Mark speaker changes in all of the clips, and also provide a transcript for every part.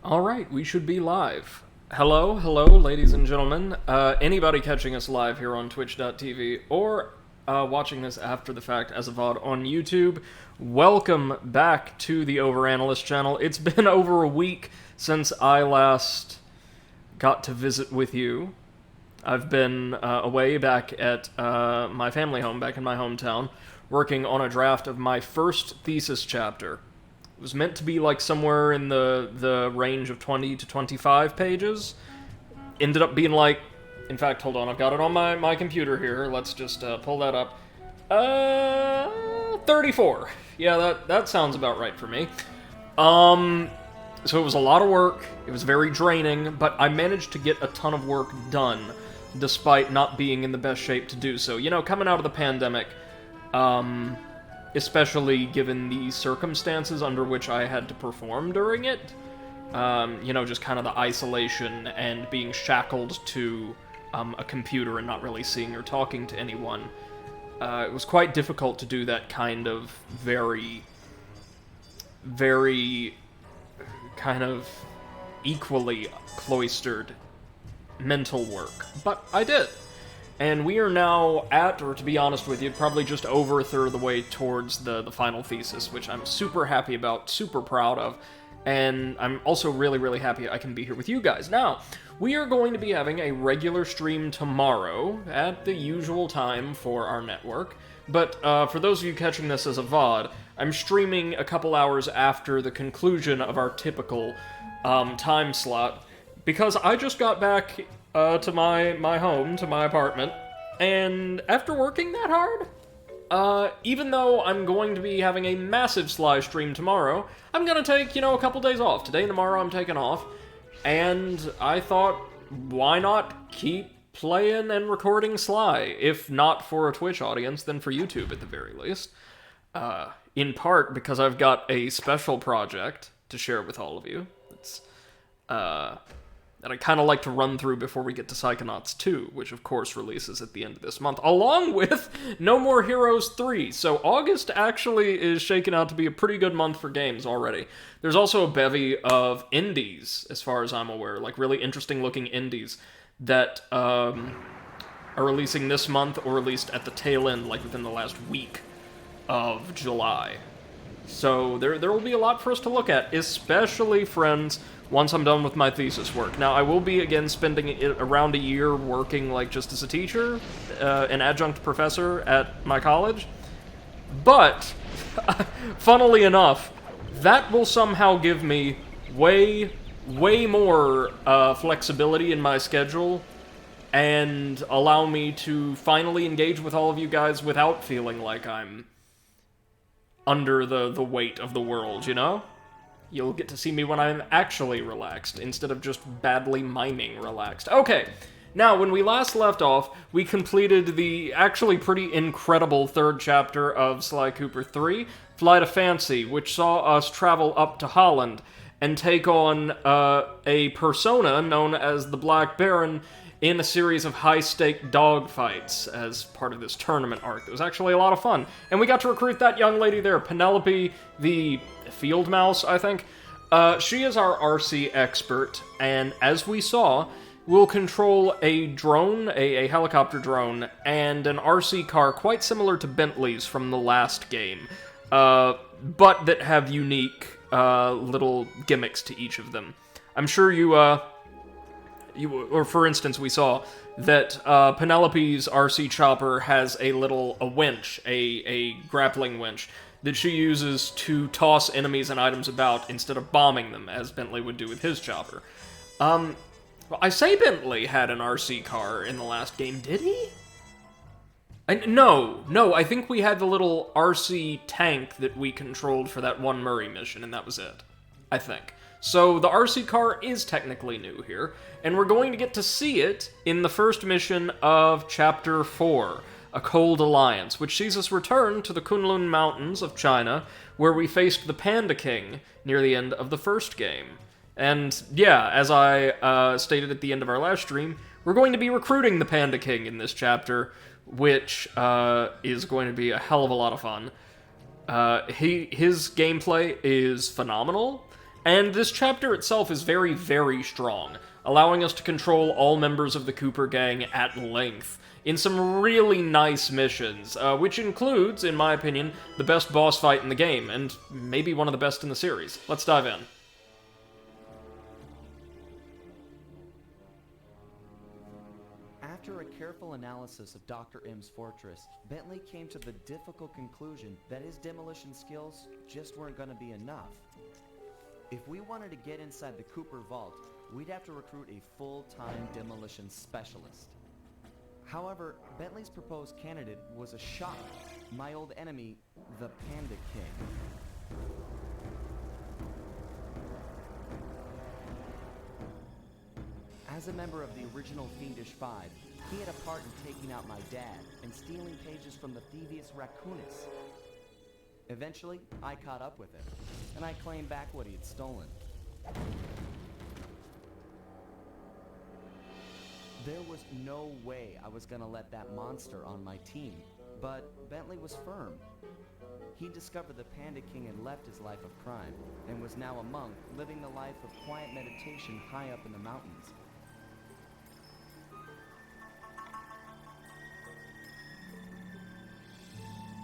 Speaker 1: Alright, we should be live. Hello, ladies and gentlemen. Anybody catching us live here on twitch.tv or watching this after the fact as a VOD on YouTube, welcome back to the Overanalyst channel. It's been over a week since I last got to visit with you. I've been away back at my family home, back in my hometown, working on a draft of my first thesis chapter. It was meant to be like somewhere in the range of 20 to 25 pages. Ended up being like, in fact, hold on, I've got it on my computer here. Let's just pull that up. 34. Yeah, that sounds about right for me. So it was a lot of work. It was very draining, but I managed to get a ton of work done, despite not being in the best shape to do so. You know, coming out of the pandemic, especially given the circumstances under which I had to perform during it. You know, just kind of the isolation and being shackled to a computer and not really seeing or talking to anyone. It was quite difficult to do that kind of very kind of equally cloistered mental work. But I did. And we are now at, or to be honest with you, probably just over a third of the way towards the final thesis, which I'm super happy about, super proud of, and I'm also really, really happy I can be here with you guys. Now, we are going to be having a regular stream tomorrow at the usual time for our network, but for those of you catching this as a VOD, I'm streaming a couple hours after the conclusion of our typical time slot, because I just got back to my home, to my apartment, and after working that hard, even though I'm going to be having a massive Sly stream tomorrow, I'm gonna take, a couple days off. Today and tomorrow I'm taking off, and I thought, why not keep playing and recording Sly? If not for a Twitch audience, then for YouTube at the very least. In part because I've got a special project to share with all of you. It's, that I kind of like to run through before we get to Psychonauts 2, which of course releases at the end of this month, along with No More Heroes 3. So August actually is shaking out to be a pretty good month for games already. There's also a bevy of indies, as far as I'm aware, like really interesting looking indies that are releasing this month, or released at the tail end, like within the last week of July. So there will be a lot for us to look at, especially, friends, once I'm done with my thesis work. Now, I will be, again, spending around a year working, like, just as a teacher, an adjunct professor at my college. But, funnily enough, that will somehow give me way more flexibility in my schedule and allow me to finally engage with all of you guys without feeling like I'm under the weight of the world, you know? You'll get to see me when I'm actually relaxed, instead of just badly miming relaxed. Okay, now, when we last left off, we completed the actually pretty incredible third chapter of Sly Cooper 3, Flight of Fancy, which saw us travel up to Holland and take on a persona known as the Black Baron in a series of high-stake dogfights as part of this tournament arc. It was actually a lot of fun. And we got to recruit that young lady there, Penelope, the field mouse, I think. She is our RC expert, and as we saw, will control a drone, a helicopter drone, and an RC car quite similar to Bentley's from the last game, but that have unique little gimmicks to each of them. I'm sure or for instance, we saw that Penelope's RC chopper has a winch, a grappling winch, that she uses to toss enemies and items about instead of bombing them, as Bentley would do with his chopper. Well, I say Bentley had an RC car in the last game, did he? No, I think we had the little RC tank that we controlled for that one Murray mission, and that was it. I think. So the RC car is technically new here, and we're going to get to see it in the first mission of Chapter 4, A Cold Alliance, which sees us return to the Kunlun Mountains of China, where we faced the Panda King near the end of the first game. And yeah, as I stated at the end of our last stream, we're going to be recruiting the Panda King in this chapter, which is going to be a hell of a lot of fun. His gameplay is phenomenal, And this chapter itself is very, very strong, allowing us to control all members of the Cooper Gang at length, in some really nice missions, which includes, in my opinion, the best boss fight in the game, and maybe one of the best in the series. Let's dive in.
Speaker 2: After a careful analysis of Dr. M's fortress, Bentley came to the difficult conclusion that his demolition skills just weren't going to be enough. If we wanted to get inside the Cooper Vault, we'd have to recruit a full-time demolition specialist. However, Bentley's proposed candidate was a shock. My old enemy, the Panda King. As a member of the original Fiendish Five, he had a part in taking out my dad and stealing pages from the thievius Raccoonus. Eventually, I caught up with him, and I claimed back what he had stolen. There was no way I was gonna let that monster on my team, but Bentley was firm. He discovered the Panda King had left his life of crime, and was now a monk living the life of quiet meditation high up in the mountains.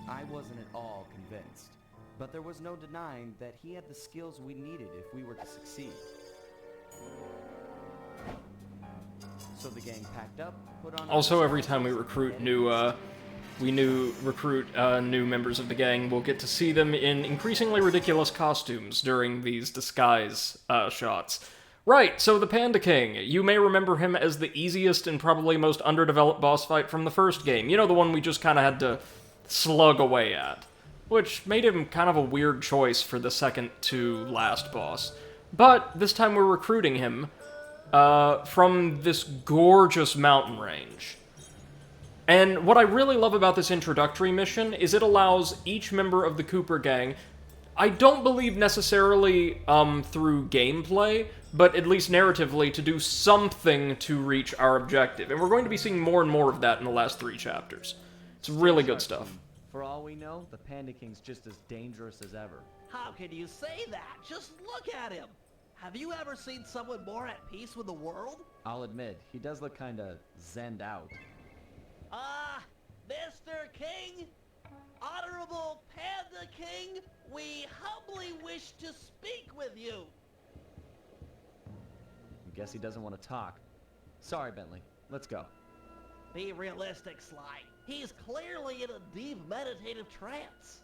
Speaker 2: I wasn't at all convinced, but there was no denying that he had the skills we needed if we were to succeed. So the gang packed up, put on...
Speaker 1: Also, every time we recruit new members of the gang, we'll get to see them in increasingly ridiculous costumes during these disguise shots. Right, so the Panda King. You may remember him as the easiest and probably most underdeveloped boss fight from the first game. You know, the one we just kind of had to slug away at, which made him kind of a weird choice for the second to last boss. But this time we're recruiting him from this gorgeous mountain range. And what I really love about this introductory mission is it allows each member of the Cooper Gang, I don't believe necessarily through gameplay, but at least narratively, to do something to reach our objective. And we're going to be seeing more and more of that in the last 3 chapters. It's really good stuff.
Speaker 2: For all we know, the Panda King's just as dangerous as ever.
Speaker 3: How can you say that? Just look at him! Have you ever seen someone more at peace with the world?
Speaker 2: I'll admit, he does look kinda zenned out.
Speaker 3: Mr. King, Honorable Panda King, we humbly wish to speak with you.
Speaker 2: I guess he doesn't want to talk. Sorry, Bentley. Let's go.
Speaker 3: Be realistic, Sly. He's clearly in a deep meditative trance.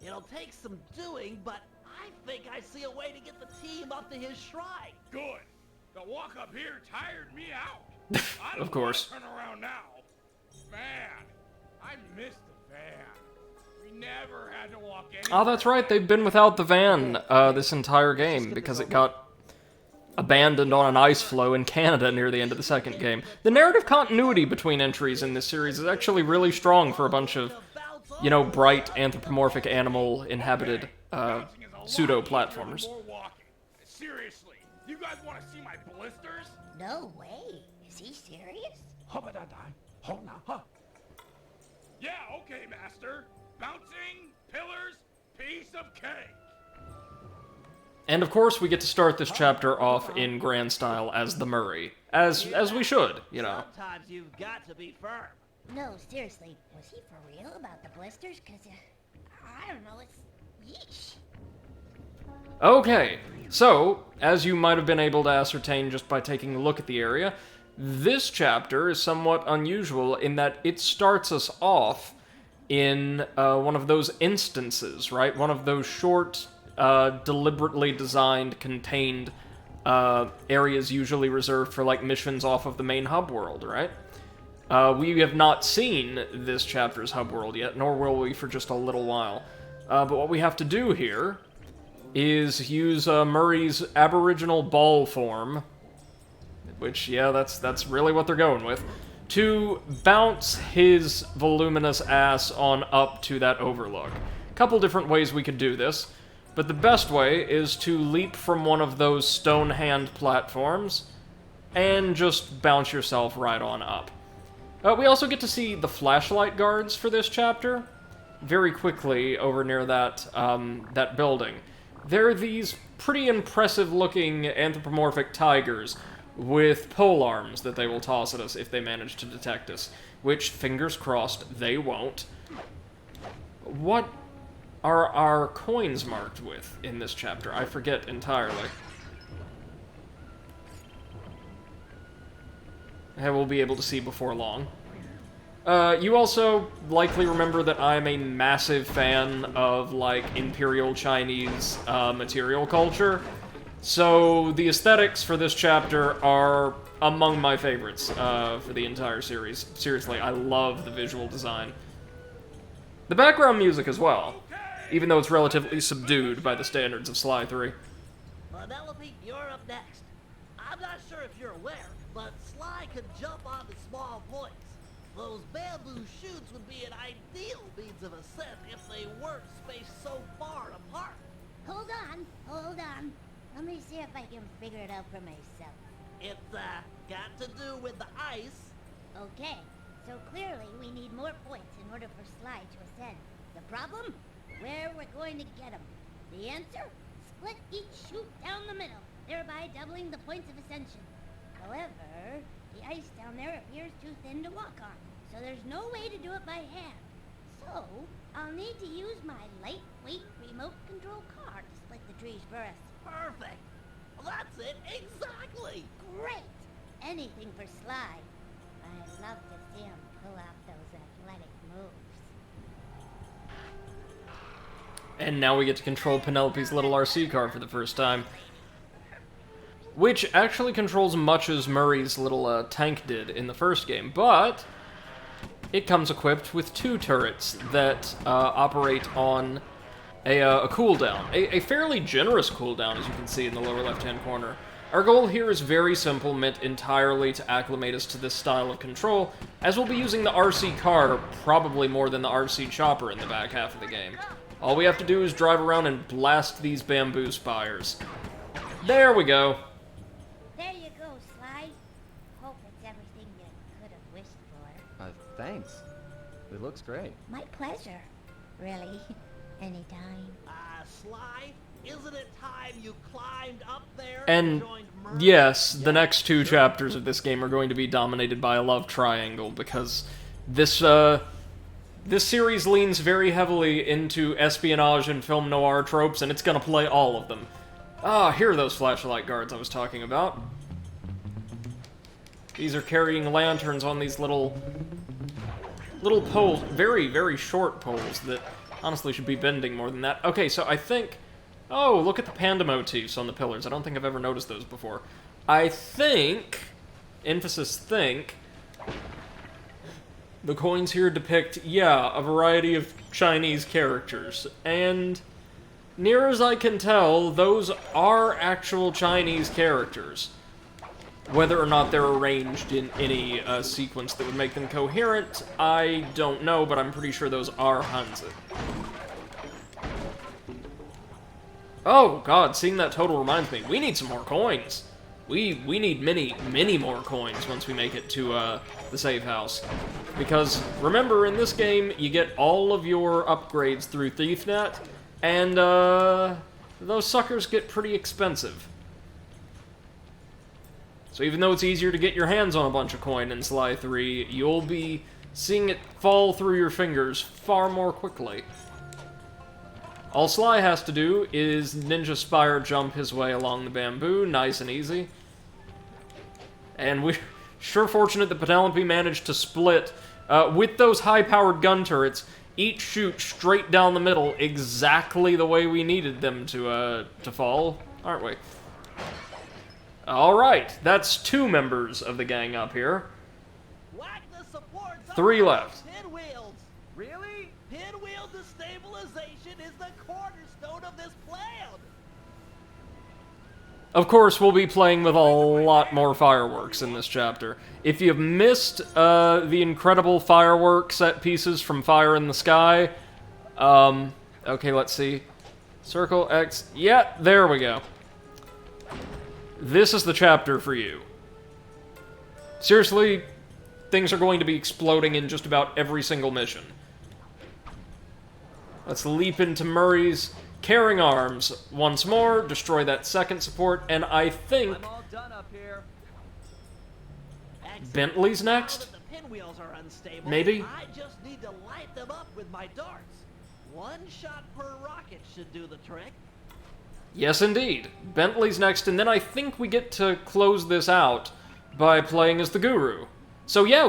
Speaker 3: It'll take some doing, but I think I see a way to get the team up to his shrine.
Speaker 4: Good. The walk up here tired me out. I don't
Speaker 1: Of course.
Speaker 4: wanna turn around now. Man, I miss the van. We never had to walk anywhere.
Speaker 1: Oh, that's right, they've been without the van this entire game, because it got abandoned on an ice floe in Canada near the end of the second game. The narrative continuity between entries in this series is actually really strong for a bunch of, you know, bright, anthropomorphic, animal-inhabited, pseudo-platformers.
Speaker 4: Seriously, you guys want to see my blisters?
Speaker 5: No way. Is he serious?
Speaker 4: Yeah, okay, master. Bouncing, pillars, piece of cake.
Speaker 1: And of course, we get to start this chapter off in grand style as the Murray. As we should, you know.
Speaker 3: Sometimes you've got to be firm.
Speaker 5: No, seriously. Was he for real about the blisters? Cause, I don't know, it's... yeesh.
Speaker 1: Okay, so, as you might have been able to ascertain just by taking a look at the area, this chapter is somewhat unusual in that it starts us off in one of those instances, right? One of those short, deliberately designed, contained areas usually reserved for, like, missions off of the main hub world, right? We have not seen this chapter's hub world yet, nor will we for just a little while. But what we have to do here is use Murray's aboriginal ball form, which, yeah, that's really what they're going with, to bounce his voluminous ass on up to that overlook. Couple different ways we could do this, but the best way is to leap from one of those stone hand platforms and just bounce yourself right on up. We also get to see the flashlight guards for this chapter very quickly over near that, that building. They're these pretty impressive-looking anthropomorphic tigers with pole arms that they will toss at us if they manage to detect us, which, fingers crossed, they won't. What are our coins marked with in this chapter? I forget entirely. I will be able to see before long. You also likely remember that I'm a massive fan of, like, Imperial Chinese material culture. So the aesthetics for this chapter are among my favorites for the entire series. Seriously, I love the visual design. The background music as well, even though it's relatively subdued by the standards of Sly 3.
Speaker 3: Penelope, you're up next. I'm not sure if you're aware, but Sly could jump onto small points. Those bamboo shoots would be an ideal means of ascent if they weren't spaced so far apart.
Speaker 5: Hold on. Let me see if I can figure it out for myself.
Speaker 3: It's, got to do with the ice.
Speaker 5: Okay, so clearly we need more points in order for Sly to ascend. The problem? Where we're going to get them. The answer? Split each chute down the middle, thereby doubling the points of ascension. However, the ice down there appears too thin to walk on, so there's no way to do it by hand. So, I'll need to use my lightweight remote control car to split the trees for us.
Speaker 3: Perfect. That's it, exactly.
Speaker 5: Great! Anything for Sly. I'd love to see him pull off those athletic moves.
Speaker 1: And now we get to control Penelope's little RC car for the first time. Which actually controls much as Murray's little tank did in the first game, but it comes equipped with 2 turrets that operate on a cooldown. A fairly generous cooldown, as you can see in the lower left-hand corner. Our goal here is very simple, meant entirely to acclimate us to this style of control, as we'll be using the RC car probably more than the RC chopper in the back half of the game. All we have to do is drive around and blast these bamboo spires. There we go.
Speaker 5: There you go, Sly. Hope it's everything you could have wished for.
Speaker 2: Thanks. It looks great.
Speaker 5: My pleasure. Really. Anytime.
Speaker 3: Sly, isn't it time you climbed up there
Speaker 1: And
Speaker 3: joined Murray?
Speaker 1: yes, the next 2 chapters of this game are going to be dominated by a love triangle, because this series leans very heavily into espionage and film noir tropes, and it's gonna play all of them. Ah, here are those flashlight guards I was talking about. These are carrying lanterns on these little poles, very, very short poles that honestly should be bending more than that. Okay, so I think... Oh, look at the panda motifs on the pillars. I don't think I've ever noticed those before. I think... Emphasis think... The coins here depict, yeah, a variety of Chinese characters. And... near as I can tell, those are actual Chinese characters. Whether or not they're arranged in any sequence that would make them coherent, I don't know, but I'm pretty sure those are Hanzi. Oh god, seeing that total reminds me, we need some more coins. We need many more coins once we make it to the safe house. Because, remember, in this game, you get all of your upgrades through ThiefNet, and those suckers get pretty expensive. So even though it's easier to get your hands on a bunch of coin in Sly 3, you'll be seeing it fall through your fingers far more quickly. All Sly has to do is ninja spire jump his way along the bamboo, nice and easy. And we're sure fortunate that Penelope managed to split, with those high-powered gun turrets, each shoot straight down the middle exactly the way we needed them to fall, aren't we? Alright, that's 2 members of the gang up here.
Speaker 3: Whack the supports
Speaker 1: 3
Speaker 3: up
Speaker 1: left.
Speaker 3: Pinwheels.
Speaker 2: Really?
Speaker 3: Pinwheel destabilization is the cornerstone of this plan.
Speaker 1: Of course, we'll be playing with a lot more fireworks in this chapter. If you've missed the incredible firework set pieces from Fire in the Sky, okay, let's see. Circle, X, yeah, there we go. This is the chapter for you. Seriously, things are going to be exploding in just about every single mission. Let's leap into Murray's Carrying Arms once more, destroy that second support, and I think
Speaker 2: I'm all done up here.
Speaker 3: Excellent.
Speaker 1: Bentley's next?
Speaker 3: Now that the pinwheels are unstable,
Speaker 1: Maybe?
Speaker 3: I just need to light them up with my darts. One shot per rocket should do the trick.
Speaker 1: Yes, indeed. Bentley's next, and then I think we get to close this out by playing as the Guru. So yeah,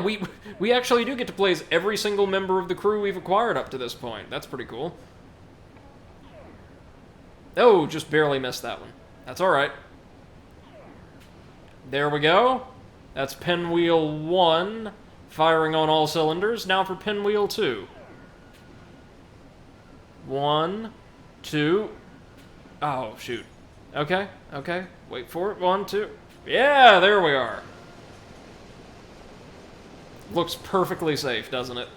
Speaker 1: we actually do get to play as every single member of the crew we've acquired up to this point. That's pretty cool. Oh, just barely missed that one. That's alright. There we go. That's pinwheel 1, firing on all cylinders. Now for pinwheel 2. 1, 2... Oh, shoot. Okay, okay. Wait for it. 1, 2... Yeah, there we are. Looks perfectly safe, doesn't it?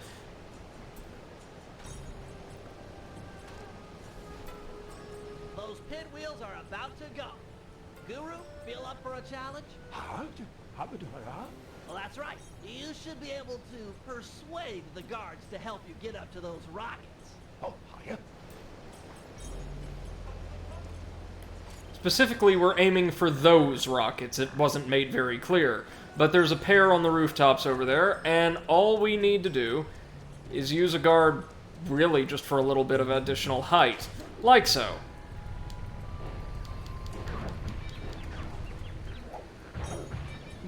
Speaker 3: Those pinwheels are about to go. Guru, feel up for a challenge? Well, that's right. You should be able to persuade the guards to help you get up to those rockets.
Speaker 1: Specifically, we're aiming for those rockets. It wasn't made very clear. But there's a pair on the rooftops over there, and all we need to do is use a guard really just for a little bit of additional height. Like so.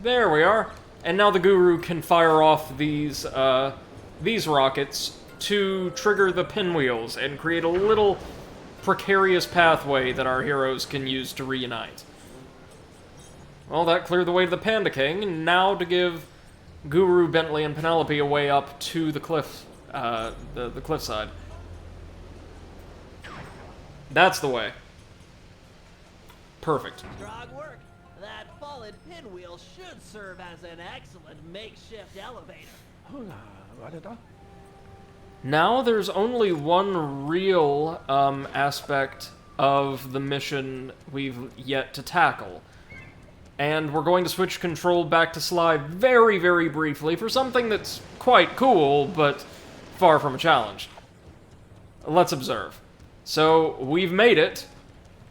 Speaker 1: There we are. And now the Guru can fire off these rockets to trigger the pinwheels and create a little precarious pathway that our heroes can use to reunite. Well, that cleared the way to the Panda King, and now to give Guru, Bentley, and Penelope a way up to the cliff, the cliffside. That's the way. Perfect.
Speaker 3: Strong work. That fallen pinwheel should serve as an excellent makeshift elevator.
Speaker 1: Now there's only one real aspect of the mission we've yet to tackle. And we're going to switch control back to Sly very, very briefly for something that's quite cool, but far from a challenge. Let's observe. So, we've made it,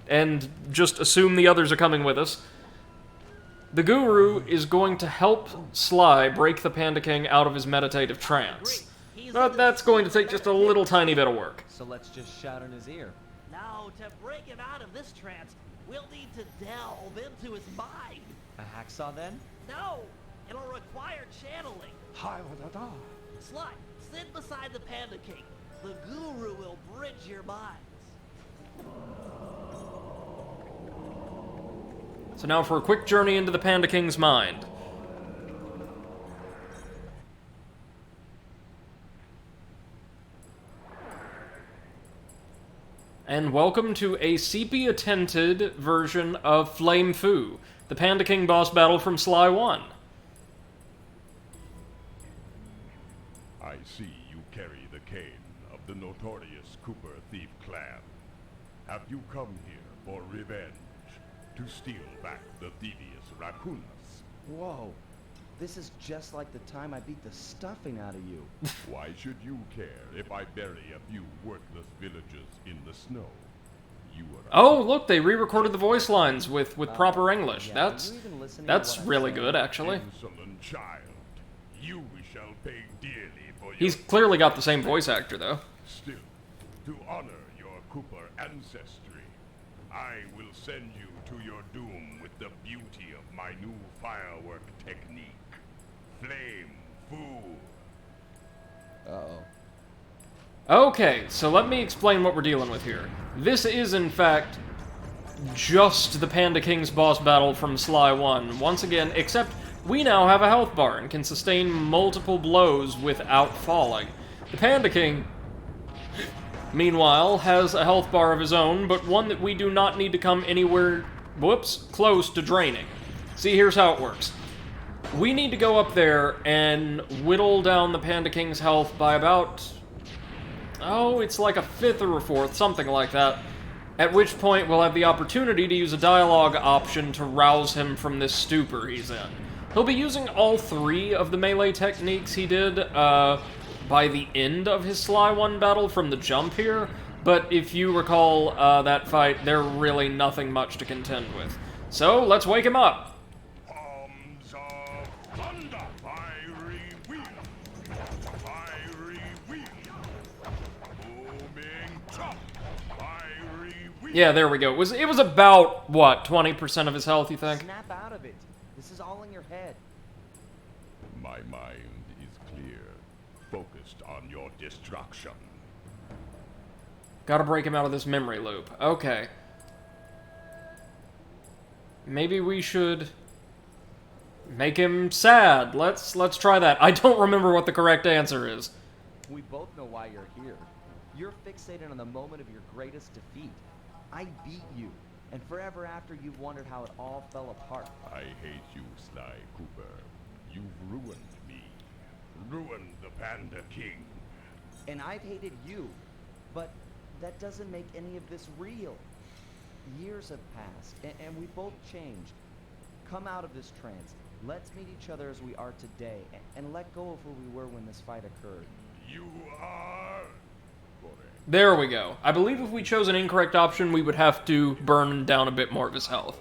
Speaker 1: and just assume the others are coming with us. The Guru is going to help Sly break the Panda King out of his meditative trance. But that's going to take just a little tiny bit of work.
Speaker 2: So let's just shout in his ear.
Speaker 3: Now, to break him out of this trance, we'll need to delve into his mind.
Speaker 2: A hacksaw then?
Speaker 3: No, it'll require channeling. Sly, sit beside the Panda King. The Guru will bridge your minds.
Speaker 1: So now for a quick journey into the Panda King's mind. And welcome to a sepia-tinted version of Flame Fu, the Panda King boss battle from Sly 1.
Speaker 6: I see you carry the cane of the notorious Cooper thief clan. Have you come here for revenge? To steal back the devious raccoons?
Speaker 2: Whoa. This is just like the time I beat the stuffing out of you.
Speaker 6: Why should you care if I bury a few worthless villagers in the snow? You are
Speaker 1: Oh, look, they re-recorded the voice lines with proper English.
Speaker 2: Yeah,
Speaker 1: That's
Speaker 2: are you even listening to
Speaker 1: that's
Speaker 2: what I'm
Speaker 1: really
Speaker 2: saying?
Speaker 1: good, actually.
Speaker 6: insolent child. You shall pay dearly for
Speaker 1: He's
Speaker 6: your
Speaker 1: clearly got the same voice actor, though.
Speaker 6: Still, to honor your Cooper ancestry, I will send you to your doom with the beauty of my new firework technique. Flame Fu.
Speaker 2: Uh-oh.
Speaker 1: Okay, so let me explain what we're dealing with here. This is, in fact, just the Panda King's boss battle from Sly 1, once again, except we now have a health bar and can sustain multiple blows without falling. The Panda King, meanwhile, has a health bar of his own, but one that we do not need to come anywhere, close to draining. See, here's how it works. We need to go up there and whittle down the Panda King's health by about... oh, it's like a fifth or a fourth, something like that. At which point we'll have the opportunity to use a dialogue option to rouse him from this stupor he's in. He'll be using all three of the melee techniques he did by the end of his Sly 1 battle from the jump here, But if you recall that fight, they're really nothing much to contend with. So, let's wake him up!
Speaker 6: Palms of thunder! Fiery wheel! Fiery wheel! Booming top! Fiery wheel!
Speaker 1: Yeah, there we go. It was about, what, 20% of his health, you think?
Speaker 2: Snap out of it. This is all in your head.
Speaker 6: My mind is clear, focused on your destruction.
Speaker 1: Gotta break him out of this memory loop. Okay. Maybe we should make him sad. Let's try that. I don't remember what the correct answer is.
Speaker 2: We both know why you're here. You're fixated on the moment of your greatest defeat. I beat you, and forever after you've wondered how it all fell apart.
Speaker 6: I hate you, Sly Cooper. You've ruined me. Ruined the Panda King.
Speaker 2: And I've hated you, but that doesn't make any of this real. Years have passed, and we both changed. Come out of this trance. Let's meet each other as we are today, and let go of who we were when this fight occurred.
Speaker 6: You are...
Speaker 1: There we go. I believe if we chose an incorrect option, we would have to burn down a bit more of his health.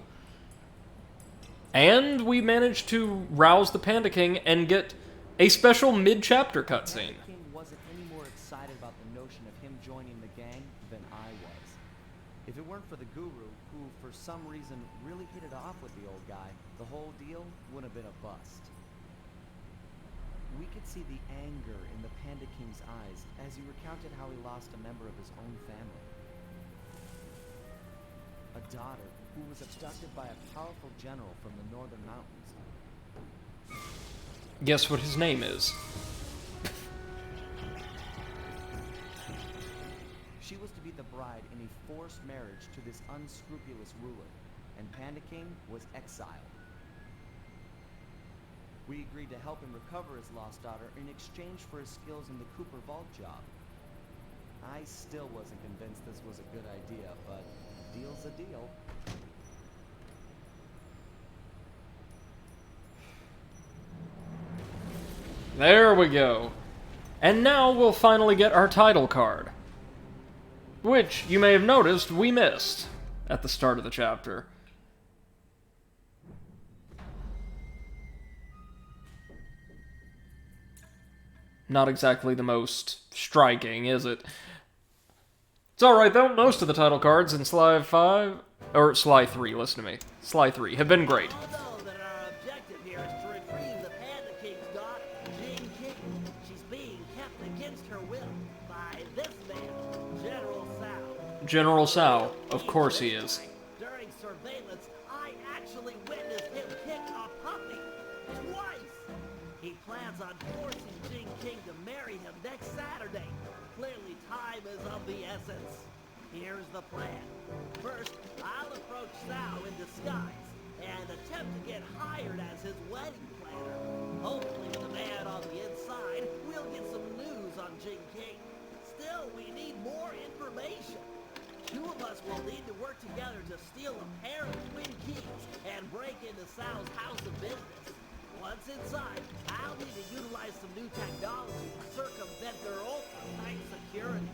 Speaker 1: And we managed to rouse the Panda King and get a special mid-chapter cutscene.
Speaker 2: Panda King wasn't any more excited about the notion of him joining the gang than I was. If it weren't for the Guru, who for some reason really hit it off with the old guy, the whole deal would have been a bust. We could see the anger in the Panda King's eyes as he recounted how he lost a member of his own family. A daughter who was abducted by a powerful general from the northern mountains.
Speaker 1: Guess what his name is?
Speaker 2: She was to be the bride in a forced marriage to this unscrupulous ruler, and Panda King was exiled. We agreed to help him recover his lost daughter in exchange for his skills in the Cooper Vault job. I still wasn't convinced this was a good idea, but deal's a deal.
Speaker 1: There we go. And now we'll finally get our title card. Which, you may have noticed, we missed at the start of the chapter. Not exactly the most striking, is it? It's alright though, most of the title cards in Sly 5, or Sly 3, listen to me, Sly 3, have been great.
Speaker 3: All know that our objective here is to retrieve the Panda King's daughter, Jane King. She's being kept against her will by this man, General Tsao.
Speaker 1: General Tsao, of course he is.
Speaker 3: During surveillance, I actually witnessed him kick a puppy twice. He plans on forcing Jing King to marry him next Saturday. Clearly, time is of the essence. Here's the plan. First, I'll approach Tsao in disguise and attempt to get hired as his wedding planner. Hopefully, with the man on the inside, we'll get some news on Jing King. Still, we need more information. Two of us will need to work together to steal a pair of twin keys and break into Tsao's house of business. Once inside, I'll need to utilize some new technology to circumvent their ultra-tight security.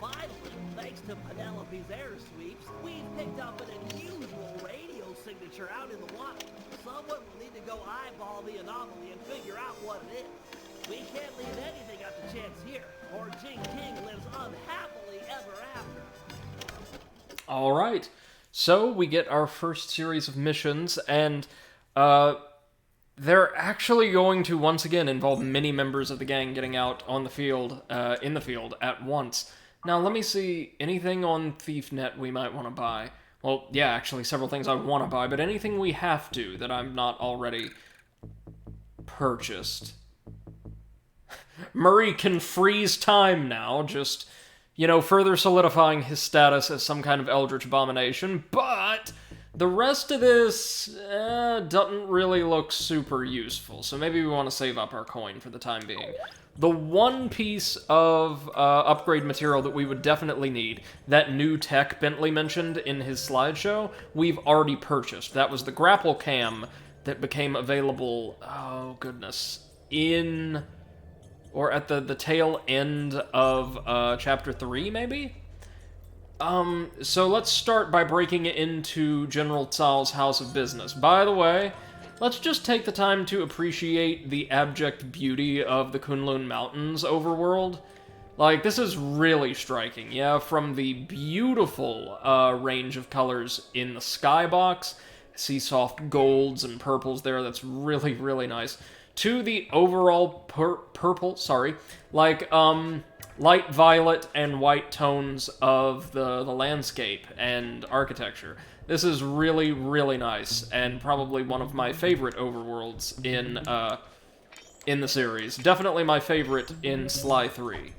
Speaker 3: Finally, thanks to Penelope's air sweeps, we've picked up an unusual radio signature out in the water. Someone will need to go eyeball the anomaly and figure out what it is. We can't leave anything up to chance here, or Jing King lives unhappily ever after.
Speaker 1: Alright, so we get our first series of missions, and, they're actually going to, once again, involve many members of the gang getting out on the field, in the field at once. Now, let me see, anything on ThiefNet we might want to buy? Well, yeah, actually, several things I want to buy, but anything we have to that I'm not already purchased. Murray can freeze time now, just, you know, further solidifying his status as some kind of eldritch abomination, but the rest of this doesn't really look super useful, so maybe we want to save up our coin for the time being. The one piece of upgrade material that we would definitely need, that new tech Bentley mentioned in his slideshow, we've already purchased. That was the Grapple Cam that became available, oh goodness, in, or at the tail end of Chapter 3, maybe? So let's start by breaking it into General Tsao's house of business. By the way, let's just take the time to appreciate the abject beauty of the Kunlun Mountains overworld. Like, this is really striking, yeah, from the beautiful range of colors in the skybox, see soft golds and purples there, that's really, really nice, to the overall purple, like, light violet and white tones of the landscape and architecture. This is really, really nice, and probably one of my favorite overworlds in the series. Definitely my favorite in Sly 3.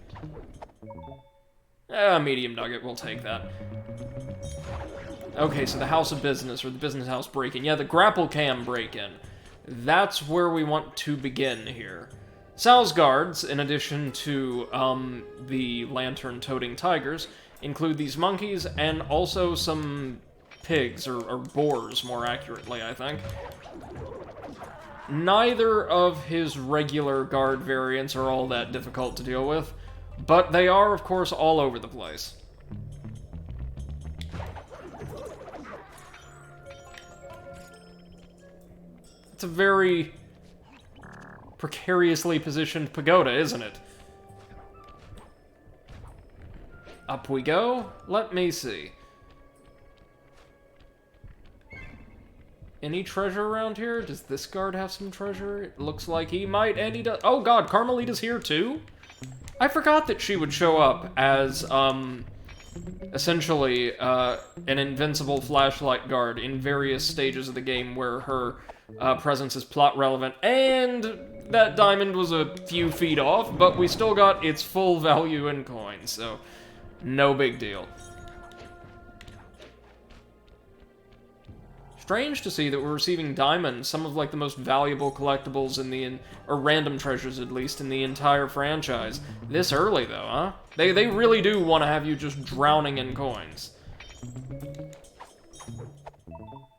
Speaker 1: Medium nugget, we'll take that. Okay, so the house of business, or the business house break-in. Yeah, the Grapple Cam break-in. That's where we want to begin here. Tsao's guards, in addition to the lantern-toting tigers, include these monkeys and also some pigs, or boars, more accurately, I think. Neither of his regular guard variants are all that difficult to deal with, but they are, of course, all over the place. It's a very precariously positioned pagoda, isn't it? Up we go. Let me see. Any treasure around here? Does this guard have some treasure? It looks like he might, and he does. Oh god, Carmelita's here too? I forgot that she would show up as, essentially, an invincible flashlight guard in various stages of the game where her presence is plot relevant, and that diamond was a few feet off, but we still got its full value in coins, so no big deal. Strange to see that we're receiving diamonds, some of like the most valuable collectibles in the, or random treasures at least, in the entire franchise. This early though, huh? They really do want to have you just drowning in coins.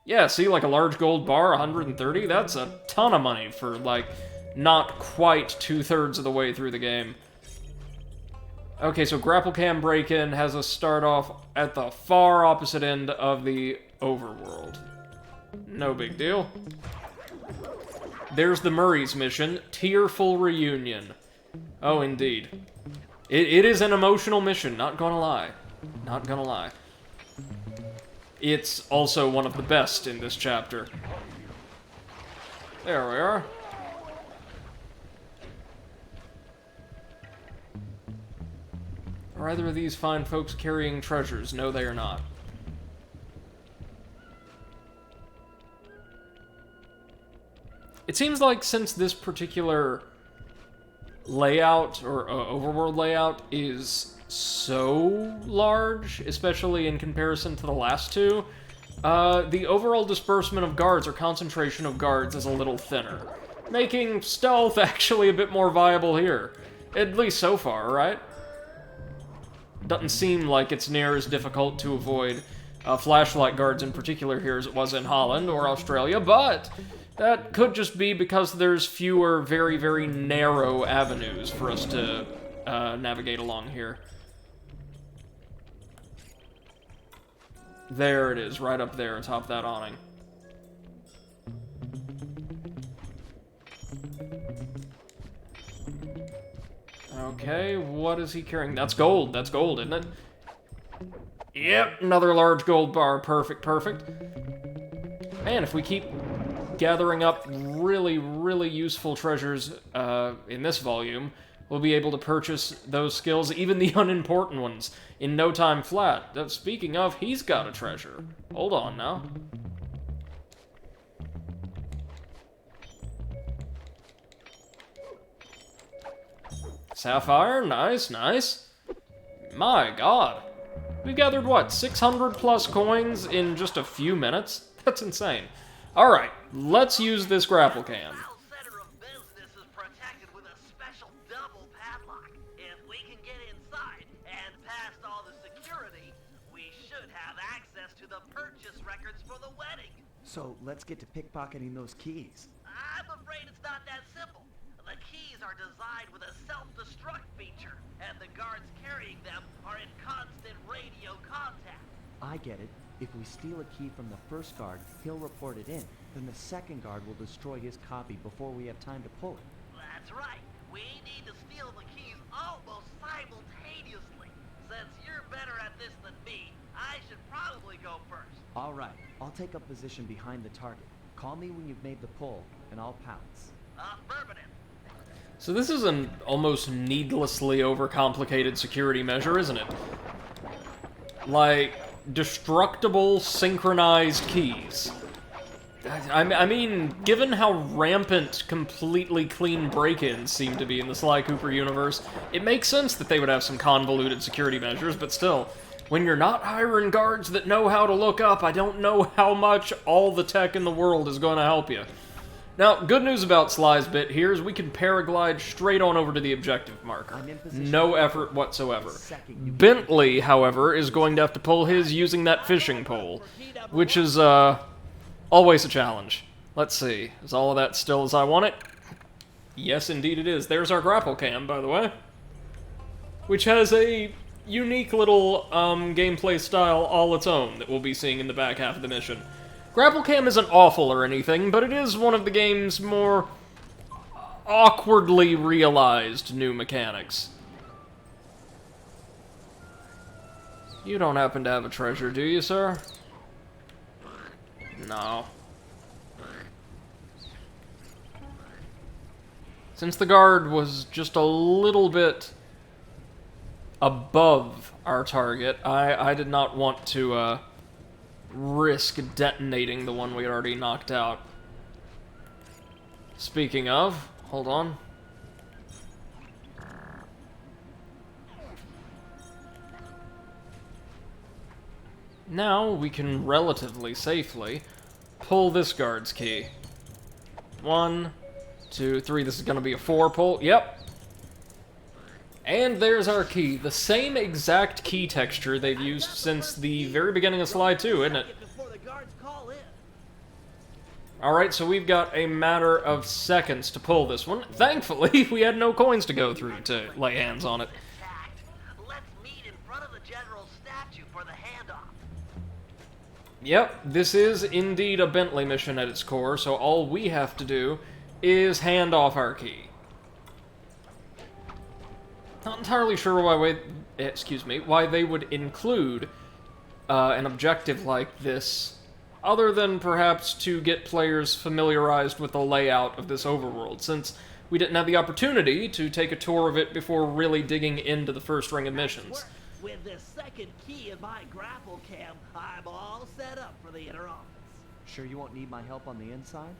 Speaker 1: Yeah, see, like a large gold bar, 130? That's a ton of money for, like, not quite 2/3 of the way through the game. Okay, so Grapple Cam break-in has us start off at the far opposite end of the overworld. No big deal. There's the Murray's mission, Tearful Reunion. Oh, indeed. It is an emotional mission, not gonna lie. Not gonna lie. It's also one of the best in this chapter. There we are. Are either of these fine folks carrying treasures? No, they are not. It seems like since this particular layout, or overworld layout, is so large, especially in comparison to the last two, the overall disbursement of guards, or concentration of guards, is a little thinner, making stealth actually a bit more viable here. At least so far, right? Doesn't seem like it's near as difficult to avoid flashlight guards in particular here as it was in Holland or Australia, but that could just be because there's fewer very, very narrow avenues for us to navigate along here. There it is, right up there atop that awning. Okay, what is he carrying? That's gold, isn't it? Yep, another large gold bar. Perfect, perfect. Man, if we keep gathering up really, really useful treasures in this volume, we'll be able to purchase those skills, even the unimportant ones, in no time flat. Speaking of, he's got a treasure. Hold on now. Sapphire, nice, nice. My god. We've gathered, what, 600 plus coins in just a few minutes? That's insane. Alright, let's use this grapple cam.
Speaker 3: Our center of business is protected with a special double padlock. If we can get inside and past all the security, we should have access to the purchase records for the wedding.
Speaker 2: So let's get to pickpocketing those keys.
Speaker 3: I'm afraid it's not that simple. The keys are designed with a self-destruct feature, and the guards carrying them are in constant radio contact.
Speaker 2: I get it. If we steal a key from the first guard, he'll report it in. Then the second guard will destroy his copy before we have time to pull it.
Speaker 3: That's right. We need to steal the keys almost simultaneously. Since you're better at this than me, I should probably go first.
Speaker 2: All right, I'll take up position behind the target. Call me when you've made the pull, and I'll pounce.
Speaker 3: Affirmative.
Speaker 1: So this is an almost needlessly overcomplicated security measure, isn't it? Like, destructible synchronized keys. I mean, given how rampant completely clean break-ins seem to be in the Sly Cooper universe, it makes sense that they would have some convoluted security measures, but still, when you're not hiring guards that know how to look up, I don't know how much all the tech in the world is going to help you. Now, good news about Sly's bit here is we can paraglide straight on over to the objective marker. No effort whatsoever. Bentley, however, is going to have to pull his using that fishing pole, which is, always a challenge. Let's see, is all of that still as I want it? Yes, indeed it is. There's our grapple cam, by the way, which has a unique little gameplay style all its own that we'll be seeing in the back half of the mission. Grapple Cam isn't awful or anything, but it is one of the game's more awkwardly realized new mechanics. You don't happen to have a treasure, do you, sir? No. Since the guard was just a little bit above our target, I did not want to, risk detonating the one we had already knocked out. Speaking of, hold on. Now we can relatively safely pull this guard's key. 1, 2, 3. This is going to be a 4 pull. Yep. And there's our key. The same exact key texture they've used since the very beginning of Sly 2, isn't it? Alright, so we've got a matter of seconds to pull this one. Thankfully, we had no coins to go through to lay hands on it.
Speaker 3: Let's meet in front of the general statue for the handoff.
Speaker 1: Yep, this is indeed a Bentley mission at its core, so all we have to do is hand off our key. Not entirely sure why they would include an objective like this, other than perhaps to get players familiarized with the layout of this overworld, since we didn't have the opportunity to take a tour of it before really digging into the first ring of missions.
Speaker 3: With this second key in my grapple cam, I'm all set up for the inner office.
Speaker 2: Sure you won't need my help on the inside?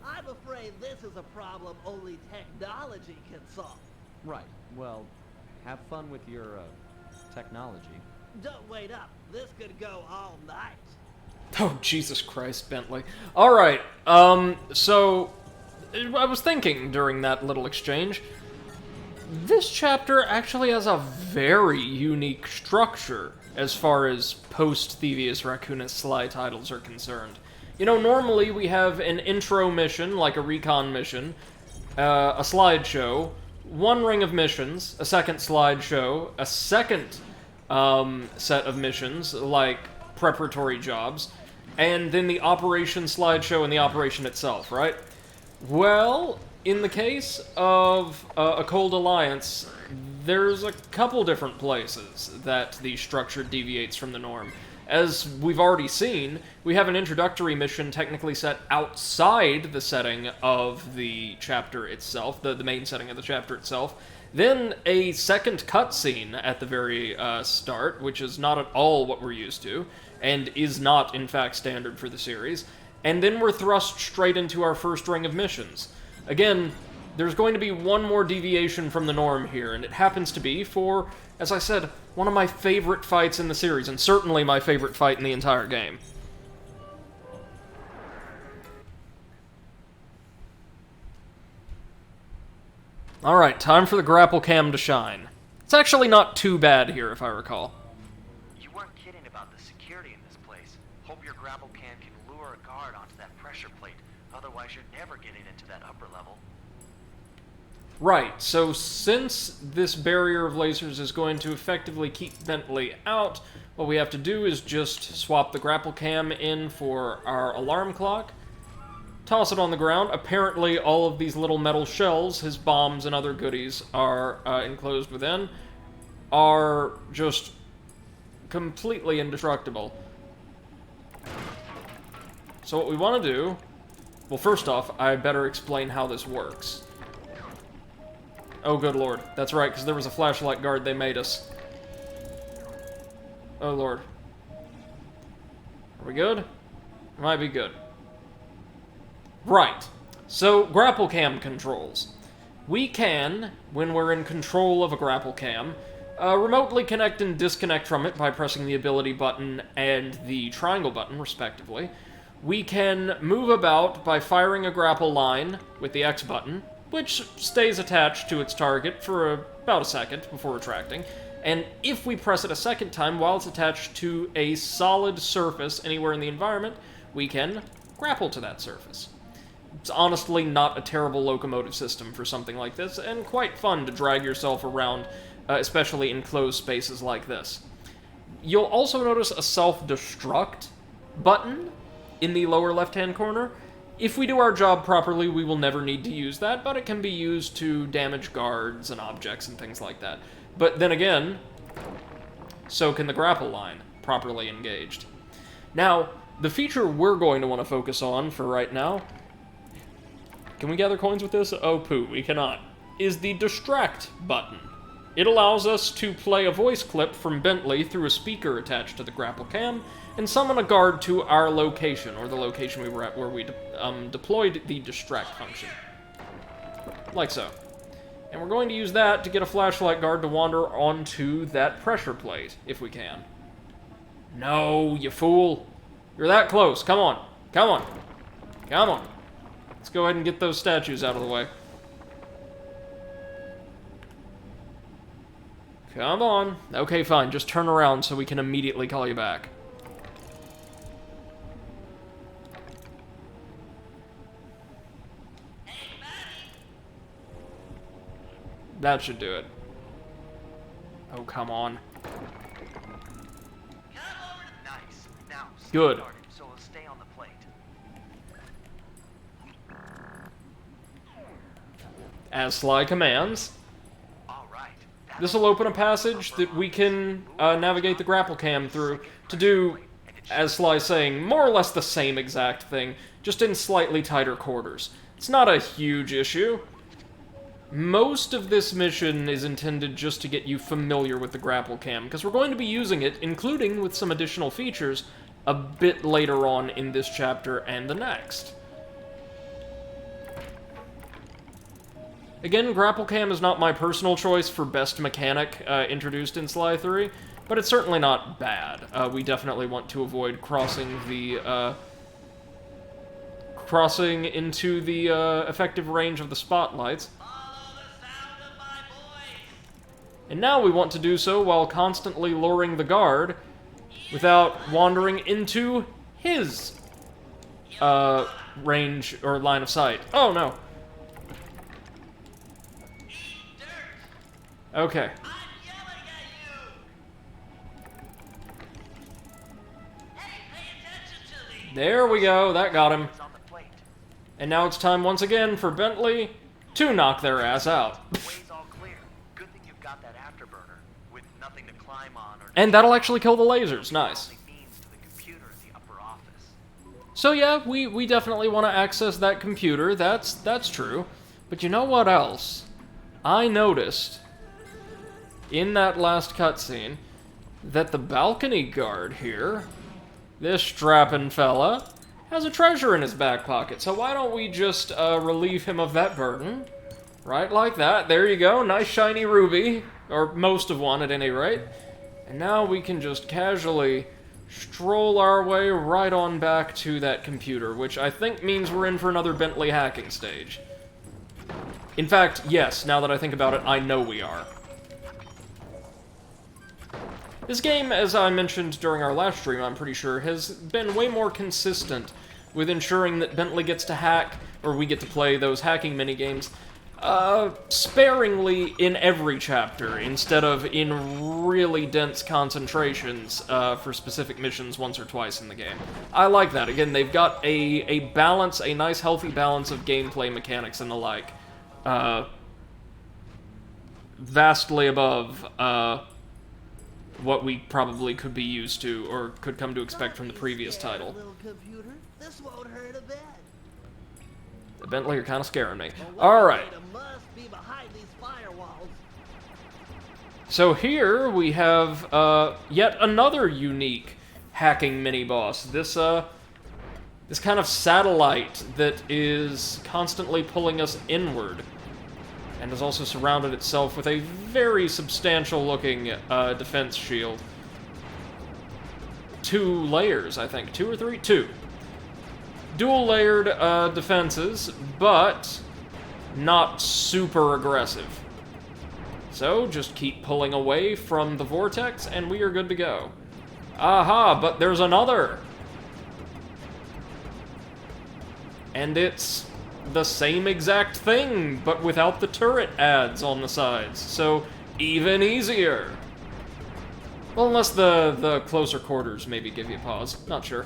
Speaker 3: I'm afraid this is a problem only technology can solve.
Speaker 2: Right. Well, have fun with your, technology.
Speaker 3: Don't wait up. This could go all night.
Speaker 1: Oh, Jesus Christ, Bentley. Alright, so I was thinking during that little exchange, this chapter actually has a very unique structure as far as post-Thievius Raccoonus Sly titles are concerned. You know, normally we have an intro mission, like a recon mission, a slideshow, one ring of missions, a second slideshow, a second set of missions, like preparatory jobs, and then the operation slideshow and the operation itself, right? Well, in the case of a Cold Alliance, there's a couple different places that the structure deviates from the norm. As we've already seen, we have an introductory mission technically set outside the setting of the chapter itself, the main setting of the chapter itself. Then a second cutscene at the very start, which is not at all what we're used to, and is not, in fact, standard for the series. And then we're thrust straight into our first ring of missions. Again, there's going to be one more deviation from the norm here, and it happens to be for, as I said, one of my favorite fights in the series, and certainly my favorite fight in the entire game. Alright, time for the grapple cam to shine. It's actually not too bad here, if I recall.
Speaker 7: You weren't kidding about the security in this place. Hope your grapple cam can lure a guard onto that pressure plate, otherwise you're never getting into that upper level.
Speaker 1: Right, so since this barrier of lasers is going to effectively keep Bentley out, what we have to do is just swap the grapple cam in for our alarm clock, toss it on the ground. Apparently all of these little metal shells, his bombs and other goodies are enclosed within, are just completely indestructible. So what we want to do... Well, first off, I better explain how this works. Oh, good lord. That's right, because there was a flashlight guard they made us. Oh, lord. Are we good? Might be good. Right. So, Grapple Cam Controls. We can, when we're in control of a Grapple Cam, remotely connect and disconnect from it by pressing the ability button and the triangle button, respectively. We can move about by firing a grapple line with the X button, which stays attached to its target for about a second before retracting. And if we press it a second time while it's attached to a solid surface anywhere in the environment, we can grapple to that surface. It's honestly not a terrible locomotive system for something like this, and quite fun to drag yourself around, especially in closed spaces like this. You'll also notice a self-destruct button in the lower left-hand corner. If we do our job properly, we will never need to use that, but it can be used to damage guards and objects and things like that. But then again, so can the grapple line, properly engaged. Now, the feature we're going to want to focus on for right now... Can we gather coins with this? Oh, poo, we cannot. Is the distract button. It allows us to play a voice clip from Bentley through a speaker attached to the grapple cam, and summon a guard to our location, or the location we were at where we deployed the distract function. Like so. And we're going to use that to get a flashlight guard to wander onto that pressure plate, if we can. No, you fool. You're that close. Come on. Come on. Come on. Let's go ahead and get those statues out of the way. Come on. Okay, fine. Just turn around so we can immediately call you back. That should do it. Oh, come on.
Speaker 7: Nice. Now,
Speaker 1: good.
Speaker 7: Started, so we'll stay on the plate.
Speaker 1: As Sly commands.
Speaker 7: All right.
Speaker 1: This will open a passage that we can navigate the grapple cam through to do, as Sly's saying, more or less the same exact thing, just in slightly tighter quarters. It's not a huge issue. Most of this mission is intended just to get you familiar with the grapple cam, because we're going to be using it, including with some additional features, a bit later on in this chapter and the next. Again, grapple cam is not my personal choice for best mechanic introduced in Sly 3, but it's certainly not bad. We definitely want to avoid crossing into the effective range of the spotlights. And now we want to do so while constantly luring the guard without wandering into his range or line of sight. Oh, no. Okay. There we go, that got him. And now it's time once again for Bentley to knock their ass out. And that'll actually kill the lasers, nice. So yeah, we definitely want to access that computer, that's true. But you know what else? I noticed in that last cutscene that the balcony guard here, this strapping fella, has a treasure in his back pocket. So why don't we just relieve him of that burden? Right, like that. There you go, nice shiny ruby, or most of one at any rate. And now we can just casually stroll our way right on back to that computer, which I think means we're in for another Bentley hacking stage. In fact, yes, now that I think about it, I know we are. This game, as I mentioned during our last stream, I'm pretty sure, has been way more consistent with ensuring that Bentley gets to hack, or we get to play those hacking minigames, sparingly in every chapter, instead of in really dense concentrations for specific missions once or twice in the game. I like that. Again, they've got a balance, a nice healthy balance of gameplay mechanics and the like. Vastly above what we probably could be used to, or could come to expect from the previous title.
Speaker 3: Little computer, this won't hurt a bit.
Speaker 1: The Bentley are kind of scaring me. Alright.
Speaker 3: Must be behind these firewalls.
Speaker 1: So here we have yet another unique hacking mini-boss. This kind of satellite that is constantly pulling us inward, and has also surrounded itself with a very substantial-looking defense shield. 2 layers, I think. 2 or 3? 2. Dual-layered defenses, but not super aggressive. So, just keep pulling away from the vortex, and we are good to go. Aha, but there's another! And it's the same exact thing, but without the turret ads on the sides, so even easier. Well, unless the closer quarters maybe give you pause. Not sure.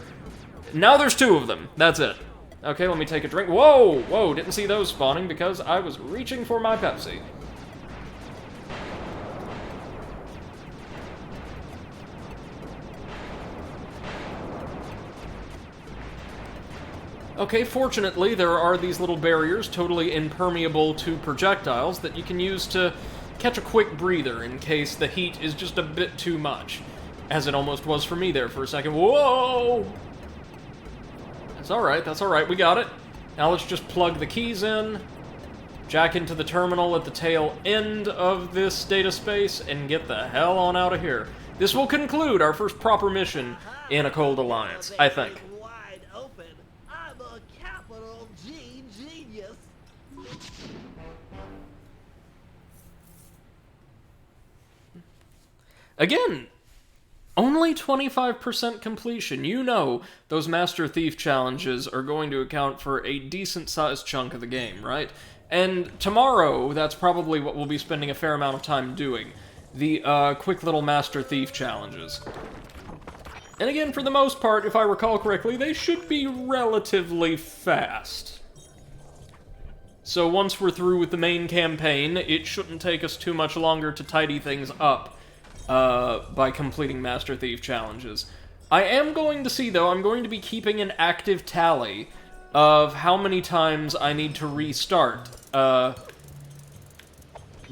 Speaker 1: Now there's 2 of them. That's it. Okay, let me take a drink. Whoa! Whoa, didn't see those spawning because I was reaching for my Pepsi. Okay, fortunately, there are these little barriers totally impermeable to projectiles that you can use to catch a quick breather in case the heat is just a bit too much. As it almost was for me there for a second. Whoa! That's alright, we got it. Now let's just plug the keys in, jack into the terminal at the tail end of this data space, and get the hell on out of here. This will conclude our first proper mission in A Cold Alliance, I think.
Speaker 3: Wide open. I'm a capital G genius.
Speaker 1: Again, only 25% completion. You know those Master Thief challenges are going to account for a decent-sized chunk of the game, right? And tomorrow, that's probably what we'll be spending a fair amount of time doing. The quick little Master Thief challenges. And again, for the most part, if I recall correctly, they should be relatively fast. So once we're through with the main campaign, it shouldn't take us too much longer to tidy things up by completing Master Thief challenges. I am going to see, though, I'm going to be keeping an active tally of how many times I need to restart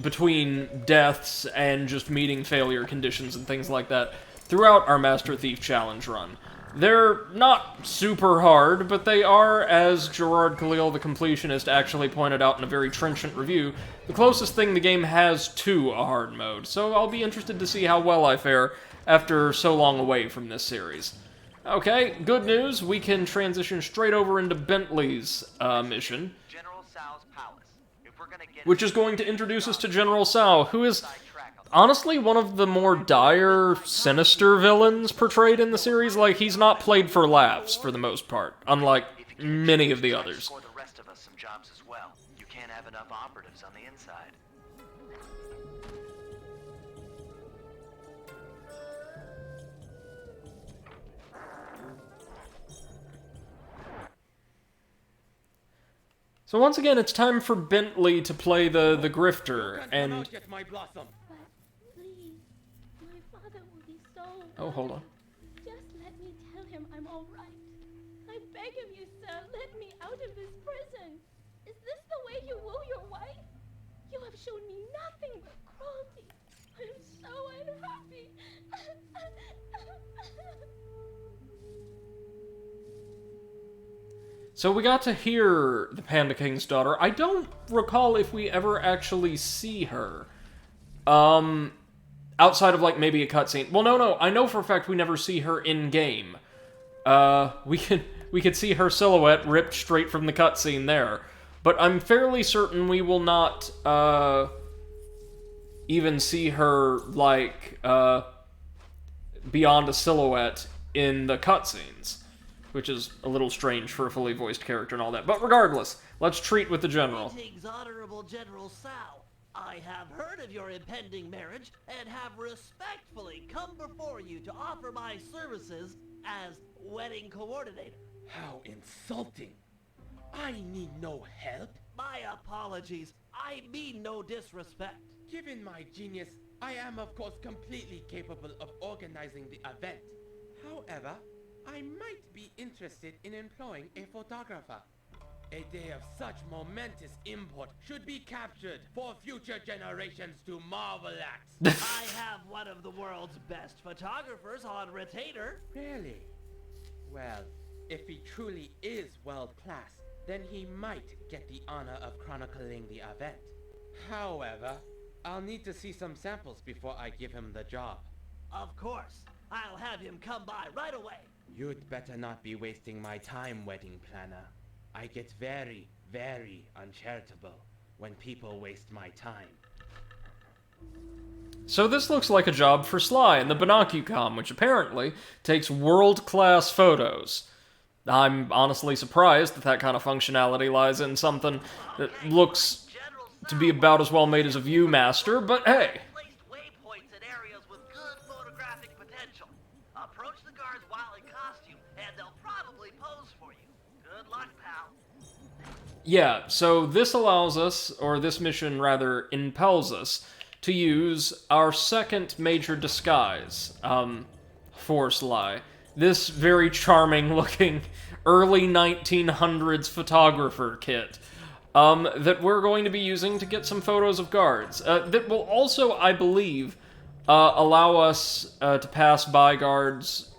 Speaker 1: between deaths and just meeting failure conditions and things like that throughout our Master Thief challenge run. They're not super hard, but they are, as Gerard Khalil, the completionist, actually pointed out in a very trenchant review, the closest thing the game has to a hard mode, so I'll be interested to see how well I fare after so long away from this series. Okay, good news, we can transition straight over into Bentley's mission,
Speaker 7: General Tsao's palace. If we're gonna get
Speaker 1: which is going to introduce us to General Tsao, who is honestly one of the more dire, sinister villains portrayed in the series. Like, he's not played for laughs, for the most part, unlike many of the others.
Speaker 7: score the rest of us some jobs as well. You can't have enough operatives on the inside.
Speaker 1: So once again, it's time for Bentley to play the grifter, and...
Speaker 4: Get my blossom.
Speaker 8: But please, my father will be so...
Speaker 1: Oh, hold on.
Speaker 8: Just let me tell him I'm all right. I beg of you, sir, let me out of this prison. Is this the way you woo your wife? You have shown me nothing but cruelty. I'm so unhappy.
Speaker 1: So we got to hear the Panda King's daughter. I don't recall if we ever actually see her. Outside of, like, maybe a cutscene. Well, no, I know for a fact we never see her in-game. We could see her silhouette ripped straight from the cutscene there. But I'm fairly certain we will not, even see her, like, beyond a silhouette in the cutscenes. which is a little strange for a fully voiced character and all that. But regardless, let's treat with the general.
Speaker 3: Greetings, Honorable General Tsao. I have heard of your impending marriage and have respectfully come before you to offer my services as wedding coordinator.
Speaker 9: How insulting. I need no help.
Speaker 3: My apologies. I mean no disrespect.
Speaker 9: Given my genius, I am of course completely capable of organizing the event. However, I might be interested in employing a photographer. A day of such momentous import should be captured for future generations to marvel at.
Speaker 3: I have one of the world's best photographers on retainer.
Speaker 9: Really? Well, if he truly is world-class, then he might get the honor of chronicling the event. However, I'll need to see some samples before I give him the job.
Speaker 3: Of course. I'll have him come by right away.
Speaker 9: You'd better not be wasting my time, wedding planner. I get very, very uncharitable when people waste my time.
Speaker 1: So this looks like a job for Sly and the Binocucom, which apparently takes world-class photos. I'm honestly surprised that kind of functionality lies in something that looks to be about as well made as a Viewmaster, but hey.
Speaker 3: Placed waypoints in areas with good photographic potential. Approach the guards while in costume, and they'll probably pose for you. Good luck, pal.
Speaker 1: Yeah, so this allows us, or this mission rather impels us, to use our second major disguise for Sly. This very charming-looking early 1900s photographer kit that we're going to be using to get some photos of guards. That will also, I believe, allow us to pass by guards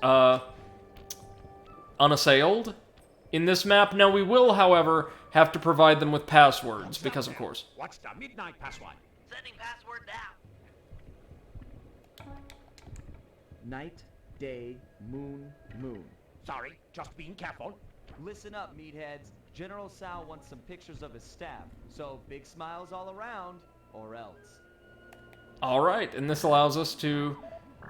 Speaker 1: unassailed in this map. Now, we will, however, have to provide them with passwords, because of course.
Speaker 4: What's the midnight password?
Speaker 3: Sending password now.
Speaker 2: Night, day, moon, moon.
Speaker 4: Sorry, just being careful.
Speaker 2: Listen up, meatheads. General Tsao wants some pictures of his staff, so big smiles all around, or else.
Speaker 1: Alright, and this allows us to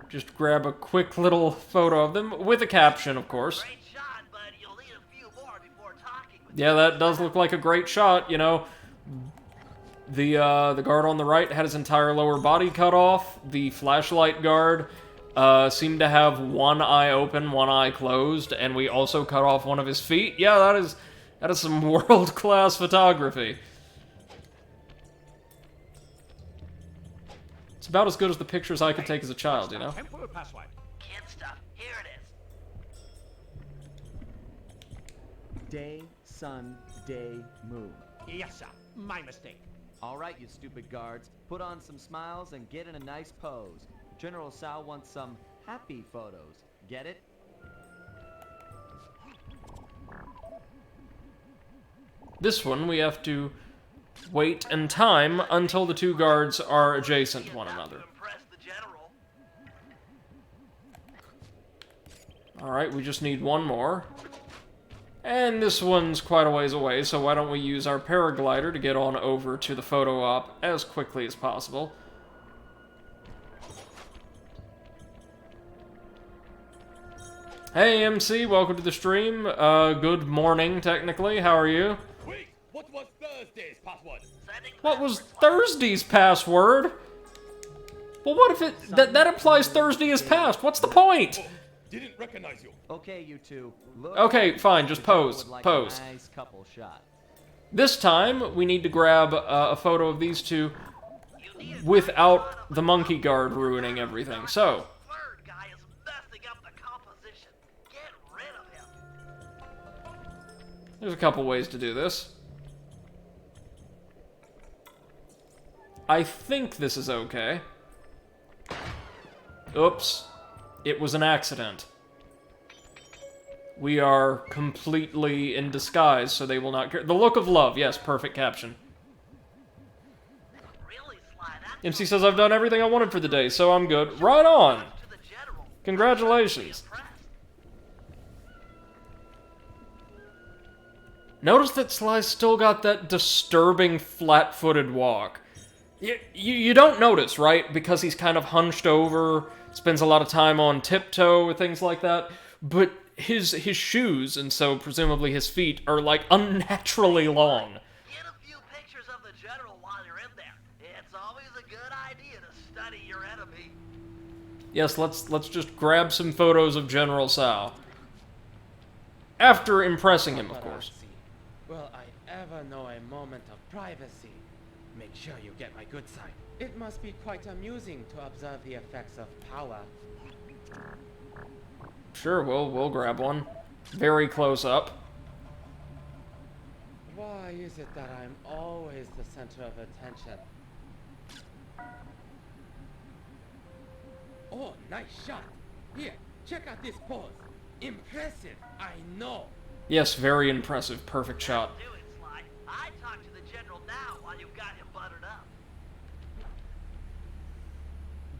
Speaker 1: just grab a quick little photo of them, with a caption, of course.
Speaker 3: Great shot, but you'll need a few more before talking with
Speaker 1: Yeah, that does look like a great shot, you know. The guard on the right had his entire lower body cut off. The flashlight guard seemed to have one eye open, one eye closed, and we also cut off one of his feet. Yeah, that is some world-class photography. It's about as good as the pictures I could take as a child, you know?
Speaker 4: Temporal password.
Speaker 3: kid stuff. Here it is.
Speaker 2: Day, sun, day, moon.
Speaker 4: Yes, sir. My mistake.
Speaker 2: All right, you stupid guards. Put on some smiles and get in a nice pose. General Tsao wants some happy photos. Get it?
Speaker 1: This one, we have to wait and time until the two guards are adjacent to one another.
Speaker 3: Impress the general.
Speaker 1: Alright, we just need one more. And this one's quite a ways away, so why don't we use our paraglider to get on over to the photo op as quickly as possible. Hey MC, welcome to the stream. Good morning, technically. How are you?
Speaker 4: Wait, what was Thursday's password?
Speaker 1: What was Thursday's password? Well, what if it... That implies Thursday is past. What's the point?
Speaker 4: Oh, didn't recognize you.
Speaker 2: Okay, you two. Look
Speaker 1: Okay, fine, just
Speaker 2: the general
Speaker 1: pose.
Speaker 2: would like
Speaker 1: Pose.
Speaker 2: A nice couple shot.
Speaker 1: This time, we need to grab a photo of these two without the monkey guard ruining everything. So,
Speaker 3: Third guy is messing up the composition. Get rid of him.
Speaker 1: there's a couple ways to do this. I think this is okay. Oops. It was an accident. We are completely in disguise, so they will not care. The look of love. Yes, perfect caption.
Speaker 3: Really, Sly, that's
Speaker 1: MC says I've done everything I wanted for the day, so I'm good. Right on!
Speaker 3: to the general.
Speaker 1: Congratulations.
Speaker 3: Impressed.
Speaker 1: Notice that Sly's still got that disturbing flat-footed walk. You don't notice, right? Because he's kind of hunched over, spends a lot of time on tiptoe or things like that. but his shoes, and so presumably his feet, are like unnaturally long.
Speaker 3: Get a few pictures of the general while you're in there. It's always a good idea to study your enemy.
Speaker 1: Yes, let's just grab some photos of General Tsao. After impressing him, of course.
Speaker 9: Will I ever know a moment of privacy? Make sure you get my good side. It must be quite amusing to observe the effects of power.
Speaker 1: Sure, we'll grab one. Very close up.
Speaker 9: Why is it that I'm always the center of attention? Oh, nice shot. Here, check out this pose. Impressive, I know.
Speaker 1: Yes, very impressive. Perfect shot.
Speaker 3: Do it, Sly. I talk to the general now while you've got him buttered up.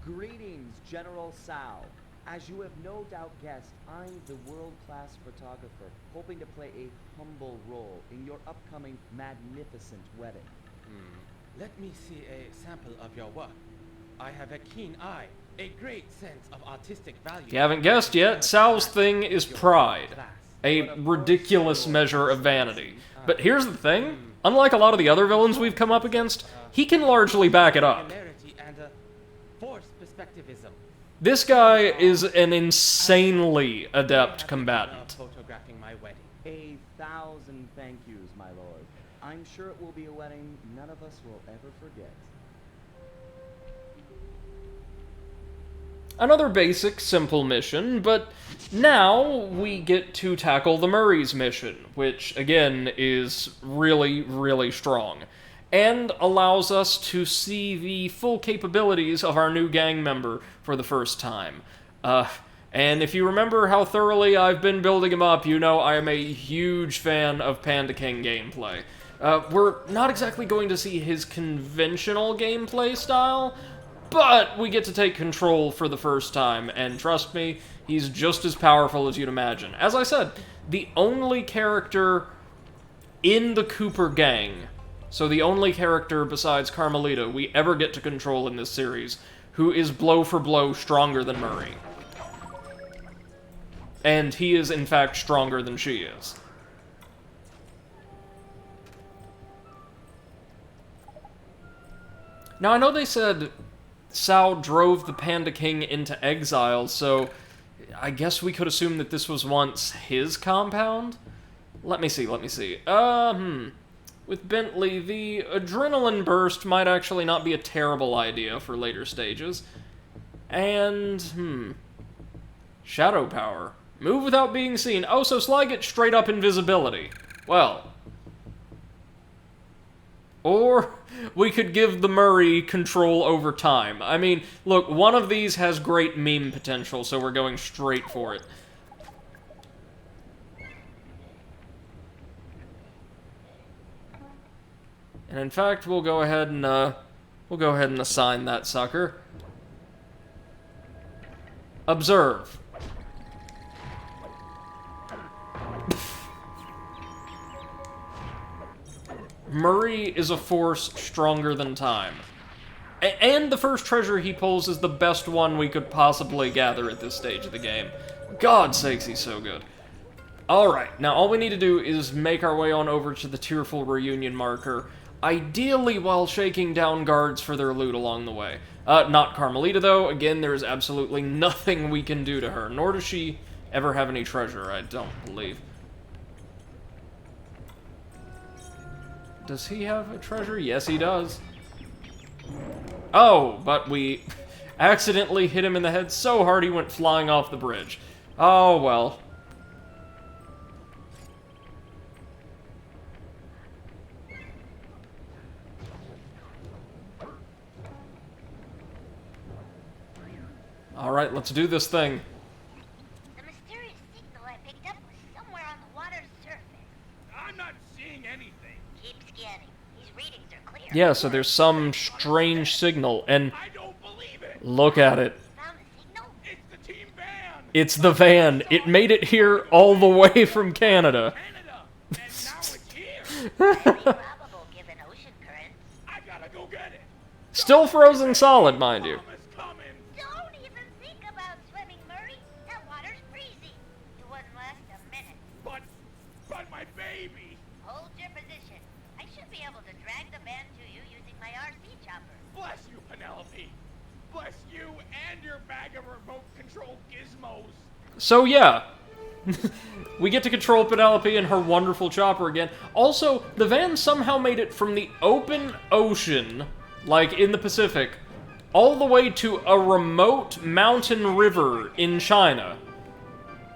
Speaker 2: Greetings, General Tsao. As you have no doubt guessed, I'm the world-class photographer, hoping to play a humble role in your upcoming magnificent wedding.
Speaker 9: Let me see a sample of your work. I have a keen eye, a great sense of artistic value.
Speaker 1: If you haven't guessed yet, Tsao's thing is pride. A ridiculous measure of vanity. But here's the thing, unlike a lot of the other villains we've come up against, he can largely back it up.
Speaker 9: And forced perspectivism.
Speaker 1: This guy is an insanely adept combatant.
Speaker 9: Photographing my wedding.
Speaker 2: 1,000 thank yous, my lord. I'm sure it will be a wedding none of us will ever forget.
Speaker 1: Another basic, simple mission, but now we get to tackle the Murray's mission, which, again, is really, really strong, and allows us to see the full capabilities of our new gang member for the first time. And if you remember how thoroughly I've been building him up, you know I am a huge fan of Panda King gameplay. We're not exactly going to see his conventional gameplay style, but we get to take control for the first time, and trust me, he's just as powerful as you'd imagine. As I said, the only character in the Cooper gang, so the only character besides Carmelita we ever get to control in this series, who is blow for blow stronger than Murray. And he is, in fact, stronger than she is. Now, I know they said Tsao drove the Panda King into exile, so I guess we could assume that this was once his compound? Let me see. With Bentley, the adrenaline burst might actually not be a terrible idea for later stages. And, shadow power. Move without being seen. Oh, so Sly gets straight up invisibility. Well. Or we could give the Murray control over time. I mean, look, one of these has great meme potential, so we're going straight for it. And in fact, we'll go ahead and assign that sucker. Observe. Murray is a force stronger than time. And the first treasure he pulls is the best one we could possibly gather at this stage of the game. God's sakes, he's so good. Alright, now all we need to do is make our way on over to the Tearful Reunion marker, ideally while shaking down guards for their loot along the way. Not Carmelita, though. Again, there is absolutely nothing we can do to her, nor does she ever have any treasure, I don't believe. Does he have a treasure? Yes, he does. Oh, but we accidentally hit him in the head so hard he went flying off the bridge. Oh, well. Alright, let's do this thing.
Speaker 5: The mysterious signal I picked up was somewhere on the water's surface.
Speaker 4: I'm not seeing anything.
Speaker 5: Keep scanning. These readings are clear.
Speaker 1: Yeah, so there's some strange signal, and
Speaker 4: I don't believe it.
Speaker 1: look at it.
Speaker 5: Found the signal?
Speaker 4: It's the team van.
Speaker 1: It's the van. It made it here all the way from Canada.
Speaker 4: Canada. And now it's here.
Speaker 5: Probable given ocean currents.
Speaker 4: I gotta go get it.
Speaker 1: Still frozen solid, mind you.
Speaker 4: Mama's coming.
Speaker 5: Don't even think about swimming, Murray. That water's freezing. last a minute.
Speaker 4: But my baby!
Speaker 5: Hold your position. I should be able to drag the van to you using my RC chopper.
Speaker 4: Bless you, Penelope! Bless you and your bag of remote control gizmos!
Speaker 1: So yeah, we get to control Penelope and her wonderful chopper again. Also, the van somehow made it from the open ocean, like in the Pacific, all the way to a remote mountain river in China.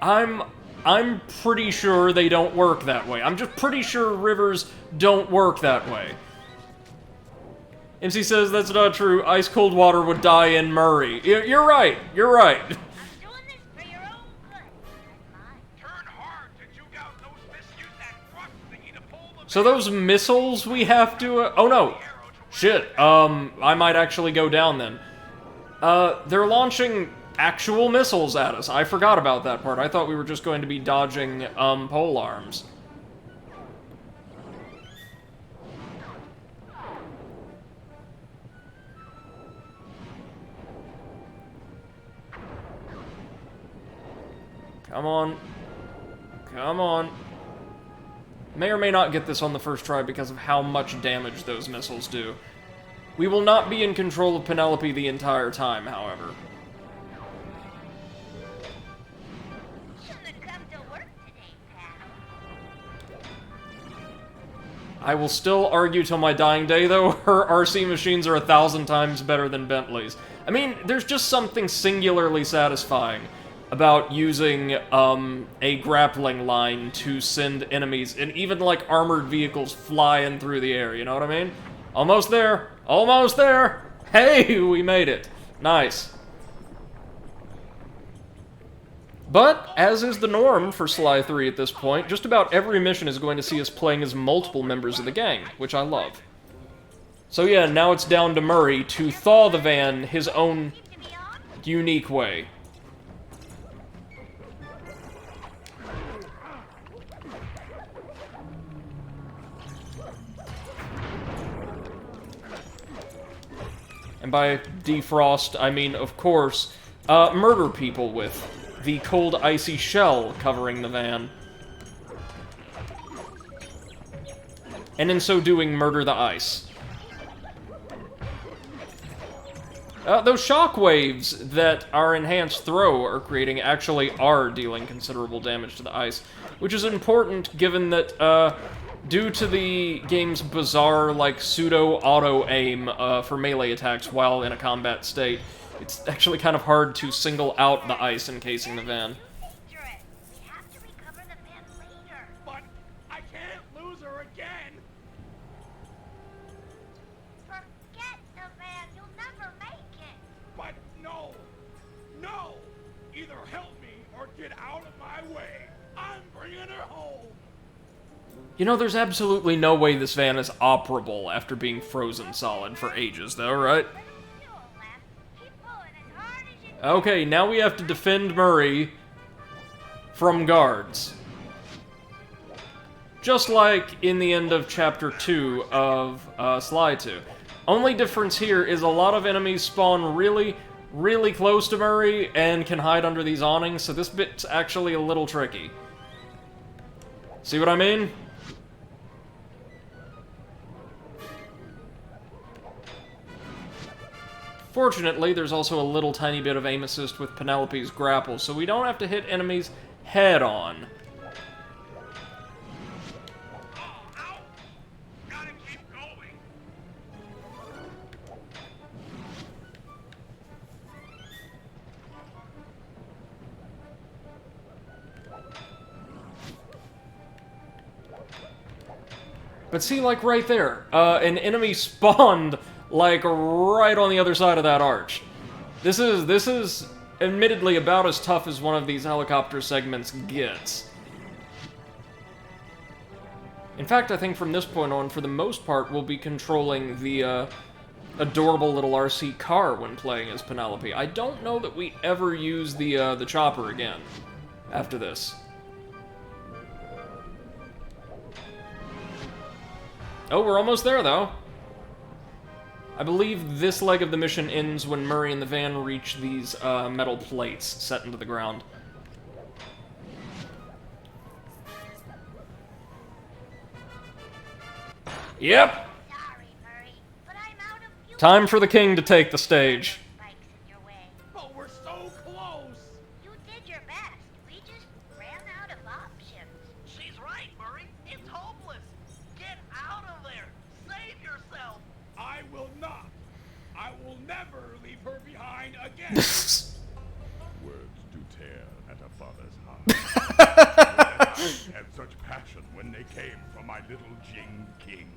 Speaker 1: I'm pretty sure they don't work that way. I'm just pretty sure rivers don't work that way. MC says that's not true. Ice cold water would die in Murray. You're right. You're right.
Speaker 5: I'm doing this for your own good, not mine.
Speaker 4: Turn hard to juke out those use that thrust thingy to pull them.
Speaker 1: So those missiles we have to... oh no. Shit. I might actually go down then. They're launching actual missiles at us. I forgot about that part. I thought we were just going to be dodging, pole arms. Come on. Come on. May or may not get this on the first try because of how much damage those missiles do. We will not be in control of Penelope the entire time, however.
Speaker 5: Shouldn't have come to work today, pal.
Speaker 1: I will still argue till my dying day, though, her RC machines are 1,000 times better than Bentley's. I mean, there's just something singularly satisfying about using, a grappling line to send enemies, and even, like, armored vehicles flying through the air, you know what I mean? Almost there! Almost there! Hey, we made it! Nice. But, as is the norm for Sly 3 at this point, just about every mission is going to see us playing as multiple members of the gang, which I love. So yeah, now it's down to Murray to thaw the van his own unique way. And by defrost, I mean, of course, murder people with the cold, icy shell covering the van. And in so doing, murder the ice. Those shockwaves that our enhanced throw are creating actually are dealing considerable damage to the ice, which is important given that, due to the game's bizarre, like, pseudo-auto-aim for melee attacks while in a combat state, it's actually kind of hard to single out the ice encasing the van.
Speaker 5: We have to recover the van later.
Speaker 4: But I can't lose her again!
Speaker 5: Forget the van. You'll never make it.
Speaker 4: But no! No! Either help me or get out of my way! I'm bringing her home!
Speaker 1: You know, there's absolutely no way this van is operable after being frozen solid for ages, though, right? Okay, now we have to defend Murray from guards. Just like in the end of Chapter 2 of Sly 2. Only difference here is a lot of enemies spawn really, really close to Murray and can hide under these awnings, so this bit's actually a little tricky. See what I mean? Fortunately, there's also a little tiny bit of aim assist with Penelope's grapple, so we don't have to hit enemies head-on.
Speaker 4: Ow! Gotta keep going!
Speaker 1: But see, like, right there, an enemy spawned, like, right on the other side of that arch. This is admittedly about as tough as one of these helicopter segments gets. In fact, I think from this point on, for the most part, we'll be controlling the, adorable little RC car when playing as Penelope. I don't know that we ever use the chopper again after this. Oh, we're almost there, though. I believe this leg of the mission ends when Murray and the van reach these metal plates set into the ground. Yep.
Speaker 5: Sorry, Murray, but I'm out of fuel.
Speaker 1: Time for the king to take the stage.
Speaker 5: Spikes in your way.
Speaker 4: But we're so close.
Speaker 5: You did your best. We just ran out of options.
Speaker 3: She's right, Murray. It's hopeless. Get out of there. Save yourself.
Speaker 4: I will not. I will never leave her behind again.
Speaker 6: Words do tear at a father's heart. I had such passion when they came from my little Jing King.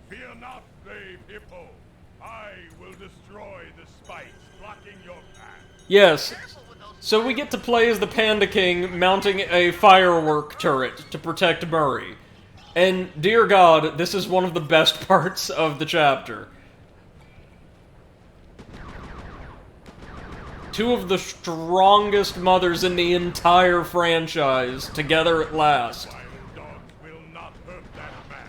Speaker 6: Fear not, brave hippo. I will destroy the spikes blocking your path.
Speaker 1: Yes. So we get to play as the Panda King mounting a firework turret to protect Murray. And dear God, this is one of the best parts of the chapter. Two of the strongest mothers in the entire franchise together at last.
Speaker 6: Wild dogs will not hurt that man.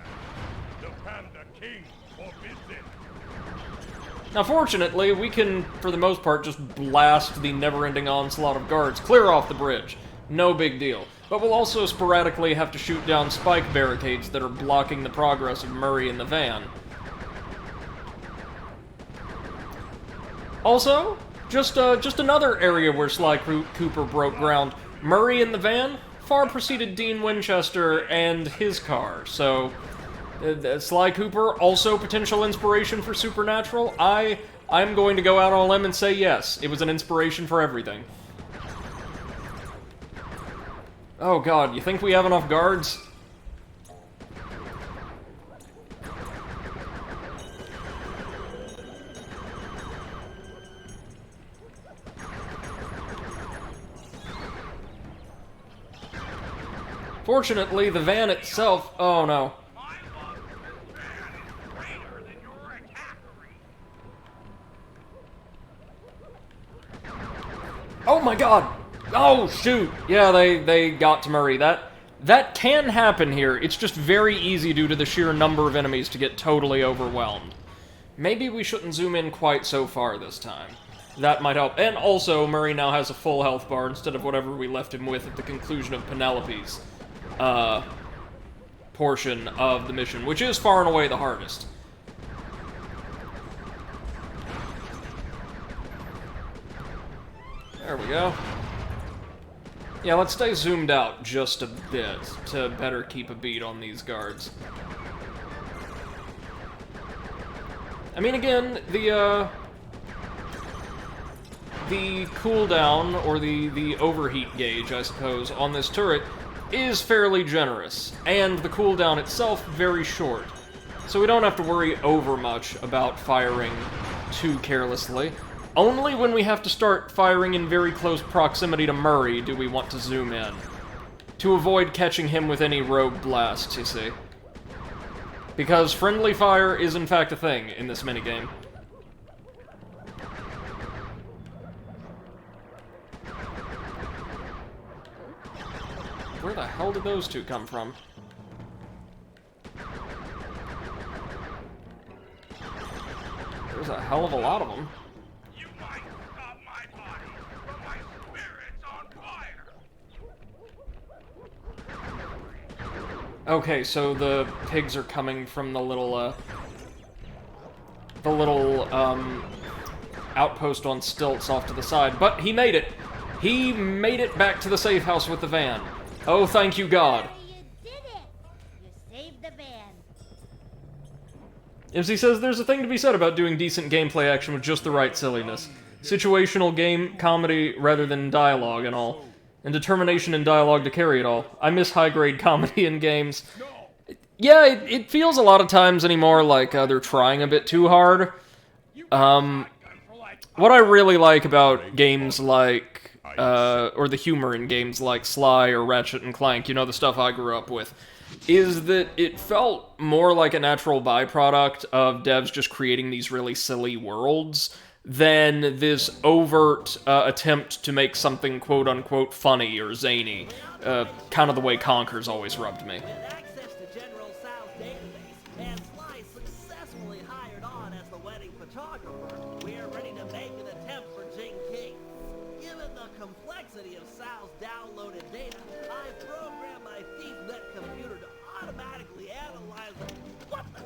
Speaker 6: The Panda King forbids it.
Speaker 1: Now fortunately, we can, for the most part, just blast the never-ending onslaught of guards clear off the bridge. No big deal. But we'll also sporadically have to shoot down spike barricades that are blocking the progress of Murray and the van. Also, just another area where Sly Cooper broke ground. Murray and the van far preceded Dean Winchester and his car, so Sly Cooper also potential inspiration for Supernatural. I'm going to go out on a limb and say yes, it was an inspiration for everything. Oh God, you think we have enough guards? Fortunately, the van itself... Oh, no.
Speaker 4: My love for this man is greater than your attackery.
Speaker 1: Oh my God! Oh, shoot! Yeah, they got to Murray. That can happen here. It's just very easy due to the sheer number of enemies to get totally overwhelmed. Maybe we shouldn't zoom in quite so far this time. That might help. And also, Murray now has a full health bar instead of whatever we left him with at the conclusion of Penelope's portion of the mission, which is far and away the hardest. There we go. Yeah, let's stay zoomed out just a bit to better keep a beat on these guards. I mean, again, the cooldown, or the overheat gauge, I suppose, on this turret is fairly generous, and the cooldown itself very short. So we don't have to worry over much about firing too carelessly. Only when we have to start firing in very close proximity to Murray do we want to zoom in, to avoid catching him with any rogue blasts, you see. Because friendly fire is in fact a thing in this minigame. Where the hell did those two come from? There's a hell of a lot of them.
Speaker 4: You might stop my body, but my spirit's on fire.
Speaker 1: Okay, so the pigs are coming from the little outpost on stilts off to the side, but he made it! He made it back to the safe house with the van. Oh, thank you, God.
Speaker 5: You did it! You saved the van.
Speaker 1: MC says, there's a thing to be said about doing decent gameplay action with just the right silliness. Situational game comedy rather than dialogue and all. And determination in dialogue to carry it all. I miss high-grade comedy in games. Yeah, it feels a lot of times anymore like they're trying a bit too hard. What I really like about games like, or the humor in games like Sly or Ratchet and Clank, you know, the stuff I grew up with, is that it felt more like a natural byproduct of devs just creating these really silly worlds than this overt attempt to make something quote-unquote funny or zany, kind of the way Conker's always rubbed me.
Speaker 3: With access to General Tsao's database, and Sly successfully hired on as the wedding photographer, we are ready to make an attempt for Jing King. Given the complexity of Tsao's downloaded data, I programmed my ThiefNet computer to automatically analyze the... What the...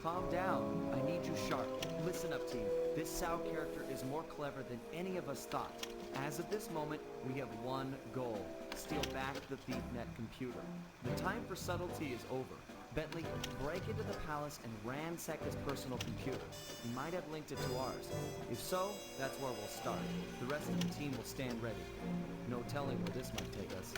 Speaker 2: calm down. I need you sharp. Listen up, team. This Tsao character is more clever than any of us thought. As of this moment, we have one goal. Steal back the ThiefNet computer. The time for subtlety is over. Bentley, break into the palace and ransack his personal computer. He might have linked it to ours. If so, that's where we'll start. The rest of the team will stand ready. No telling where this might take us.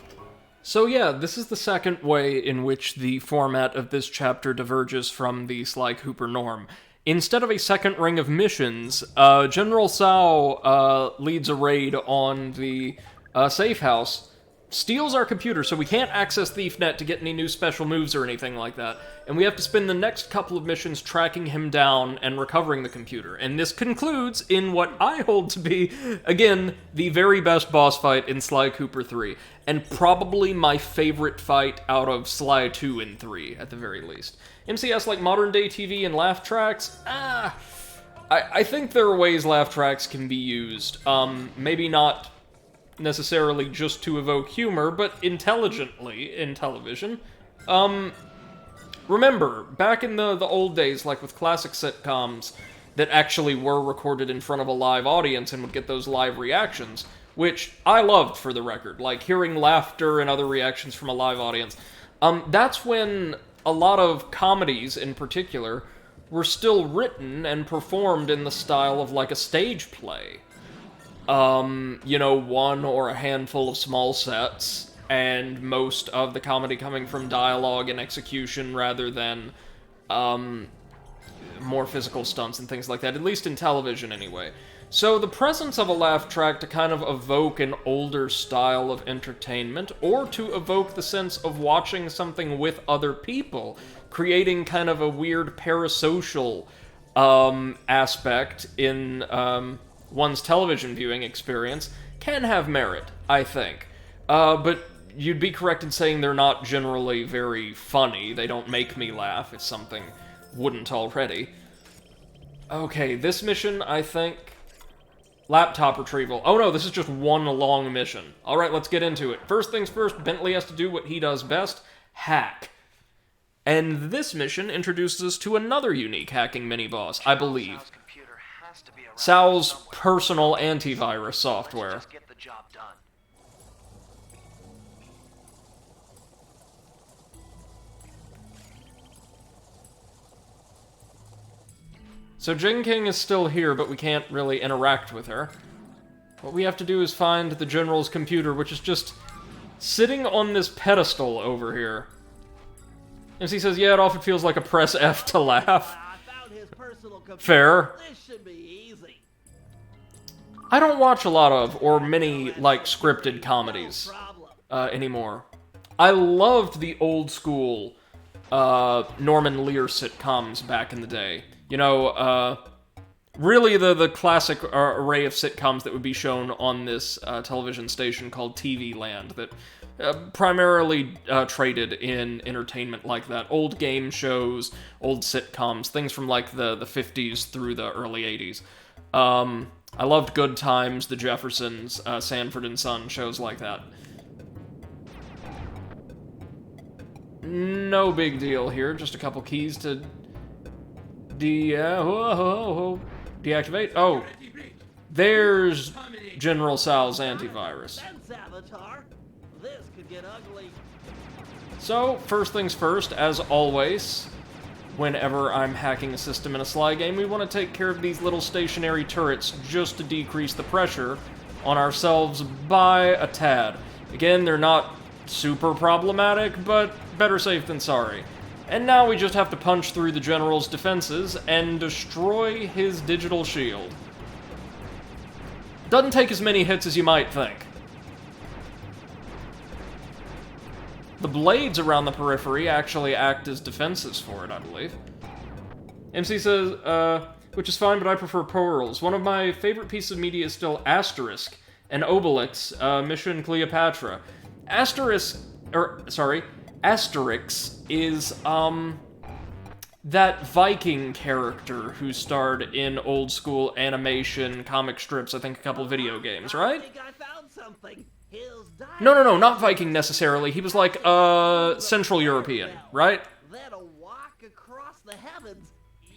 Speaker 1: So yeah, this is the second way in which the format of this chapter diverges from the Sly Cooper norm. Instead of a second ring of missions, General Tsao leads a raid on the safe house, steals our computer so we can't access ThiefNet to get any new special moves or anything like that, and we have to spend the next couple of missions tracking him down and recovering the computer. And this concludes in what I hold to be, again, the very best boss fight in Sly Cooper 3, and probably my favorite fight out of Sly 2 and 3, at the very least. MCS like modern-day TV and laugh tracks? I think there are ways laugh tracks can be used. Maybe not necessarily just to evoke humor, but intelligently in television. Remember, back in the old days, like with classic sitcoms that actually were recorded in front of a live audience and would get those live reactions, which I loved, for the record, like hearing laughter and other reactions from a live audience. That's when a lot of comedies, in particular, were still written and performed in the style of like a stage play. You know, one or a handful of small sets, and most of the comedy coming from dialogue and execution rather than, more physical stunts and things like that, at least in television anyway. So the presence of a laugh track to kind of evoke an older style of entertainment, or to evoke the sense of watching something with other people, creating kind of a weird parasocial, aspect in, one's television viewing experience, can have merit, I think. But you'd be correct in saying they're not generally very funny. They don't make me laugh if something wouldn't already. Okay, this mission, I think... Laptop retrieval. Oh no, this is just one long mission. Alright, let's get into it. First things first, Bentley has to do what he does best, hack. And this mission introduces us to another unique hacking mini-boss, I believe. Tsao's personal antivirus software. So Jing King is still here, but we can't really interact with her. What we have to do is find the General's computer, which is just sitting on this pedestal over here. And he says, yeah, it often feels like a press F to laugh. Fair.
Speaker 3: This should be easy.
Speaker 1: I don't watch a lot of, or many, like, scripted comedies anymore. I loved the old school Norman Lear sitcoms back in the day. You know, really the classic array of sitcoms that would be shown on this television station called TV Land that primarily traded in entertainment like that. Old game shows, old sitcoms, things from like the 50s through the early 80s. I loved Good Times, The Jeffersons, Sanford and Son, shows like that. No big deal here, just a couple keys to deactivate. Oh, there's General Tsao's antivirus.
Speaker 3: This could get ugly.
Speaker 1: So, first things first, as always, whenever I'm hacking a system in a Sly game, we want to take care of these little stationary turrets just to decrease the pressure on ourselves by a tad. Again, they're not super problematic, but better safe than sorry. And now we just have to punch through the General's defenses and destroy his digital shield. Doesn't take as many hits as you might think. The blades around the periphery actually act as defenses for it, I believe. MC says, which is fine, but I prefer Peril's. One of my favorite pieces of media is still Asterisk and Obelix, Mission Cleopatra. Asterix is, that Viking character who starred in old school animation, comic strips, I think a couple video games, right?
Speaker 3: I think I found something.
Speaker 1: No, not Viking necessarily. He was like, Central European, right?
Speaker 3: Then a walk across the heavens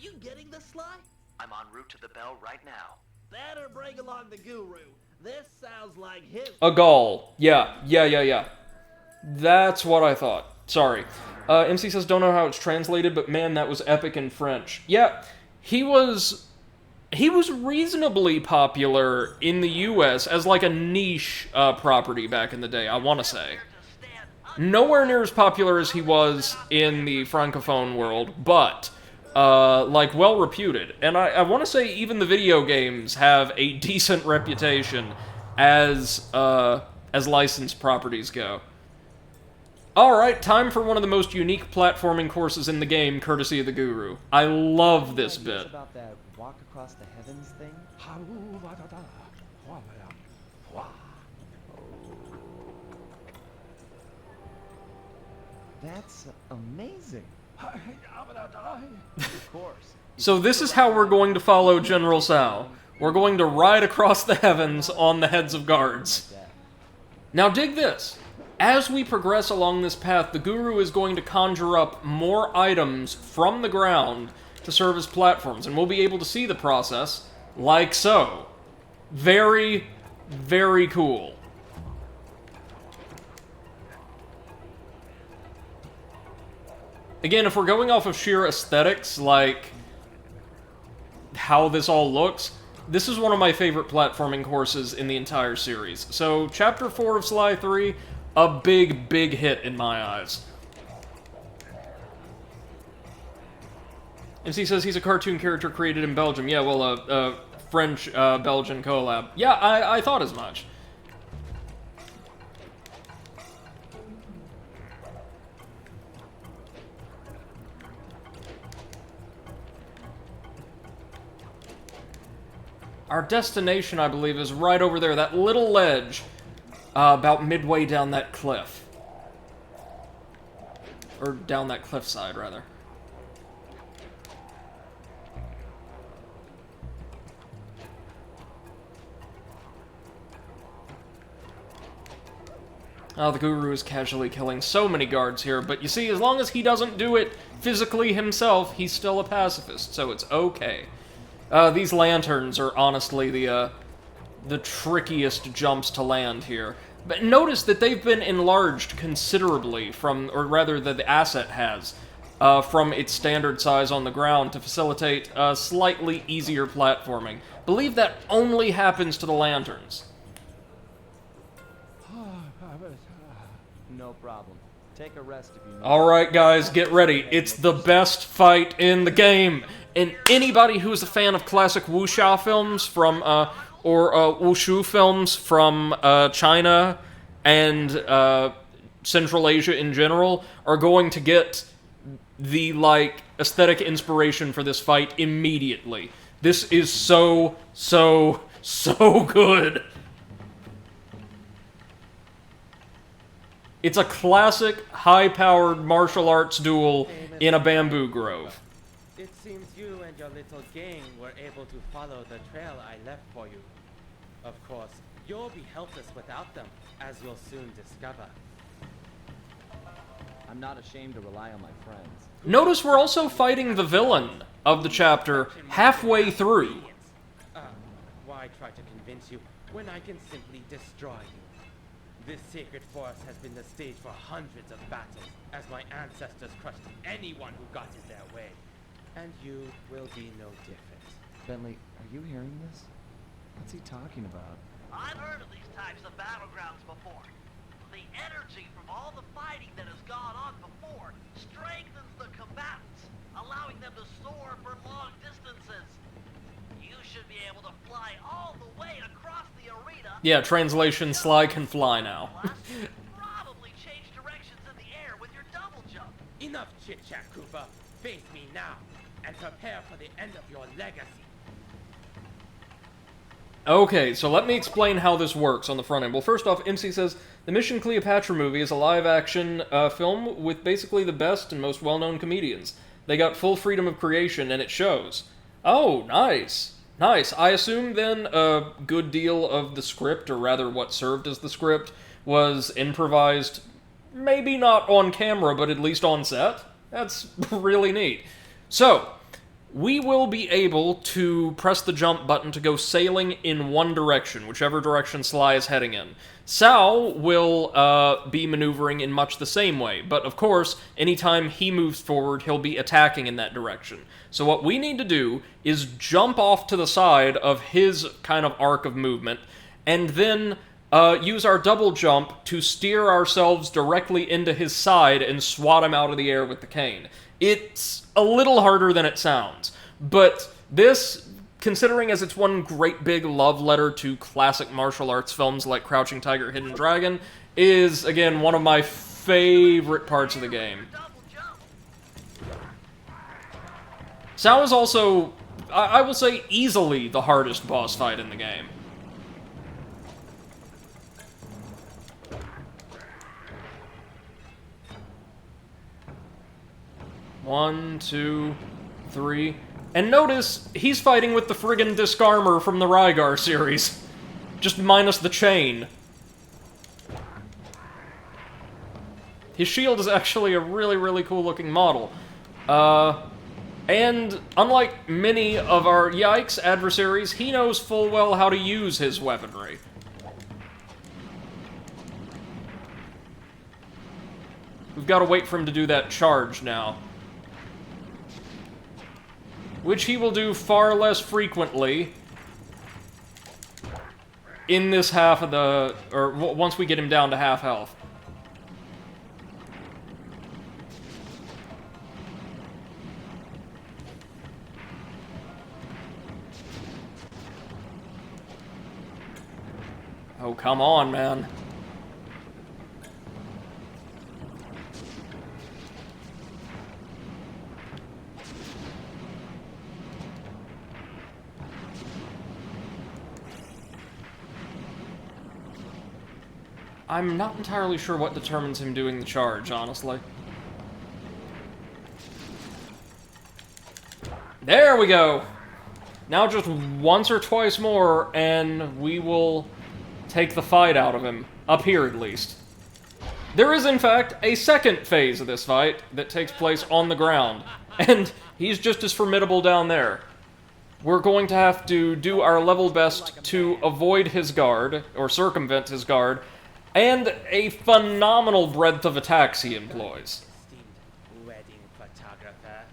Speaker 3: You getting this, Sly?
Speaker 7: I'm en route to the bell right now.
Speaker 3: Better bring along the guru. This sounds like his...
Speaker 1: A Gaul. Yeah. That's what I thought. Sorry. MC says, don't know how it's translated, but man, that was epic in French. Yeah, he was reasonably popular in the US as like a niche property back in the day, I want to say. Nowhere near as popular as he was in the Francophone world, but like well reputed. And I want to say even the video games have a decent reputation as licensed properties go. Alright, time for one of the most unique platforming courses in the game, courtesy of the Guru. I love this bit.
Speaker 2: About that walk across the heavens thing? That's amazing. Of course.
Speaker 1: So this is how we're going to follow General Tsao. We're going to ride across the heavens on the heads of guards. Now dig this. As we progress along this path, the Guru is going to conjure up more items from the ground to serve as platforms, and we'll be able to see the process like so. Very, very cool. Again, if we're going off of sheer aesthetics, like how this all looks, this is one of my favorite platforming courses in the entire series. So, Chapter 4 of Sly 3, a big, big hit in my eyes. MC says he's a cartoon character created in Belgium. Yeah, well, a French-Belgian collab. Yeah, I thought as much. Our destination, I believe, is right over there, that little ledge, about midway down that cliff. Or down that cliffside, rather. Oh, the Guru is casually killing so many guards here, but you see, as long as he doesn't do it physically himself, he's still a pacifist, so it's okay. These lanterns are honestly the trickiest jumps to land here. But notice that they've been enlarged considerably from, or rather that the asset has, from its standard size on the ground to facilitate slightly easier platforming. Believe that only happens to the lanterns.
Speaker 2: No problem. Take a rest if you need.
Speaker 1: Alright guys, get ready. It's the best fight in the game. And anybody who's a fan of classic wuxia films from, or wushu films from China and Central Asia in general are going to get the, like, aesthetic inspiration for this fight immediately. This is so good. It's a classic, high-powered martial arts duel in a bamboo grove.
Speaker 9: It seems you and your little gang were able to follow the trail I left for you. Of course, you'll be helpless without them, as you'll soon discover.
Speaker 2: I'm not ashamed to rely on my friends.
Speaker 1: Notice we're also fighting the villain of the chapter halfway through.
Speaker 9: Why try to convince you when I can simply destroy you? This sacred forest has been the stage for hundreds of battles, as my ancestors crushed anyone who got in their way. And you will be no different.
Speaker 2: Bentley, are you hearing this? What's he talking about?
Speaker 3: I've heard of these types of battlegrounds before. The energy from all the fighting that has gone on before strengthens the combatants, allowing them to soar for long distances. You should be able to fly all the way across the arena.
Speaker 1: Yeah, translation, Sly can fly now.
Speaker 3: Probably change directions in the air with your double jump.
Speaker 9: Enough chit-chat, Cooper. Face me now, and prepare for the end of your legacy.
Speaker 1: Okay, so let me explain how this works on the front end. Well, first off, MC says, the Mission Cleopatra movie is a live-action film with basically the best and most well-known comedians. They got full freedom of creation, and it shows. Oh, nice. Nice. I assume, then, a good deal of the script, or rather what served as the script, was improvised, maybe not on camera, but at least on set. That's really neat. So, we will be able to press the jump button to go sailing in one direction, whichever direction Sly is heading in. Tsao will be maneuvering in much the same way, but of course, anytime he moves forward, he'll be attacking in that direction. So what we need to do is jump off to the side of his kind of arc of movement, and then use our double jump to steer ourselves directly into his side and swat him out of the air with the cane. It's a little harder than it sounds, but this, considering as it's one great big love letter to classic martial arts films like Crouching Tiger, Hidden Dragon, is, again, one of my favorite parts of the game. Tsao is also, I will say, easily the hardest boss fight in the game. One, two, three. And notice, he's fighting with the friggin' disc armor from the Rygar series. Just minus the chain. His shield is actually a really, really cool looking model. And unlike many of our Yikes adversaries, he knows full well how to use his weaponry. We've got to wait for him to do that charge now, which he will do far less frequently in this half of the, or once we get him down to half health. Oh, come on, man. I'm not entirely sure what determines him doing the charge, honestly. There we go! Now just once or twice more, and we will take the fight out of him. Up here, at least. There is, in fact, a second phase of this fight that takes place on the ground, and he's just as formidable down there. We're going to have to do our level best to avoid his guard, or circumvent his guard, and a phenomenal breadth of attacks he employs.
Speaker 9: Esteemed wedding photographer,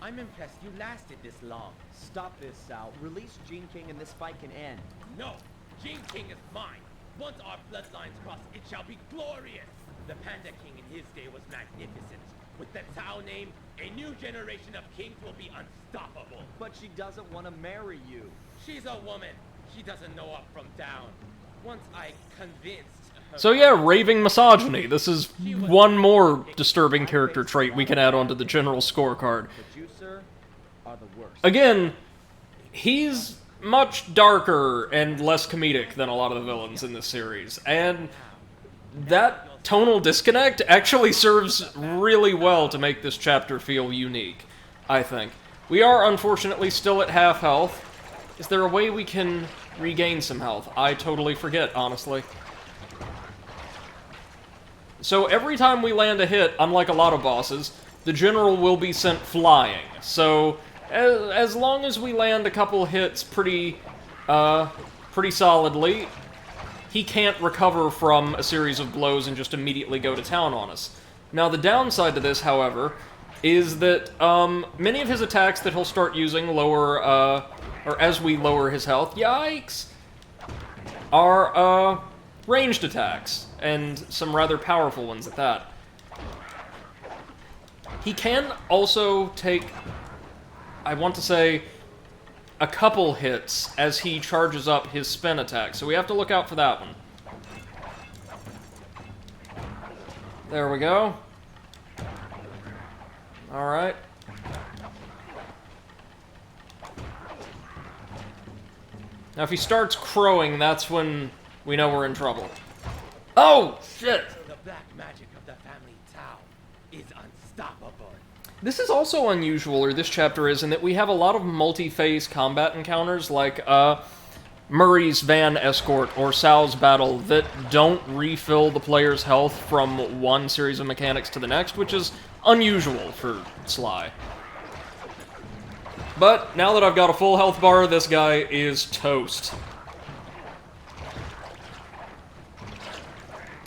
Speaker 9: I'm impressed you lasted this long.
Speaker 2: Stop this, Tsao. Release Gene King and this fight can end.
Speaker 9: No, Gene King is mine. Once our bloodlines cross, it shall be glorious. The Panda King in his day was magnificent. With the Tsao name, a new generation of kings will be unstoppable.
Speaker 2: But she doesn't want to marry you.
Speaker 9: She's a woman. She doesn't know up from down. Once I convinced her...
Speaker 1: So yeah, raving misogyny. This is one more disturbing character trait we can add onto the general scorecard.
Speaker 2: But you, sir, are the worst.
Speaker 1: Again, he's much darker and less comedic than a lot of the villains in this series, and that tonal disconnect actually serves really well to make this chapter feel unique, I think. We are, unfortunately, still at half health. Is there a way we can regain some health? I totally forget, honestly. So every time we land a hit, unlike a lot of bosses, the general will be sent flying. So as long as we land a couple hits pretty solidly, he can't recover from a series of blows and just immediately go to town on us. Now, the downside to this, however, is that many of his attacks that he'll start using lower, or as we lower his health, yikes, are ranged attacks, and some rather powerful ones at that. He can also take, I want to say, a couple hits as he charges up his spin attack, so we have to look out for that one. There we go. Alright. Now if he starts crowing, that's when we know we're in trouble. Oh, shit!
Speaker 9: The black magic of the family Tsao is unstoppable.
Speaker 1: This is also unusual, or this chapter is, in that we have a lot of multi-phase combat encounters, like Murray's van escort or Tsao's battle, that don't refill the player's health from one series of mechanics to the next, which is unusual for Sly. But now that I've got a full health bar, this guy is toast.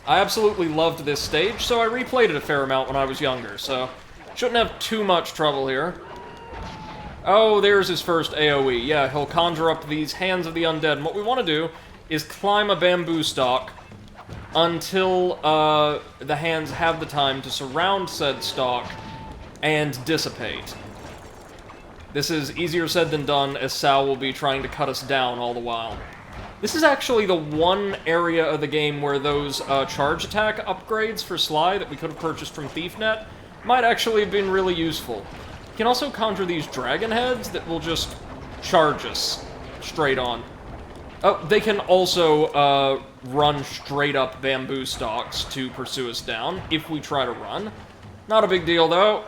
Speaker 1: I absolutely loved this stage, so I replayed it a fair amount when I was younger, so shouldn't have too much trouble here. Oh, there's his first AoE. Yeah, he'll conjure up these Hands of the Undead, and what we want to do is climb a bamboo stalk until the hands have the time to surround said stalk and dissipate. This is easier said than done, as Tsao will be trying to cut us down all the while. This is actually the one area of the game where those charge attack upgrades for Sly that we could have purchased from ThiefNet might actually have been really useful. You can also conjure these dragon heads that will just charge us straight on. Oh, they can also run straight up bamboo stalks to pursue us down if we try to run. Not a big deal, though.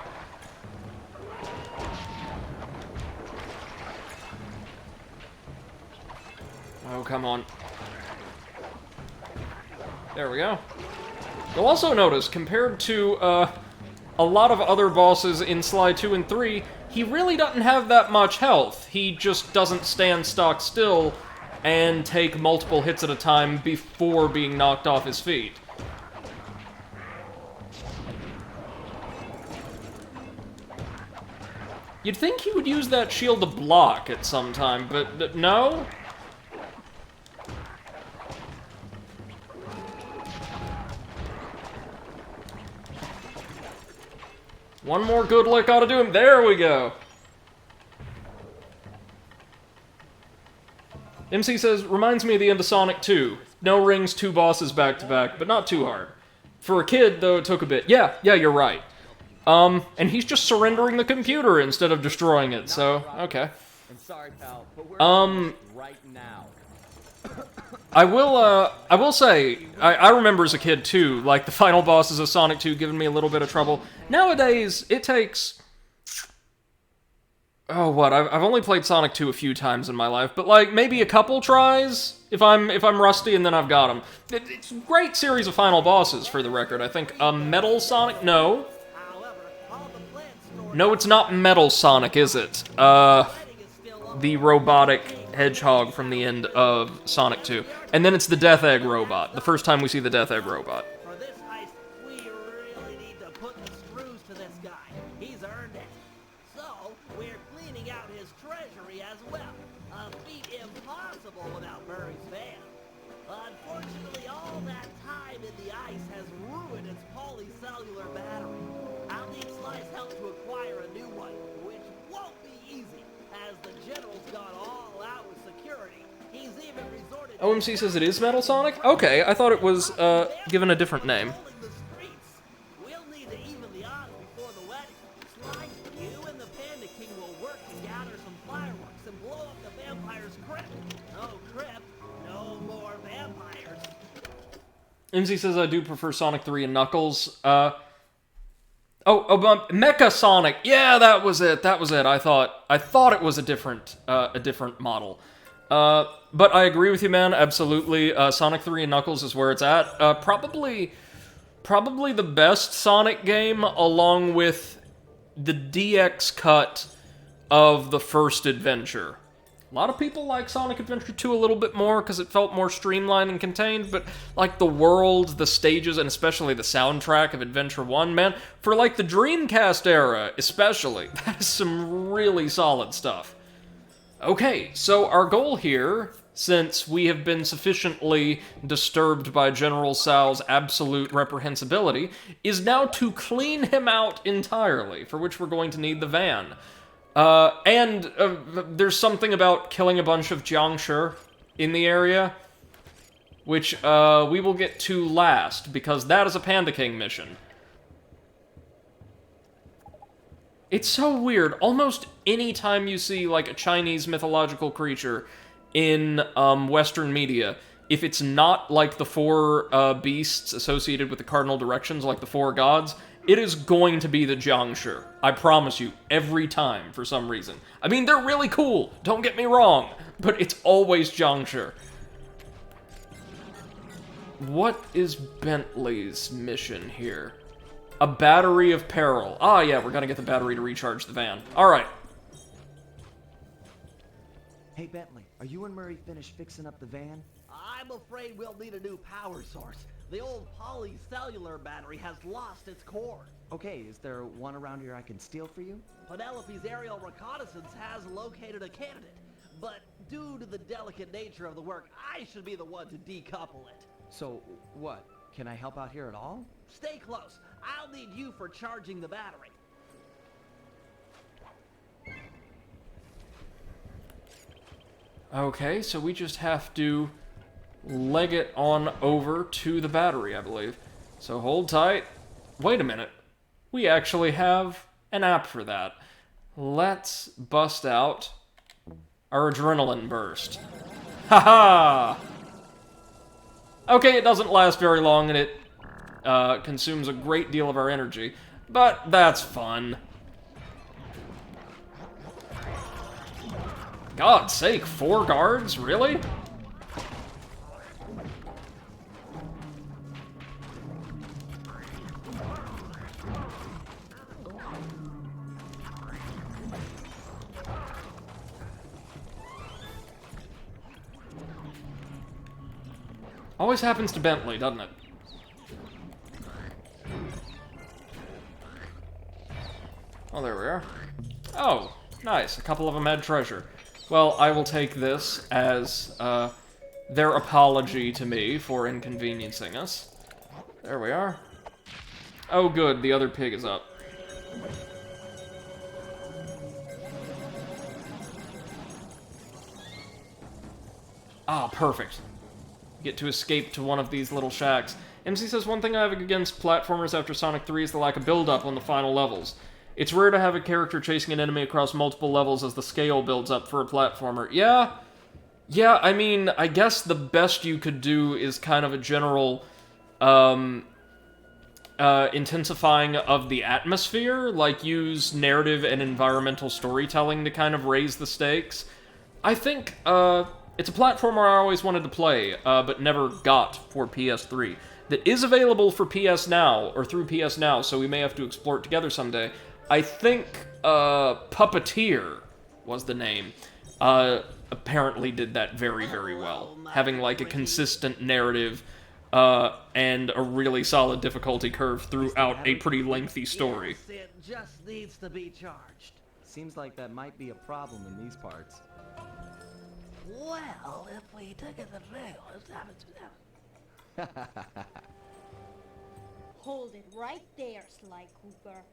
Speaker 1: Oh, come on. There we go. You'll also notice, compared to a lot of other bosses in Sly 2 and 3, he really doesn't have that much health. He just doesn't stand stock still and take multiple hits at a time before being knocked off his feet. You'd think he would use that shield to block at some time, but no? One more good lick ought to do him. There we go. MC says, reminds me of the end of Sonic 2. No rings, 2 bosses back to back, but not too hard. For a kid, though, it took a bit. Yeah, you're right. And he's just surrendering the computer instead of destroying it, so, okay.
Speaker 2: Sorry, pal, but we're right now.
Speaker 1: I will say, I remember as a kid, too, like, the final bosses of Sonic 2 giving me a little bit of trouble. Nowadays, it takes... Oh, what? I've only played Sonic 2 a few times in my life, but, like, maybe a couple tries if I'm rusty and then I've got them. It's a great series of final bosses, for the record. I think, Metal Sonic? No. No, it's not Metal Sonic, is it? The robotic hedgehog from the end of Sonic 2. And then it's the Death Egg robot, the first time we see the Death Egg robot.
Speaker 3: For this heist, we really need to put the screws to this guy. He's earned it. So, we're cleaning out his treasury as well. A feat impossible without Murray's van. Unfortunately, all that time in the ice has ruined its polycellular battery. I'll need Sly's help to acquire a new one, which won't be easy, as the general's gone all out with security. He's even resorted to...
Speaker 1: OMC says it is Metal Sonic? Okay, I thought it was, given a different name.
Speaker 3: We'll need to even the odds before the wedding. Sly, you and the Panda King will work to gather some fireworks and blow up the vampire's crypt. No crypt, no more vampires.
Speaker 1: MC says I do prefer Sonic 3 and Knuckles. Mecha Sonic. Yeah, that was it. I thought it was a different model. But I agree with you, man. Absolutely. Sonic 3 and Knuckles is where it's at. Probably the best Sonic game, along with the DX cut of the first adventure. A lot of people like Sonic Adventure 2 a little bit more because it felt more streamlined and contained, but like the world, the stages, and especially the soundtrack of Adventure 1, man, for like the Dreamcast era especially, that is some really solid stuff. Okay, so our goal here, since we have been sufficiently disturbed by General Tsao's absolute reprehensibility, is now to clean him out entirely, for which we're going to need the van. There's something about killing a bunch of Jiangshi in the area, which, we will get to last, because that is a Panda King mission. It's so weird. Almost any time you see, like, a Chinese mythological creature in, Western media, if it's not, like, the 4, beasts associated with the cardinal directions, like the 4 gods, it is going to be the Jiangshi. I promise you, every time, for some reason. I mean, they're really cool, don't get me wrong, but it's always Jiangshi. What is Bentley's mission here? A battery of Peril. Ah, yeah, we're gonna get the battery to recharge the van. Alright.
Speaker 2: Hey, Bentley, are you and Murray finished fixing up the van?
Speaker 3: I'm afraid we'll need a new power source. The old polycellular battery has lost its cord.
Speaker 2: Okay, is there one around here I can steal for you?
Speaker 3: Penelope's aerial reconnaissance has located a candidate, but due to the delicate nature of the work, I should be the one to decouple it.
Speaker 2: So, what? Can I help out here at all?
Speaker 3: Stay close. I'll need you for charging the battery.
Speaker 1: Okay, so we just have to leg it on over to the battery, I believe. So hold tight. Wait a minute. We actually have an app for that. Let's bust out our adrenaline burst. Haha! Okay, it doesn't last very long and it consumes a great deal of our energy, but that's fun. God's sake, 4 guards? Really? Always happens to Bentley, doesn't it? Oh, there we are. Oh, nice. A couple of them had treasure. Well, I will take this as their apology to me for inconveniencing us. There we are. Oh, good. The other pig is up. Ah, perfect. Get to escape to one of these little shacks. MC says, one thing I have against platformers after Sonic 3 is the lack of build-up on the final levels. It's rare to have a character chasing an enemy across multiple levels as the scale builds up for a platformer. Yeah, I mean, I guess the best you could do is kind of a general intensifying of the atmosphere, like use narrative and environmental storytelling to kind of raise the stakes. I think it's a platformer I always wanted to play, but never got for PS3. That is available for PS Now, or through PS Now, so we may have to explore it together someday. I think Puppeteer was the name. Apparently did that very, very well. Having like a consistent narrative and a really solid difficulty curve throughout a pretty lengthy story.
Speaker 3: Yes, it just needs to be charged.
Speaker 2: Seems like that might be a problem in these parts.
Speaker 3: Well, if we took it the
Speaker 8: Hold it right there, Sly Cooper.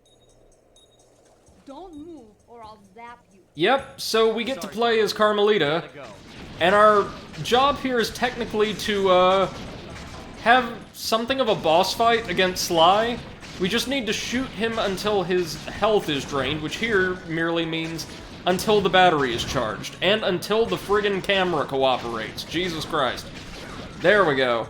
Speaker 8: Don't move or I'll zap you.
Speaker 1: Yep, so we get to play as Carmelita, and our job here is technically to have something of a boss fight against Sly. We just need to shoot him until his health is drained, which here merely means until the battery is charged, and until the friggin' camera cooperates. Jesus Christ. There we go.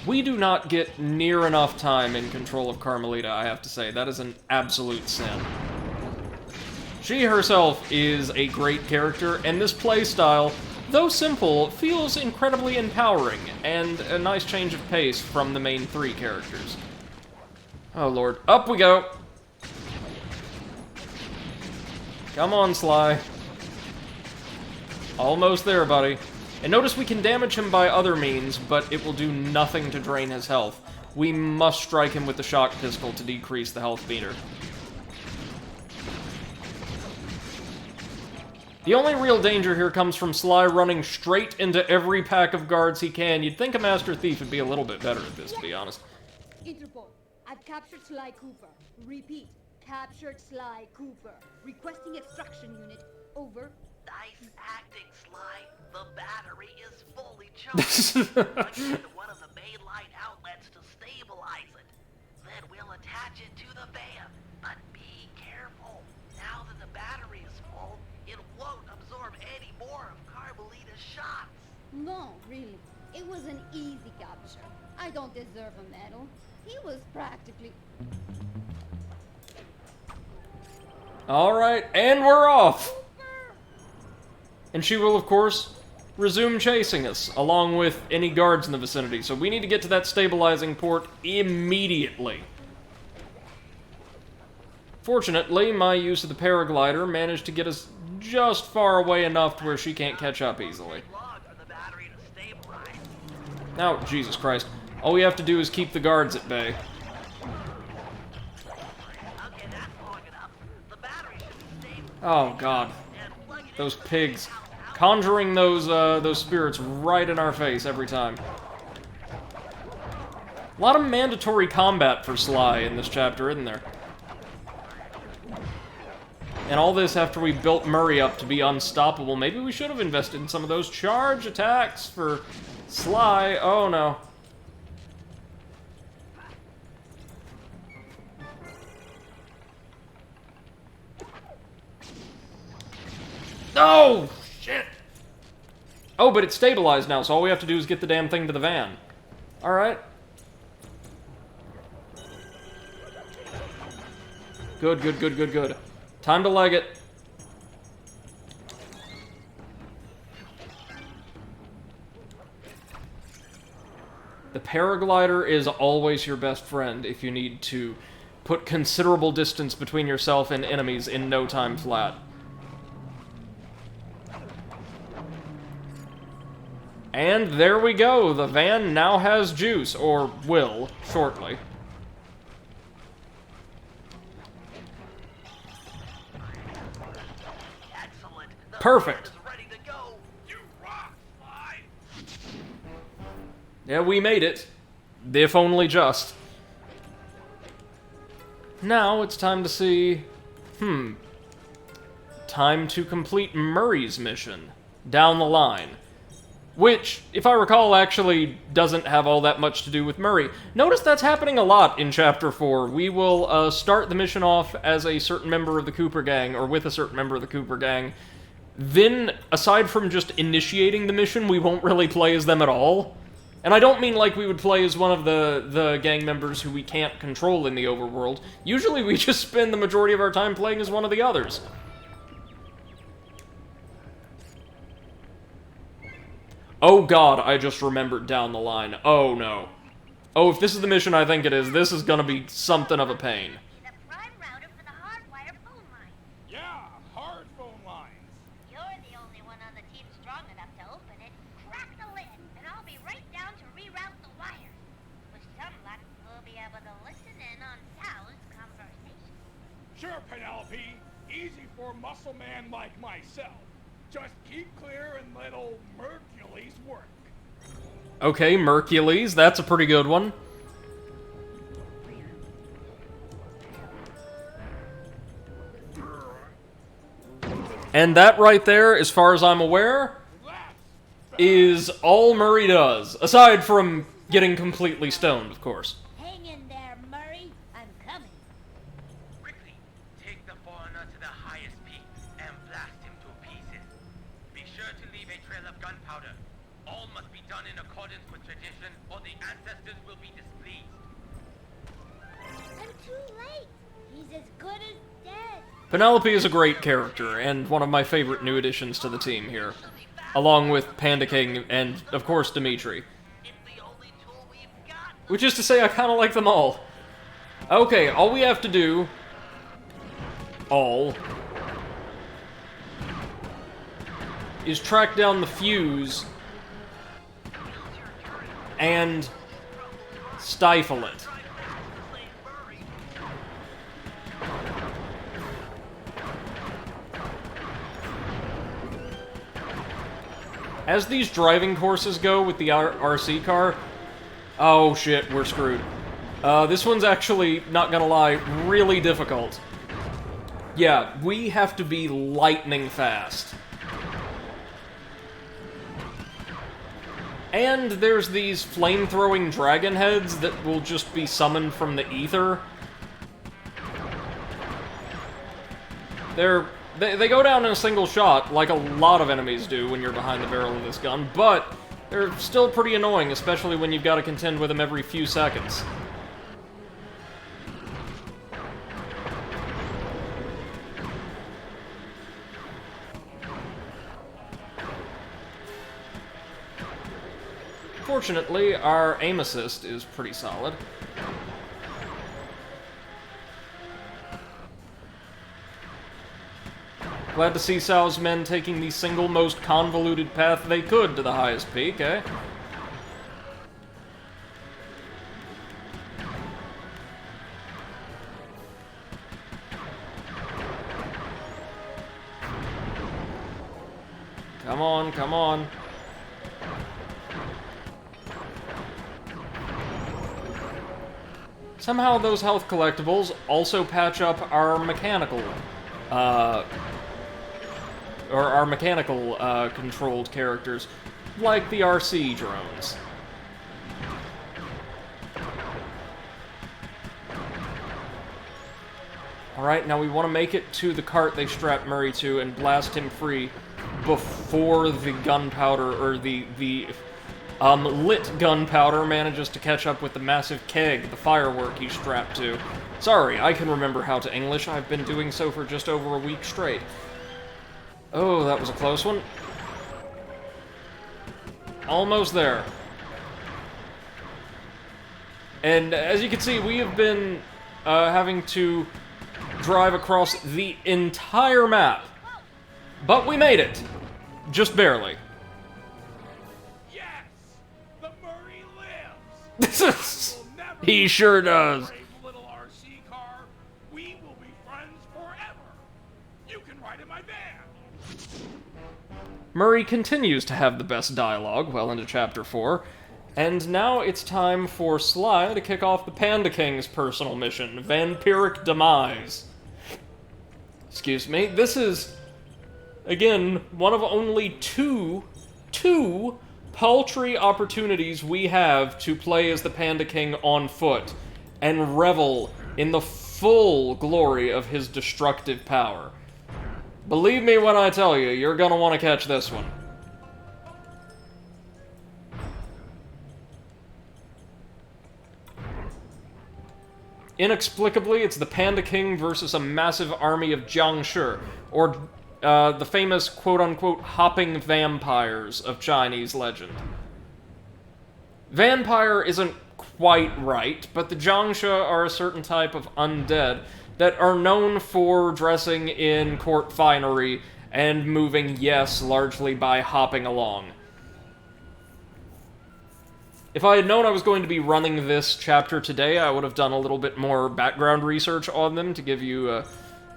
Speaker 1: We do not get near enough time in control of Carmelita, I have to say. That is an absolute sin. She herself is a great character, and this playstyle, though simple, feels incredibly empowering, and a nice change of pace from the main 3 characters. Oh lord. Up we go! Come on, Sly. Almost there, buddy. And notice we can damage him by other means, but it will do nothing to drain his health. We must strike him with the shock pistol to decrease the health meter. The only real danger here comes from Sly running straight into every pack of guards he can. You'd think a Master Thief would be a little bit better at this, to be honest.
Speaker 8: Interpol, I've captured Sly Cooper. Repeat, captured Sly Cooper. Requesting extraction unit. Over.
Speaker 3: Nice acting, Sly. The battery is fully charged. Plug it into one of the main line outlets to stabilize it. Then we'll attach it to the van. But be careful. Now that the battery is full, it won't absorb any more of Carmelita's shots.
Speaker 8: No, really. It was an easy capture. I don't deserve a medal. He was practically...
Speaker 1: Alright, and we're off! And she will, of course, resume chasing us, along with any guards in the vicinity. So we need to get to that stabilizing port immediately. Fortunately, my use of the paraglider managed to get us just far away enough to where she can't catch up easily. Now, Jesus Christ. All we have to do is keep the guards at bay. Oh, God. Those pigs. Conjuring those spirits right in our face every time. A lot of mandatory combat for Sly in this chapter, isn't there? And all this after we built Murray up to be unstoppable. Maybe we should have invested in some of those charge attacks for Sly. Oh, no. No! Shit! Oh, but it's stabilized now, so all we have to do is get the damn thing to the van. Alright. Good, good, good, good, good. Time to leg it. The paraglider is always your best friend if you need to put considerable distance between yourself and enemies in no time flat. And there we go, the van now has juice, or will, shortly. Perfect. Yeah, we made it. If only just. Now it's time to see... Time to complete Murray's mission. Down the line. Which, if I recall, actually doesn't have all that much to do with Murray. Notice that's happening a lot in Chapter 4. We will start the mission off as a certain member of the Cooper Gang, or with a certain member of the Cooper Gang. Then, aside from just initiating the mission, we won't really play as them at all. And I don't mean like we would play as one of the gang members who we can't control in the overworld. Usually we just spend the majority of our time playing as one of the others. Oh god, I just remembered down the line. Oh no. Oh, if this is the mission I think it is, this is gonna be something of a pain.
Speaker 5: The prime router for the hardwire phone line.
Speaker 4: Yeah, hard phone lines.
Speaker 5: You're the only one on the team strong enough to open it. Crack the lid, and I'll be right down to reroute the wires. With some luck, we'll be able to listen in on Tsao's conversation.
Speaker 4: Sure, Penelope. Easy for a muscle man like myself. Just keep clear and let old Mercules work.
Speaker 1: Okay, Mercules, that's a pretty good one. And that right there, as far as I'm aware, is all Murray does. Aside from getting completely stoned, of course.
Speaker 5: Hang in there, Murray. I'm coming.
Speaker 9: Quickly, take the foreigner to the highest peak and blast him to pieces. Be sure to leave a trail of gunpowder. All must be done in accordance with tradition, or the ancestors will be displeased.
Speaker 5: I'm too late. He's as good as dead.
Speaker 1: Penelope is a great character, and one of my favorite new additions to the team here. Along with Panda King and, of course, Dimitri. Which is to say, I kind of like them all. Okay, all we have to do... is track down the fuse and stifle it. As these driving courses go with the RC car, oh shit, we're screwed. This one's actually, not gonna lie, really difficult. Yeah, we have to be lightning fast. And there's these flame-throwing dragon heads that will just be summoned from the ether. They go down in a single shot, like a lot of enemies do when you're behind the barrel of this gun, but they're still pretty annoying, especially when you've got to contend with them every few seconds. Fortunately, our aim assist is pretty solid. Glad to see Tsao's men taking the single most convoluted path they could to the highest peak, eh? Come on, come on. Somehow those health collectibles also patch up our mechanical, controlled characters, like the RC drones. Alright, now we want to make it to the cart they strapped Murray to and blast him free before the gunpowder, or the lit gunpowder manages to catch up with the massive keg, the firework he's strapped to. Sorry, I can remember how to English. I've been doing so for just over a week straight. Oh, that was a close one. Almost there. And as you can see, we have been having to drive across the entire map. But we made it. Just barely.
Speaker 4: Yes! The Murray lives! We'll never
Speaker 1: He sure does.
Speaker 4: brave little RC car. We will be friends forever. You can ride in my van.
Speaker 1: Murray continues to have the best dialogue well into Chapter 4, and now it's time for Sly to kick off the Panda King's personal mission, Vampiric Demise. Excuse me, this is, again, one of only two paltry opportunities we have to play as the Panda King on foot, and revel in the full glory of his destructive power. Believe me when I tell you, you're gonna want to catch this one. Inexplicably, it's the Panda King versus a massive army of Jiangshi, or the famous quote-unquote hopping vampires of Chinese legend. Vampire isn't quite right, but the Jiangshi are a certain type of undead that are known for dressing in court finery and moving, yes, largely by hopping along. If I had known I was going to be running this chapter today, I would have done a little bit more background research on them to give you a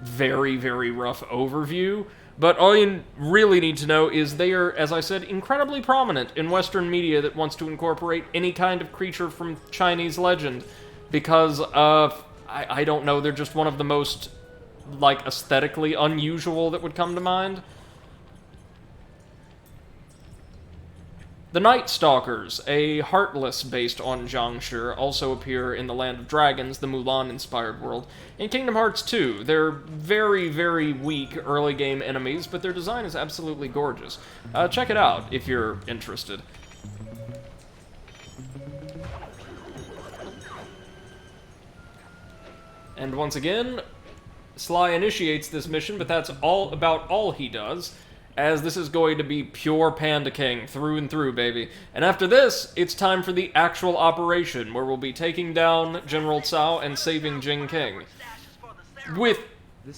Speaker 1: very, very rough overview. But all you really need to know is they are, as I said, incredibly prominent in Western media that wants to incorporate any kind of creature from Chinese legend. Because of, I don't know, they're just one of the most, like, aesthetically unusual that would come to mind. The Night Stalkers, a Heartless based on Jiangshi, also appear in the Land of Dragons, the Mulan-inspired world. In Kingdom Hearts 2, they're very, very weak early game enemies, but their design is absolutely gorgeous. Check it out if you're interested. And once again, Sly initiates this mission, but that's about all he does, as this is going to be pure Panda King, through and through, baby. And after this, it's time for the actual operation, where we'll be taking down General Tsao and saving Jing King. With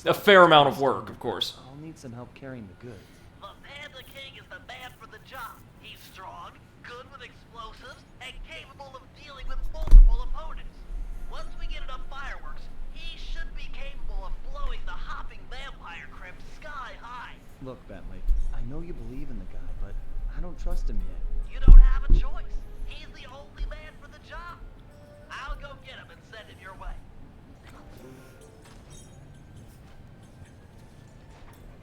Speaker 1: a fair amount of work, of course.
Speaker 2: I'll need some help carrying the goods.
Speaker 3: The Panda King is the man for the job. He's strong, good with explosives, and capable of dealing with multiple opponents. Once we get enough fireworks, he should be capable of blowing the hopping vampire crypt sky high.
Speaker 2: Look, Bentley, I know you believe in the guy, but I don't trust him yet.
Speaker 3: You don't have a choice. He's the only man for the job. I'll go get him and send him your way.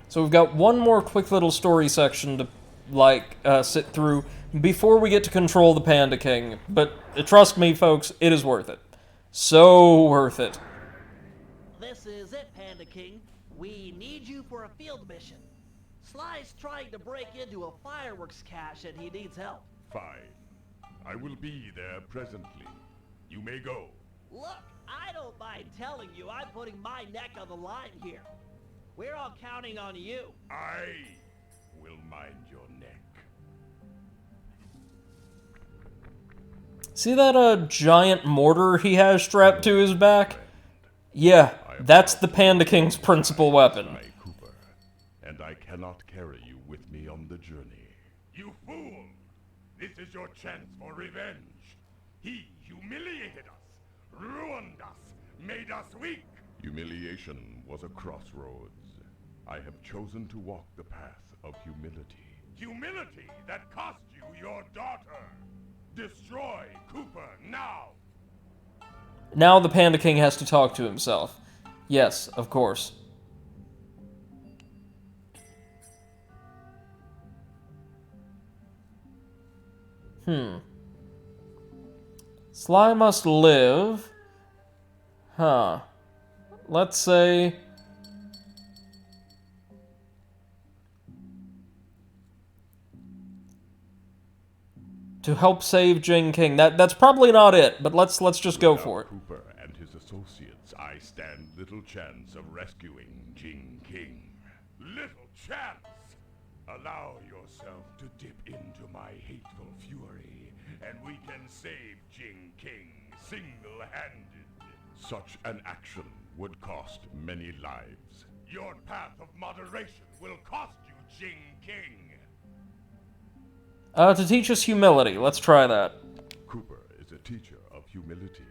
Speaker 1: So we've got one more quick little story section to, sit through before we get to control the Panda King. But trust me, folks, it is worth it. So worth it.
Speaker 3: This is it, Panda King. We need you for a field mission. Sly's trying to break into a fireworks cache and he needs help.
Speaker 6: Fine. I will be there presently. You may go.
Speaker 3: Look, I don't mind telling you I'm putting my neck on the line here. We're all counting on you.
Speaker 6: I will mind your neck.
Speaker 1: See that giant mortar he has strapped to his back? Yeah, that's the Panda King's principal weapon.
Speaker 6: Cooper, and I cannot carry you with me on the journey.
Speaker 4: You fool! This is your chance for revenge. He humiliated us, ruined us, made us weak.
Speaker 6: Humiliation was a crossroads. I have chosen to walk the path of humility.
Speaker 4: Humility that cost you your daughter. Destroy Cooper now!
Speaker 1: Now the Panda King has to talk to himself. Yes, of course. Sly must live. Huh. Let's say... to help save Jing King. That's probably not it, but let's just go for it.
Speaker 6: Cooper and his associates, I stand little chance of rescuing Jing King.
Speaker 4: Little chance! Allow yourself to dip into my hateful fury, and we can save Jing King single-handed.
Speaker 6: Such an action would cost many lives.
Speaker 4: Your path of moderation will cost you Jing King.
Speaker 1: To teach us humility. Let's try that.
Speaker 6: Cooper is a teacher of humility.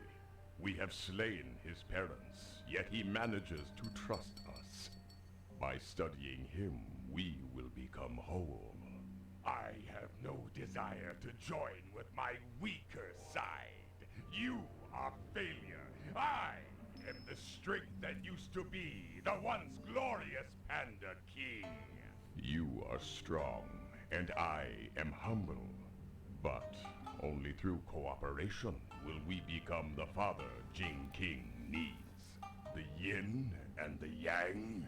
Speaker 6: We have slain his parents, yet he manages to trust us. By studying him, we will become whole.
Speaker 4: I have no desire to join with my weaker side. You are failure. I am the strength that used to be the once glorious Panda King.
Speaker 6: You are strong, and I am humble. But only through cooperation will we become the father Jing King needs. The yin and the yang.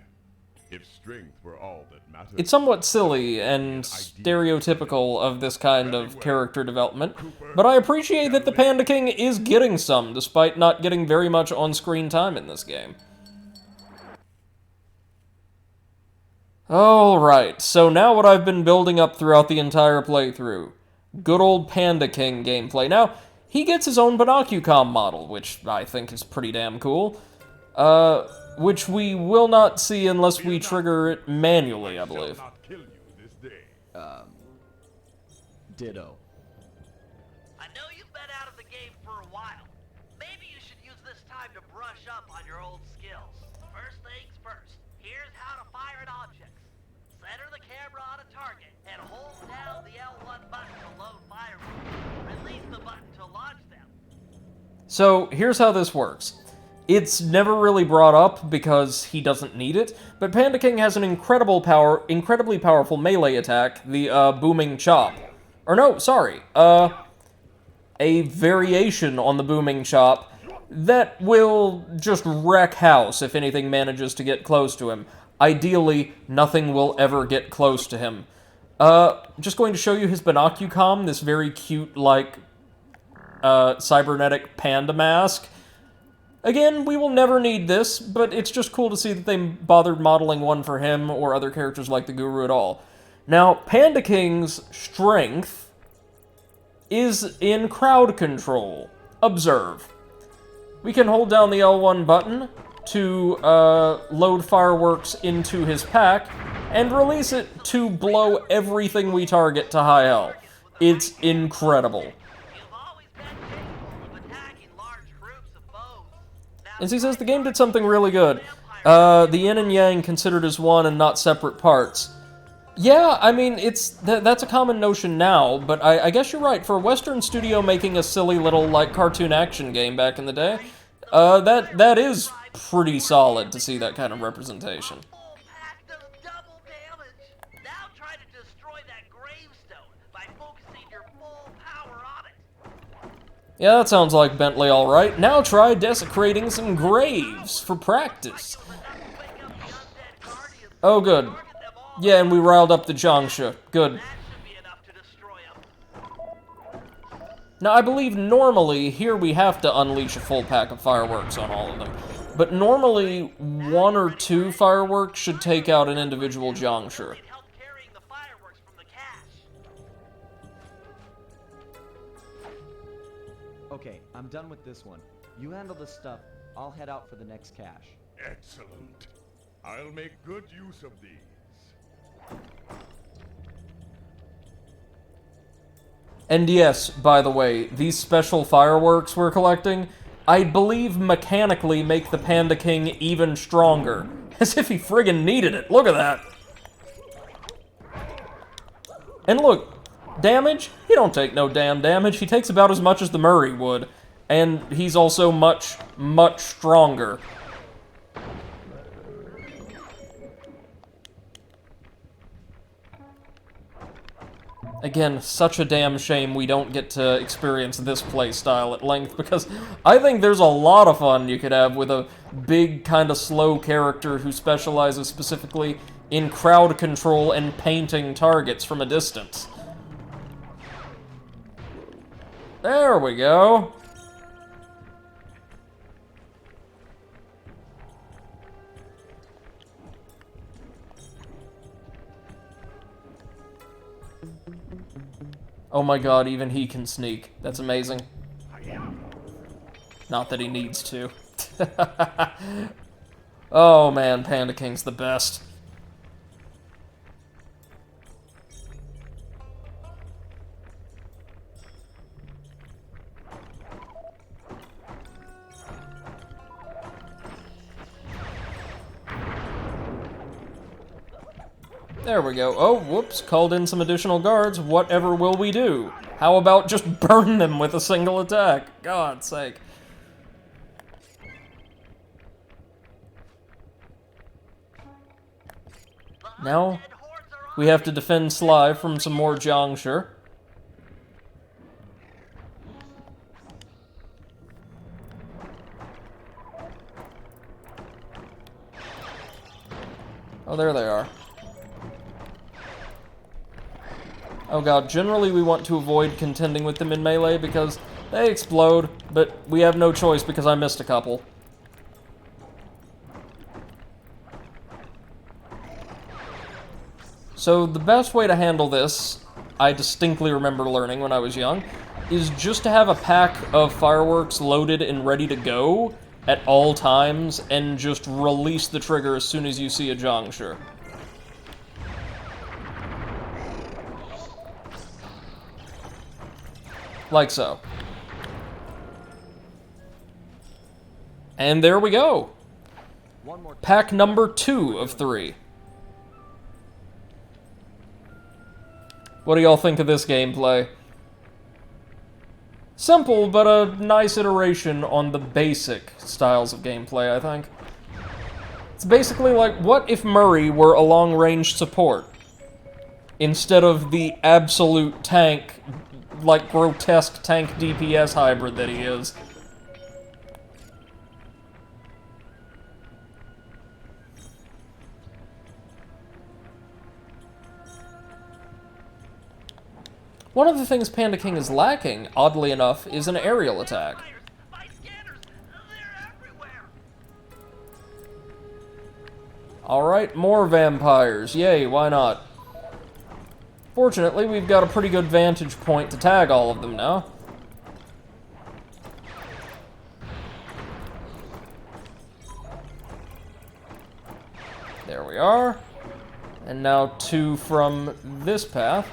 Speaker 6: If strength were all that mattered...
Speaker 1: It's somewhat silly and stereotypical of this kind of character development, but I appreciate that the Panda King is getting some, despite not getting very much on-screen time in this game. Alright, so now what I've been building up throughout the entire playthrough. Good old Panda King gameplay. Now, he gets his own Binocucom model, which I think is pretty damn cool. Which we will not see unless we trigger it manually, I believe.
Speaker 2: Ditto.
Speaker 3: I know you've been out of the game for a while. Maybe you should use this time to brush up on your old skills. First things first, here's how to fire at objects. Center the camera on a target and hold down the L1 button to load fireworks. Release the button to launch them.
Speaker 1: So, here's how this works. It's never really brought up because he doesn't need it, but Panda King has an incredibly powerful melee attack, the Booming Chop. Or no, sorry, a variation on the Booming Chop that will just wreck house if anything manages to get close to him. Ideally, nothing will ever get close to him. Just going to show you his Binocucom, this very cute, like, cybernetic panda mask. Again, we will never need this, but it's just cool to see that they bothered modeling one for him or other characters like the Guru at all. Now, Panda King's strength is in crowd control. Observe. We can hold down the L1 button to load fireworks into his pack and release it to blow everything we target to high hell. It's incredible. And he says the game did something really good. The yin and yang considered as one and not separate parts. Yeah, I mean, that's a common notion now, but I guess you're right. For a Western studio making a silly little, like, cartoon action game back in the day, that is pretty solid to see that kind of representation. Yeah, that sounds like Bentley alright. Now try desecrating some graves for practice. Oh, good. Yeah, and we riled up the Jiangshi. Good. Now, I believe normally, here we have to unleash a full pack of fireworks on all of them. But normally, 1 or 2 fireworks should take out an individual Jiangshi.
Speaker 2: Okay, I'm done with this one. You handle this stuff. I'll head out for the next cache.
Speaker 6: Excellent. I'll make good use of these.
Speaker 1: And yes, by the way, these special fireworks we're collecting, I believe mechanically make the Panda King even stronger. As if he friggin' needed it. Look at that. And look, damage? He don't take no damn damage. He takes about as much as the Murray would. And he's also much, much stronger. Again, such a damn shame we don't get to experience this playstyle at length, because I think there's a lot of fun you could have with a big, kind of slow character who specializes specifically in crowd control and painting targets from a distance. There we go. Oh my god, even he can sneak. That's amazing. Not that he needs to. Oh man, Panda King's the best. There we go. Oh, whoops, called in some additional guards. Whatever will we do? How about just burn them with a single attack? God's sake. Now, we have to defend Sly from some more Jiangshi. Oh, there they are. Oh god, generally we want to avoid contending with them in melee because they explode, but we have no choice because I missed a couple. So the best way to handle this, I distinctly remember learning when I was young, is just to have a pack of fireworks loaded and ready to go at all times and just release the trigger as soon as you see a Jiangshi. Like so. And there we go. Pack number 2 of 3. What do y'all think of this gameplay? Simple, but a nice iteration on the basic styles of gameplay, I think. It's basically like, what if Murray were a long-range support? Instead of the absolute tank, like, grotesque tank DPS hybrid that he is. One of the things Panda King is lacking, oddly enough, is an aerial attack. Alright, more vampires. Yay, why not? Fortunately, we've got a pretty good vantage point to tag all of them now. There we are. And now 2 from this path.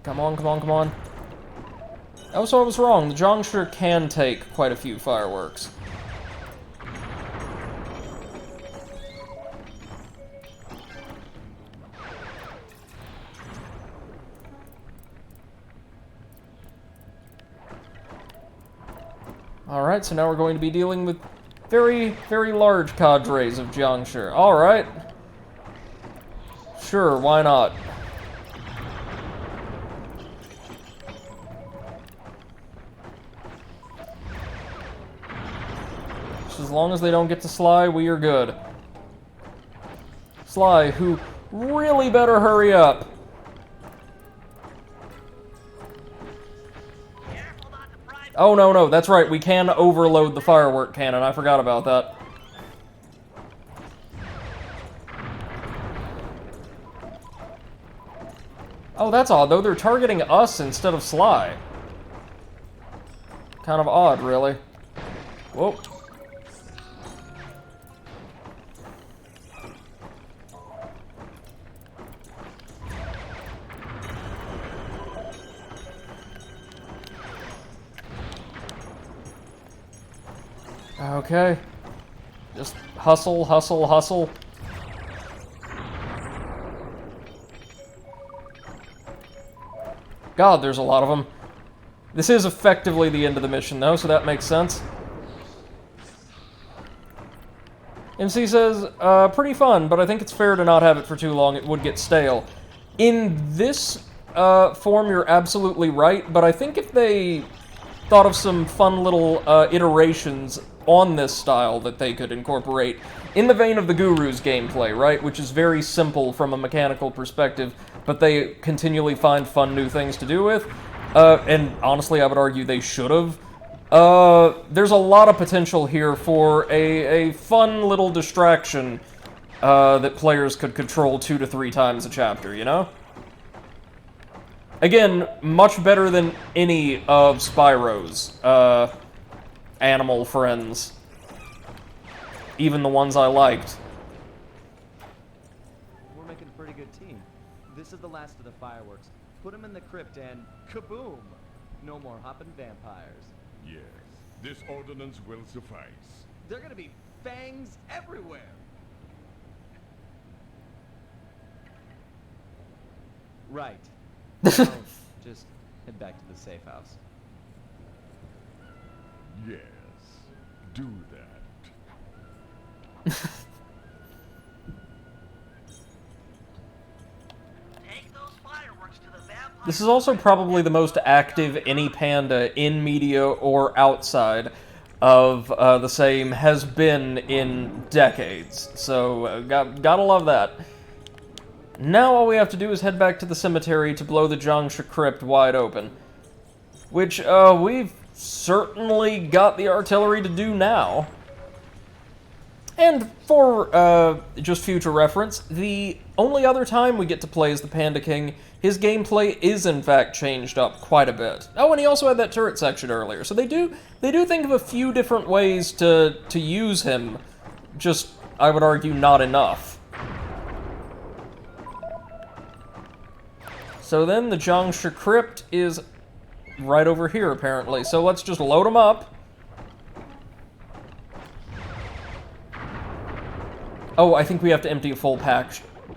Speaker 1: Come on, come on, come on. Oh, so I was wrong. The Jiangshi can take quite a few fireworks. Alright, so now we're going to be dealing with very, very large cadres of Jiangshi. Alright. Sure, why not? Just as long as they don't get to Sly, we are good. Sly, who really better hurry up. Oh, no, no, that's right, we can overload the firework cannon, I forgot about that. Oh, that's odd, though. They're targeting us instead of Sly. Kind of odd, really. Whoa. Okay. Just hustle, hustle, hustle. God, there's a lot of them. This is effectively the end of the mission, though, so that makes sense. MC says, pretty fun, but I think it's fair to not have it for too long. It would get stale. In this form, you're absolutely right, but I think if they thought of some fun little iterations on this style that they could incorporate, in the vein of the Guru's gameplay, right, which is very simple from a mechanical perspective, but they continually find fun new things to do with, and honestly, I would argue they should have. There's a lot of potential here for a fun little distraction that players could control 2 to 3 times a chapter, you know? Again, much better than any of Spyro's animal friends. Even the ones I liked.
Speaker 2: We're making a pretty good team. This is the last of the fireworks. Put them in the crypt and kaboom! No more hopping vampires.
Speaker 6: Yes, this ordinance will suffice.
Speaker 2: They're gonna be fangs everywhere! Right. Now, just head back to the safe house.
Speaker 6: Yes, do that.
Speaker 3: Take those fireworks to the vampire.
Speaker 1: This is also probably the most active any panda in media or outside of the same has been in decades. So, gotta love that. Now all we have to do is head back to the cemetery to blow the Jiangshi crypt wide open. Which, we've certainly got the artillery to do now. And for, just future reference, the only other time we get to play as the Panda King, his gameplay is in fact changed up quite a bit. Oh, and he also had that turret section earlier, so they do think of a few different ways to use him, just, I would argue, not enough. So then the Jiangshi crypt is right over here, apparently, so let's just load him up. Oh, I think we have to empty a full pack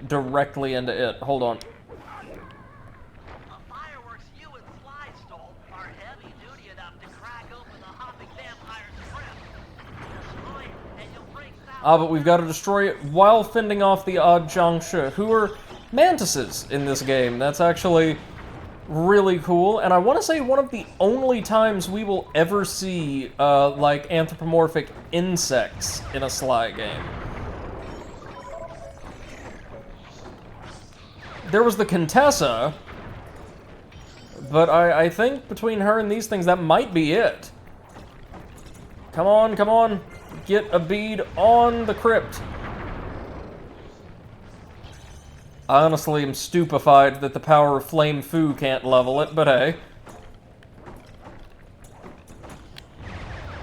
Speaker 1: directly into it. Hold on.
Speaker 3: The fireworks you and Sly stole are heavy duty enough to crack open the hopping vampire's crypt. Destroy it, and you'll bring Tsao.
Speaker 1: But we've got to destroy it while fending off the odd Jiangshi, who are mantises in this game. That's actually really cool, and I want to say one of the only times we will ever see, like, anthropomorphic insects in a Sly game. There was the Contessa, but I think between her and these things, that might be it. Come on, come on. Get a bead on the crypt. I honestly am stupefied that the power of Flame Fu can't level it, but hey.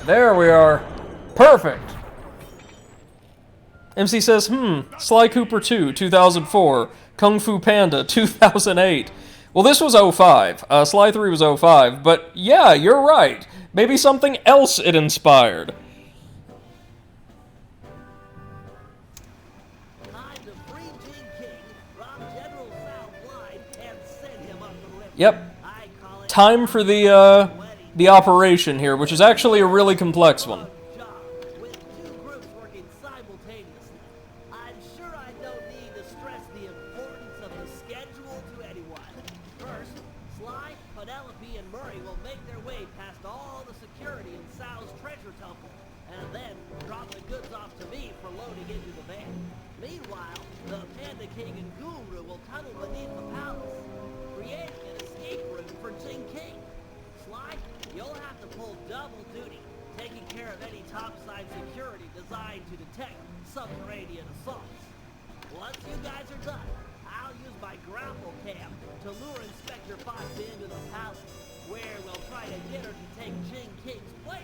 Speaker 1: There we are. Perfect! MC says, Sly Cooper 2, 2004. Kung Fu Panda, 2008. Well, this was 05. Sly 3 was 05, but yeah, you're right. Maybe something else it inspired.
Speaker 3: Time to free Jing King, rob General Tsao blind, and send him up the river.
Speaker 1: Yep.
Speaker 3: I call it
Speaker 1: Time for the operation here, which is actually a really complex one.
Speaker 3: job, with 2 groups working simultaneously. I'm sure I don't need to stress the importance of the schedule to anyone. First, Sly, Penelope, and Murray will make their way past all the security in Tsao's treasure temple, and then drop the goods off to me for loading into the van. Meanwhile, the Panda King and Guru will tunnel beneath the palace, creating an escape route for Jing King. Sly, you'll have to pull double duty, taking care of any topside security designed to detect subterranean assaults. Once you guys are done, I'll use my Grapple Cam to lure Inspector Fox into the palace, where we'll try to get her to take Jing King's place.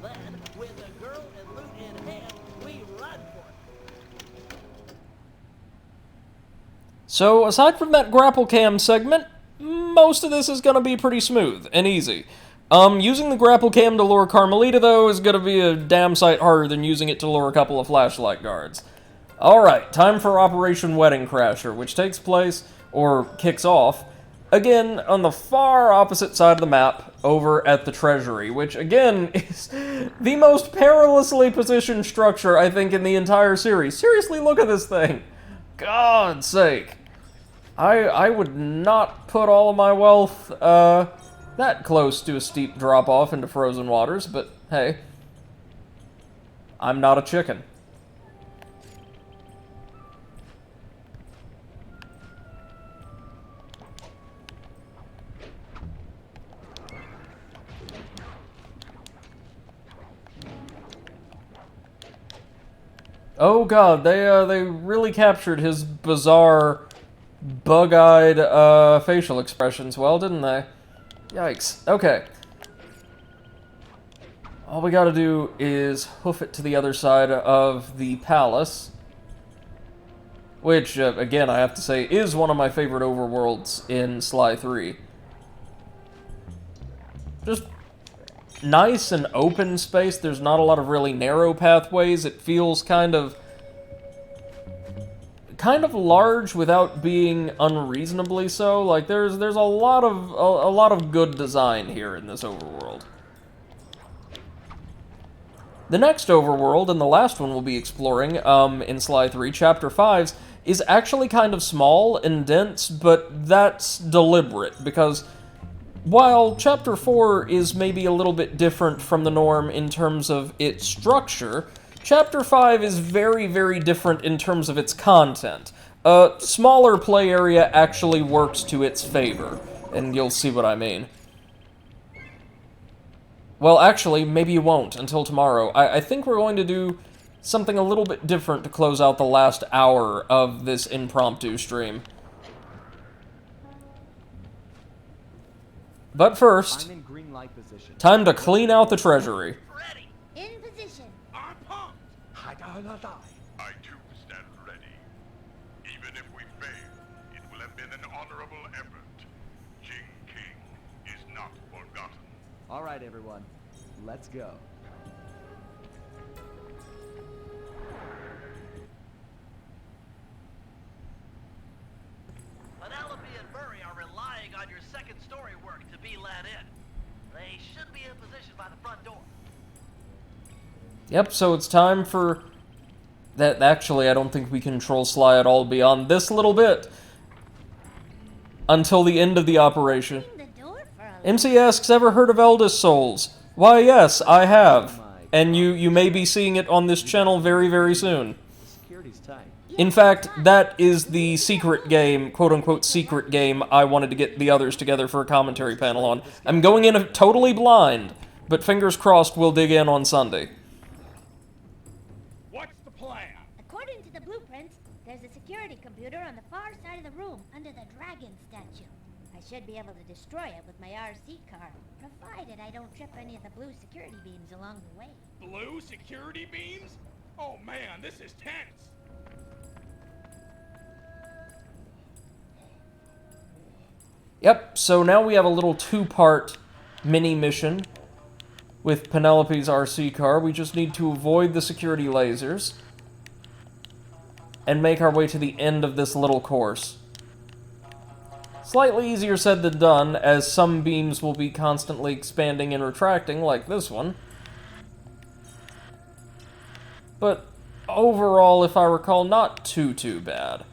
Speaker 3: Then, with the girl and loot in hand, we run for it.
Speaker 1: So, aside from that Grapple Cam segment, most of this is going to be pretty smooth and easy. Using the Grapple Cam to lure Carmelita, though, is going to be a damn sight harder than using it to lure a couple of flashlight guards. Alright, time for Operation Wedding Crasher, which takes place, or kicks off, again, on the far opposite side of the map, over at the Treasury, which, again, is the most perilously positioned structure, I think, in the entire series. Seriously, look at this thing. God's sake. I would not put all of my wealth, that close to a steep drop-off into frozen waters, but hey, I'm not a chicken. Oh god, they really captured his bizarre, bug-eyed, facial expressions well, didn't they? Yikes. Okay. All we gotta do is hoof it to the other side of the palace. Which, again, I have to say, is one of my favorite overworlds in Sly 3. Just nice and open space. There's not a lot of really narrow pathways. It feels kind of large without being unreasonably so. Like there's a lot of good design here in this overworld. The next overworld, and the last one we'll be exploring in Sly 3, Chapter 5, is actually kind of small and dense, but that's deliberate, because while Chapter 4 is maybe a little bit different from the norm in terms of its structure, Chapter 5 is very, very different in terms of its content. A smaller play area actually works to its favor, and you'll see what I mean. Well, actually, maybe you won't until tomorrow. I think we're going to do something a little bit different to close out the last hour of this impromptu stream. But first,
Speaker 2: I'm in green light position.
Speaker 1: time to clean out the treasury.
Speaker 3: Ready.
Speaker 5: In position.
Speaker 4: I'm pumped. I too stand ready. Even if we fail, it will have been an honorable effort. Jing King is not forgotten.
Speaker 2: All right, everyone, let's go.
Speaker 3: Penelope and Murray are relying on your second story work to be let in. They should be in position by the front door.
Speaker 1: Yep, so it's time for... that. Actually, I don't think we control Sly at all beyond this little bit. Until the end of the operation.
Speaker 5: Opening the door for a
Speaker 1: MC asks, ever heard of Eldest Souls? Why, yes, I have. And you may be seeing it on this channel very, very soon.
Speaker 2: The security's tight.
Speaker 1: In fact, that is the secret game, quote-unquote secret game, I wanted to get the others together for a commentary panel on. I'm going in totally blind, but fingers crossed we'll dig in on Sunday.
Speaker 4: What's the plan?
Speaker 5: According to the blueprints, there's a security computer on the far side of the room under the dragon statue. I should be able to destroy it with my RC car, provided I don't trip any of the blue security beams along the way.
Speaker 4: Blue security beams? Oh man, this is tense.
Speaker 1: Yep, so now we have a little two-part mini-mission with Penelope's RC car. We just need to avoid the security lasers and make our way to the end of this little course. Slightly easier said than done, as some beams will be constantly expanding and retracting, like this one. But overall, if I recall, not too bad.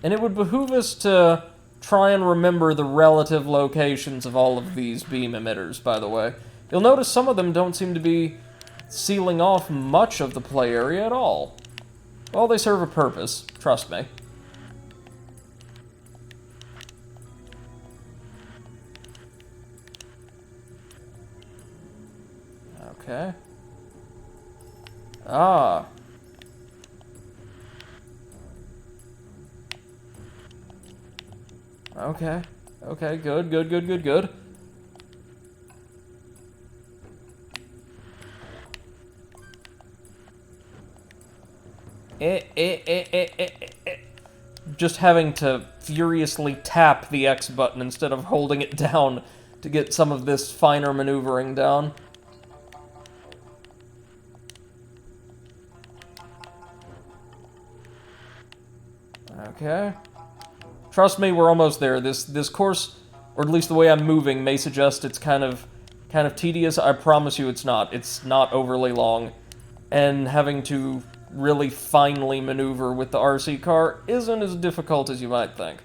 Speaker 1: And it would behoove us to try and remember the relative locations of all of these beam emitters, by the way. You'll notice some of them don't seem to be sealing off much of the play area at all. Well, they serve a purpose, trust me. Okay. Ah, Okay. Okay, good, good, good, good, good. Just having to furiously tap the X button instead of holding it down to get some of this finer maneuvering down. Okay. Trust me, we're almost there. This course, or at least the way I'm moving, may suggest it's kind of tedious. I promise you it's not. It's not overly long. And having to really finely maneuver with the RC car isn't as difficult as you might think.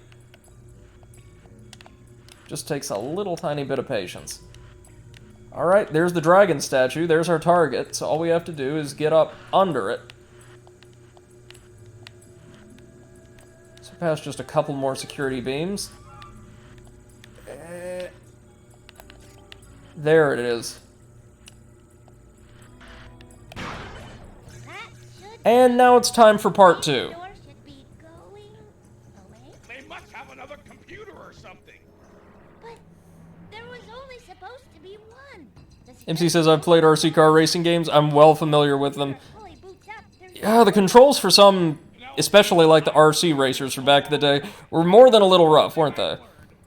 Speaker 1: Just takes a little tiny bit of patience. Alright, there's the dragon statue. There's our target. So all we have to do is get up under it. So past just a couple more security beams. There it is. And now it's time for part 2.
Speaker 4: They must have another computer or something.
Speaker 5: But there was only supposed to be one.
Speaker 1: MC says, I've played RC car racing games. I'm well familiar with them. Yeah, the controls for some, especially like the RC racers from back in the day, were more than a little rough, weren't they?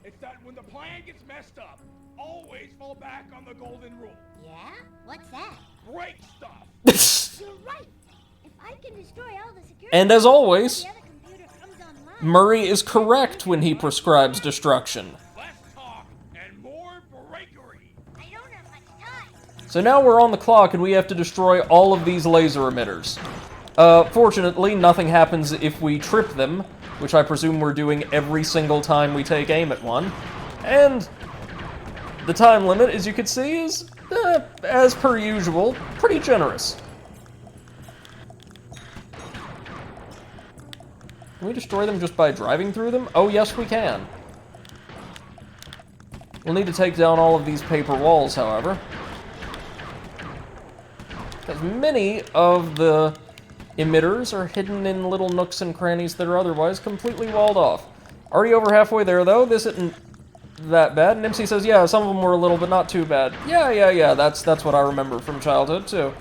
Speaker 4: It's that when the plan gets messed up, always fall back on the golden rule.
Speaker 5: Yeah? What's that?
Speaker 4: Break stuff.
Speaker 5: You're right. If I can destroy all the security,
Speaker 1: And as always,
Speaker 5: the other computer comes online.
Speaker 1: Murray is correct when he prescribes destruction.
Speaker 4: Less talk and more breakery.
Speaker 5: I don't have much time.
Speaker 1: So now we're on the clock and we have to destroy all of these laser emitters. Fortunately, nothing happens if we trip them, which I presume we're doing every single time we take aim at one. And the time limit, as you can see, is, as per usual, pretty generous. Can we destroy them just by driving through them? Oh, yes, we can. We'll need to take down all of these paper walls, however. Because many of the emitters are hidden in little nooks and crannies that are otherwise completely walled off. Already over halfway there, though. This isn't that bad. And MC says, yeah, some of them were a little, but not too bad. Yeah, that's what I remember from childhood, too.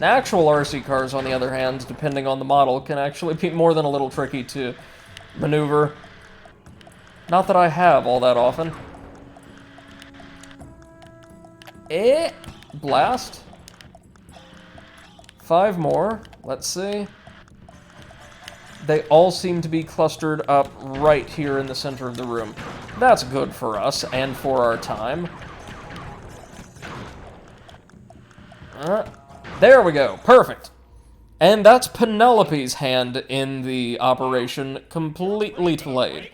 Speaker 1: Actual RC cars, on the other hand, depending on the model, can actually be more than a little tricky to maneuver. Not that I have all that often. Blast. 5 more. Let's see. They all seem to be clustered up right here in the center of the room. That's good for us and for our time. There we go. Perfect. And that's Penelope's hand in the operation, completely delayed.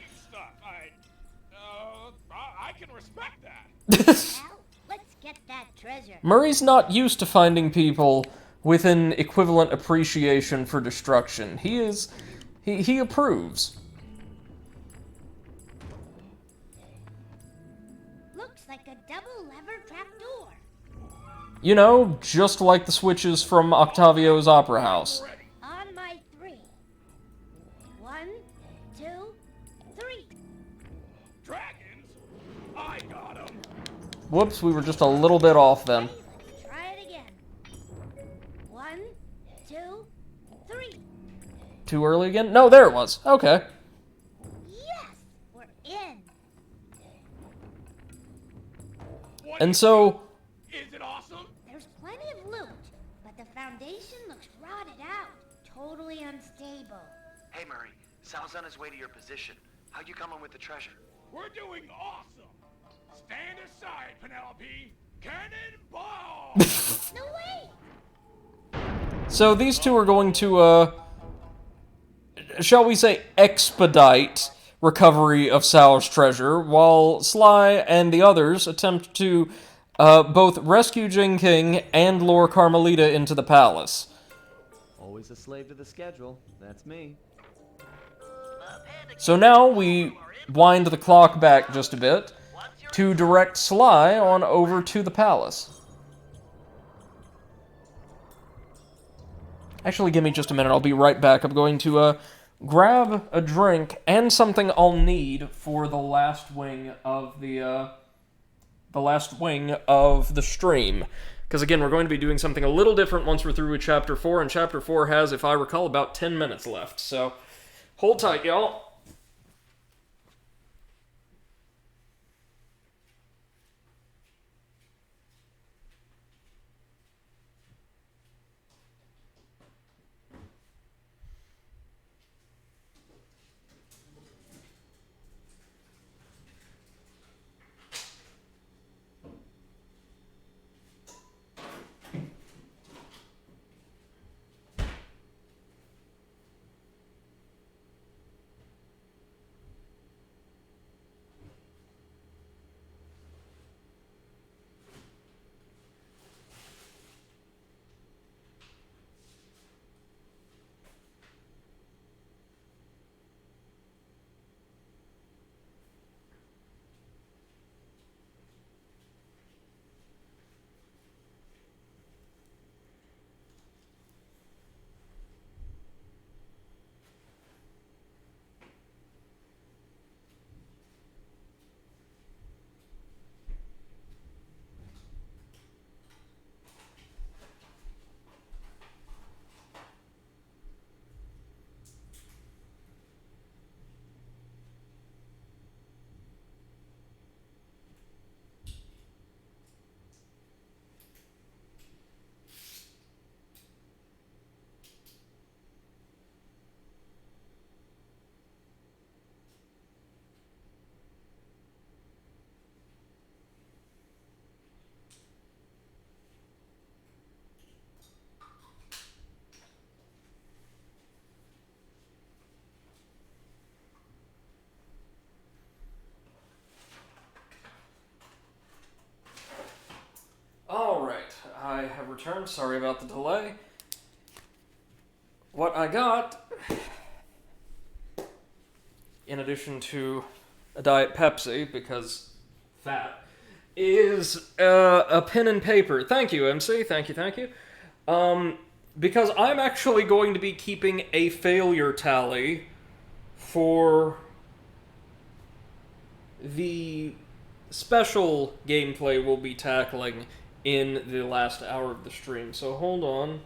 Speaker 4: I can respect that.
Speaker 5: Well, let's get that treasure.
Speaker 1: Murray's not used to finding people with an equivalent appreciation for destruction. He approves.
Speaker 5: Looks like a double lever trapdoor.
Speaker 1: You know, just like the switches from Octavio's Opera House.
Speaker 5: On my 3. 1, 2, 3.
Speaker 4: Dragons? I got 'em.
Speaker 1: Whoops, we were just a little bit off then.
Speaker 5: Let's try it again. 1, 2, 3.
Speaker 1: Too early again? No, there it was. Okay.
Speaker 5: Yes, we're in.
Speaker 4: What
Speaker 1: And
Speaker 4: is
Speaker 1: so,
Speaker 4: Is it awesome?
Speaker 5: There's plenty of loot, but the foundation looks rotted out. Totally unstable.
Speaker 7: Hey, Murray. Sal's on his way to your position. How you coming with the treasure?
Speaker 4: We're doing awesome. Stand aside, Penelope. Cannonball!
Speaker 5: No way!
Speaker 1: so these two are going to, shall we say, expedite recovery of Tsao's treasure, while Sly and the others attempt to both rescue Jing King and lure Carmelita into the palace.
Speaker 2: Always a slave to the schedule. That's me.
Speaker 1: So now we wind the clock back just a bit to direct Sly on over to the palace. Actually, give me just a minute. I'll be right back. I'm going to grab a drink and something I'll need for the last wing of the stream. Because again, we're going to be doing something a little different once we're through with Chapter 4, and Chapter 4 has, if I recall, about 10 minutes left. So, hold tight, y'all. Alright, I have returned. Sorry about the delay. What I got, in addition to a Diet Pepsi, because fat, is a pen and paper. Thank you, MC. Thank you. Because I'm actually going to be keeping a failure tally for the special gameplay we'll be tackling in the last hour of the stream. So hold on.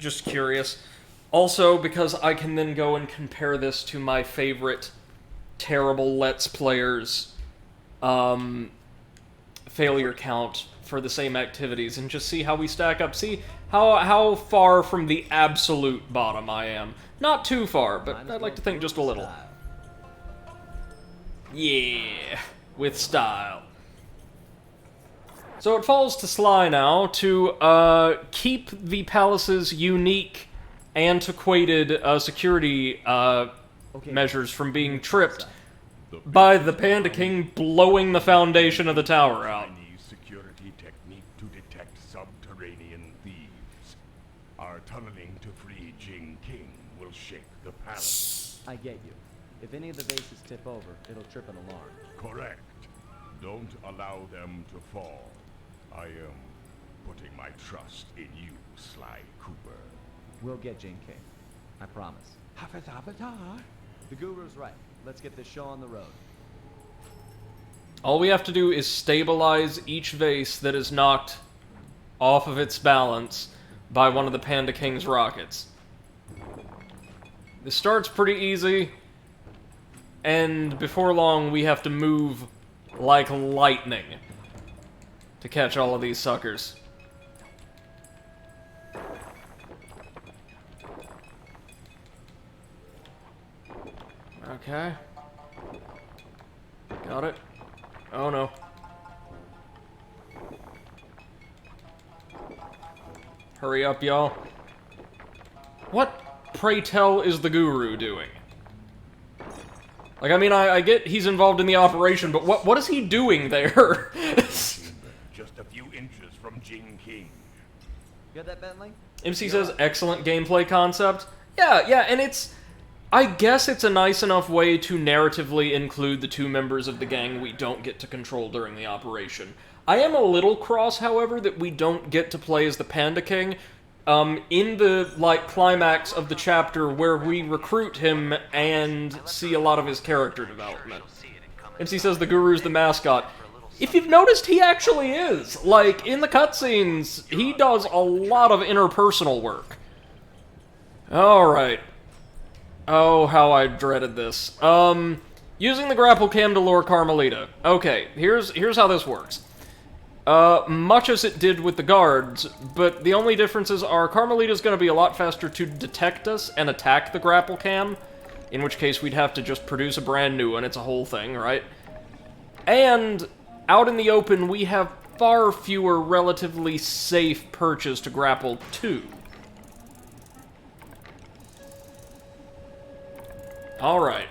Speaker 1: Just curious. Also, because I can then go and compare this to my favorite terrible Let's Players failure count for the same activities and just see how we stack up. See how far from the absolute bottom I am. Not too far, but I'd like to think just a little. Yeah, with style. So it falls to Sly now to keep the palace's unique, antiquated security measures from being tripped by the Panda King blowing the foundation of the tower out.
Speaker 6: Chinese security technique to detect subterranean thieves. Our tunneling to free Jing King will shake the palace.
Speaker 2: I get you. If any of the vases tip over, it'll trip an alarm.
Speaker 6: Correct. Don't allow them to fall. I am putting my trust in you, Sly Cooper.
Speaker 2: We'll get Jing King. I promise. The Guru's right. Let's get this show on the road.
Speaker 1: All we have to do is stabilize each vase that is knocked off of its balance by one of the Panda King's rockets. This starts pretty easy, and before long we have to move like lightning to catch all of these suckers. Okay. Got it. Oh no. Hurry up, y'all. What, pray tell, is the Guru doing? Like, I mean, I get he's involved in the operation, but what is he doing there?
Speaker 6: Just a few inches from Jing King.
Speaker 2: Get that, Bentley?
Speaker 1: MC says, excellent gameplay concept. Yeah, and it's... I guess it's a nice enough way to narratively include the two members of the gang we don't get to control during the operation. I am a little cross, however, that we don't get to play as the Panda King. In the, climax of the chapter where we recruit him and see a lot of his character development. MC says the Guru's the mascot. If you've noticed, he actually is. Like, in the cutscenes, he does a lot of interpersonal work. Alright. Oh, how I dreaded this. Using the Grapple Cam to lure Carmelita. Okay, here's how this works. Much as it did with the guards, but the only differences are Carmelita's gonna be a lot faster to detect us and attack the Grapple Cam, in which case we'd have to just produce a brand new one, it's a whole thing, right? And out in the open, we have far fewer relatively safe perches to grapple to. Alright.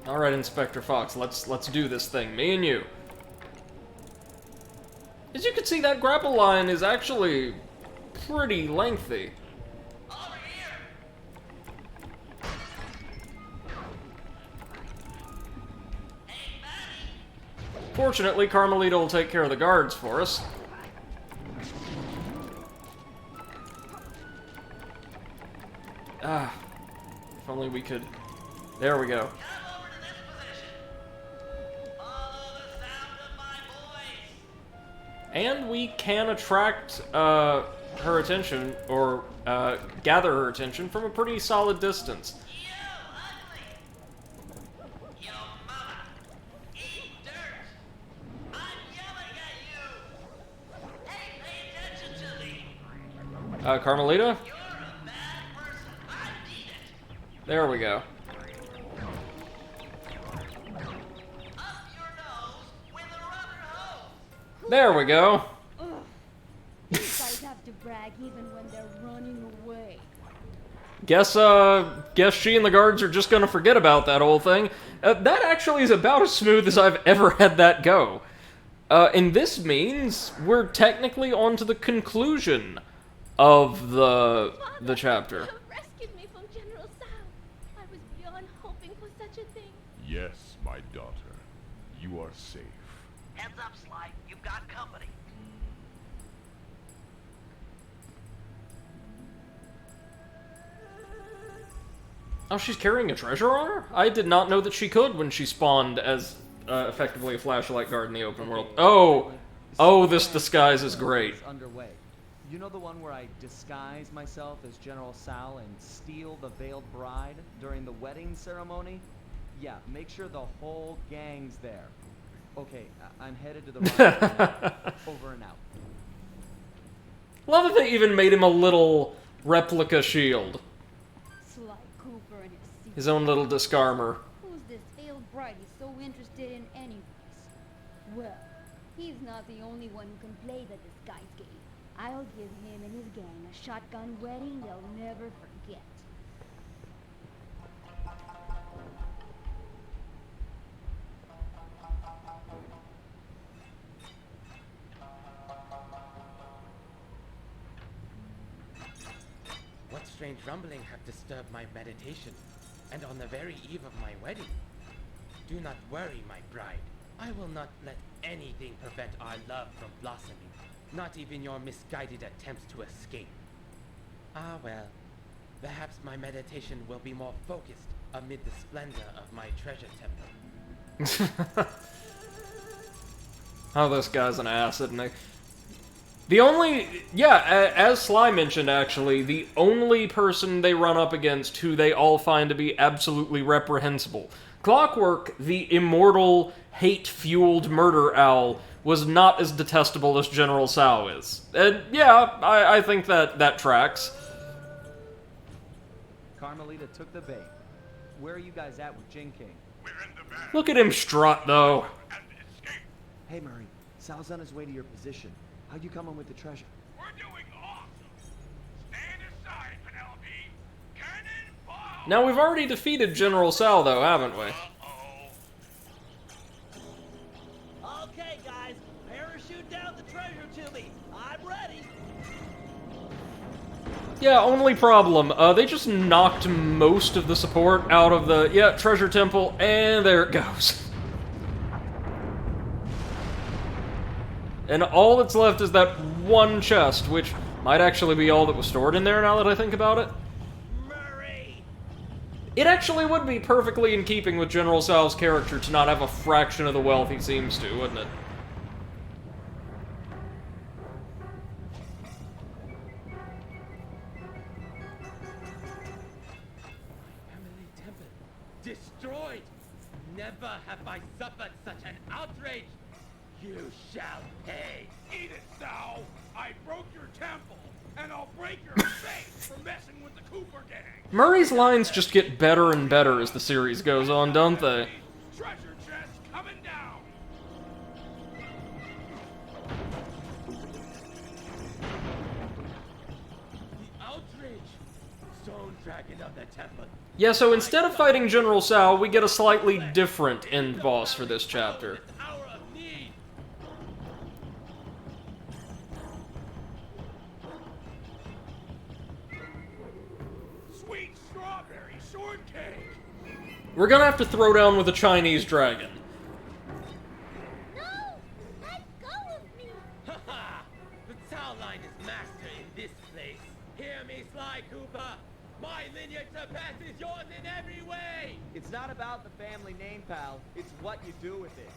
Speaker 1: Alright, Inspector Fox, let's do this thing. Me and you. As you can see, that grapple line is actually pretty lengthy.
Speaker 3: Over here! Hey, buddy!
Speaker 1: Fortunately, Carmelita will take care of the guards for us. Ah, if only we could... There we go.
Speaker 3: Come over to this position. Follow the sound of my voice.
Speaker 1: And we can attract her attention, or gather her attention from a pretty solid distance.
Speaker 3: You ugly! Yo mama! Eat dirt! I'm yelling at you! Hey, pay attention to me!
Speaker 1: Carmelita?
Speaker 3: You're a bad person. I need it!
Speaker 1: There we go.
Speaker 3: Up your nose with a rubber hose!
Speaker 1: There we go.
Speaker 8: You guys have to brag even when they're running away.
Speaker 1: Guess she and the guards are just gonna forget about that whole thing. That actually is about as smooth as I've ever had that go. And this means we're technically on to the conclusion of the chapter.
Speaker 8: You have rescued me from General Tsao. I was beyond hoping for such a thing.
Speaker 6: Yes, my daughter. You are safe.
Speaker 3: Heads up, Sly. You've got company.
Speaker 1: Oh, she's carrying a treasure on her? I did not know that she could when she spawned as effectively a flashlight guard in the open world. Oh, this disguise is great.
Speaker 2: Underway. You know the one where I disguise myself as General Tsao and steal the veiled bride during the wedding ceremony? Yeah, make sure the whole gang's there. Okay, I'm headed to the right. Over and out.
Speaker 1: Love that they even made him a little replica shield.
Speaker 5: Sly Cooper and his secret.
Speaker 1: His own little discarmer.
Speaker 5: Who's this failed bride he's so interested in anyways? Well, he's not the only one who can play the disguise game. I'll give him and his gang a shotgun wedding they'll never forget.
Speaker 9: What strange rumbling have disturbed my meditation, and on the very eve of my wedding? Do not worry, my bride. I will not let anything prevent our love from blossoming, not even your misguided attempts to escape. Ah well, perhaps my meditation will be more focused amid the splendor of my treasure temple.
Speaker 1: Oh, this guy's an ass, isn't he? The only... Yeah, as Sly mentioned, actually, the only person they run up against who they all find to be absolutely reprehensible. Clockwork, the immortal, hate-fueled murder owl, was not as detestable as General Tsao is. And yeah, I think that tracks.
Speaker 2: Carmelita took the bait. Where are you guys at with Jin King?
Speaker 4: We're in the van
Speaker 1: Look at him strut, though.
Speaker 4: and escape.
Speaker 2: Hey Murray, Sal's on his way to your position. How'd you come in with the treasure?
Speaker 4: We're doing awesome. Stand aside, Penelope. Cannonball!
Speaker 1: Now, we've already defeated General Tsao, though, haven't we?
Speaker 3: Okay,
Speaker 1: Yeah, only problem. They just knocked most of the support out of the, treasure temple, and there it goes. And all that's left is that one chest, which might actually be all that was stored in there now that I think about it.
Speaker 3: Murray!
Speaker 1: It actually would be perfectly in keeping with General Tsao's character to not have a fraction of the wealth he seems to, wouldn't it?
Speaker 9: Family temple destroyed. Never have I suffered such an outrage. You shall pay.
Speaker 4: Eat it, Tsao! I broke your temple, and I'll break your face for messing with the Cooper gang!
Speaker 1: Murray's lines just get better and better as the series goes on, don't they?
Speaker 4: Treasure chest coming down!
Speaker 9: The outrage. Stone dragon of the temple.
Speaker 1: Yeah, so instead of fighting General Tsao, we get a slightly different end boss for this chapter.
Speaker 9: Hour of need.
Speaker 4: Sweet strawberry shortcake!
Speaker 1: We're gonna have to throw down with a Chinese dragon.
Speaker 5: No! Let go of me!
Speaker 9: Haha! The Tsao line is master in this place. Hear me, Sly Cooper. My lineage surpasses yours in every way.
Speaker 2: It's not about the family name, pal. It's what you do with it.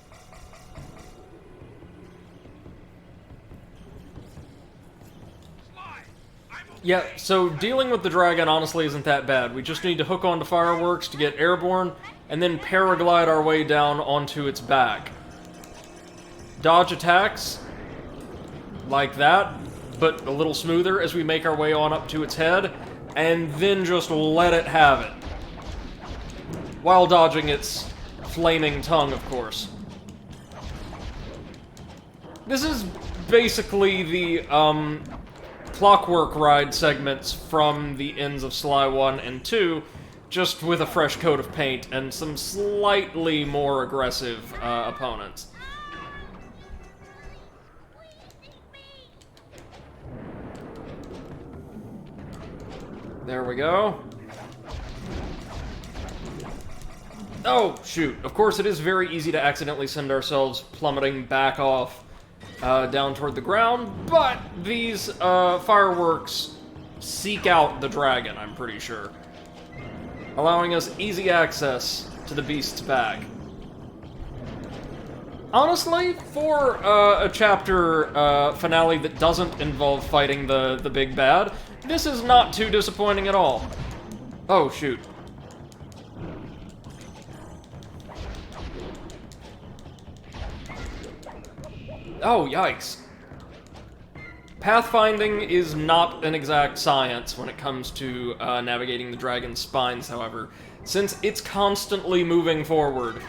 Speaker 4: Sly! I'm okay!
Speaker 1: Yeah, so dealing with the dragon honestly isn't that bad. We just need to hook onto fireworks to get airborne, and then paraglide our way down onto its back. Dodge attacks, like that, but a little smoother as we make our way on up to its head, and then just let it have it. While dodging its flaming tongue, of course. This is basically the, Clockwork Ride segments from the ends of Sly 1 and 2, just with a fresh coat of paint and some slightly more aggressive opponents. There we go. Oh, shoot. Of course, it is very easy to accidentally send ourselves plummeting back off down toward the ground, but these fireworks seek out the dragon, I'm pretty sure, allowing us easy access to the beast's back. Honestly, for a chapter finale that doesn't involve fighting the big bad, this is not too disappointing at all. Oh, shoot. Oh, yikes. Pathfinding is not an exact science when it comes to navigating the dragon's spines, however, since it's constantly moving forward,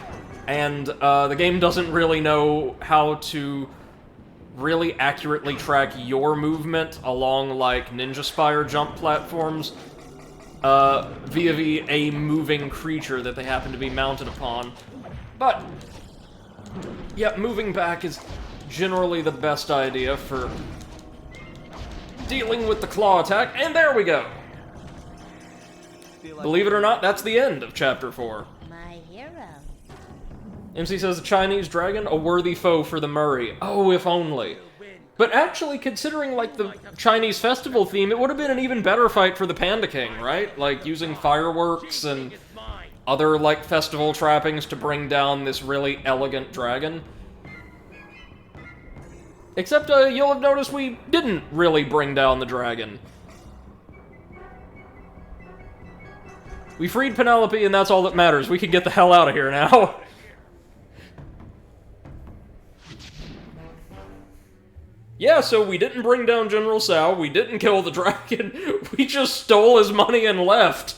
Speaker 1: and the game doesn't really know how to really accurately track your movement along, like, Ninja Spire jump platforms via a moving creature that they happen to be mounted upon. But, yeah, moving back is generally the best idea for dealing with the claw attack, and there we go! Believe it or not, that's the end of Chapter 4.
Speaker 5: My hero.
Speaker 1: MC says, a Chinese dragon, a worthy foe for the Murray. Oh, if only. But actually, considering, like, the Chinese festival theme, it would have been an even better fight for the Panda King, right? Like, using fireworks and other, like, festival trappings to bring down this really elegant dragon. Except, you'll have noticed we didn't really bring down the dragon. We freed Penelope, and that's all that matters. We can get the hell out of here now. Yeah, so we didn't bring down General Tsao, we didn't kill the dragon, we just stole his money and left.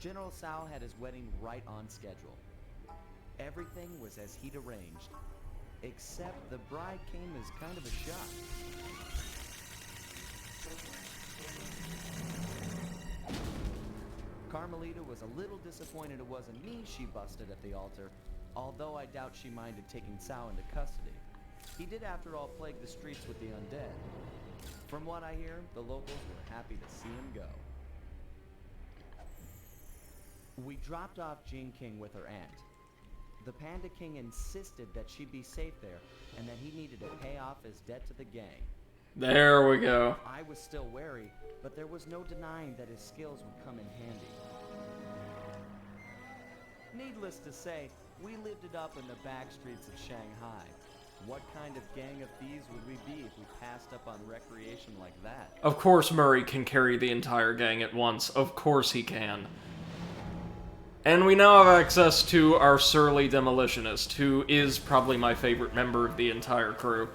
Speaker 2: General Tsao had his wedding right on schedule. Everything was as he'd arranged, except the bride came as kind of a shock. Carmelita was a little disappointed it wasn't me she busted at the altar, although I doubt she minded taking Tsao into custody. He did, after all, plague the streets with the undead. From what I hear, the locals were happy to see him go. We dropped off Jean King with her aunt. The Panda King insisted that she be safe there, and that he needed to pay off his debt to the gang.
Speaker 1: There we go.
Speaker 2: I was still wary, but there was no denying that his skills would come in handy. Needless to say, we lived it up in the back streets of Shanghai. What kind of gang of thieves would we be if we passed up on recreation like that?
Speaker 1: Of course Murray can carry the entire gang at once. Of course he can. And we now have access to our surly demolitionist, who is probably my favorite member of the entire crew.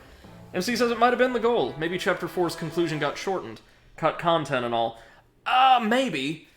Speaker 1: MC says it might have been the goal. Maybe Chapter 4's conclusion got shortened. Cut content and all. Maybe.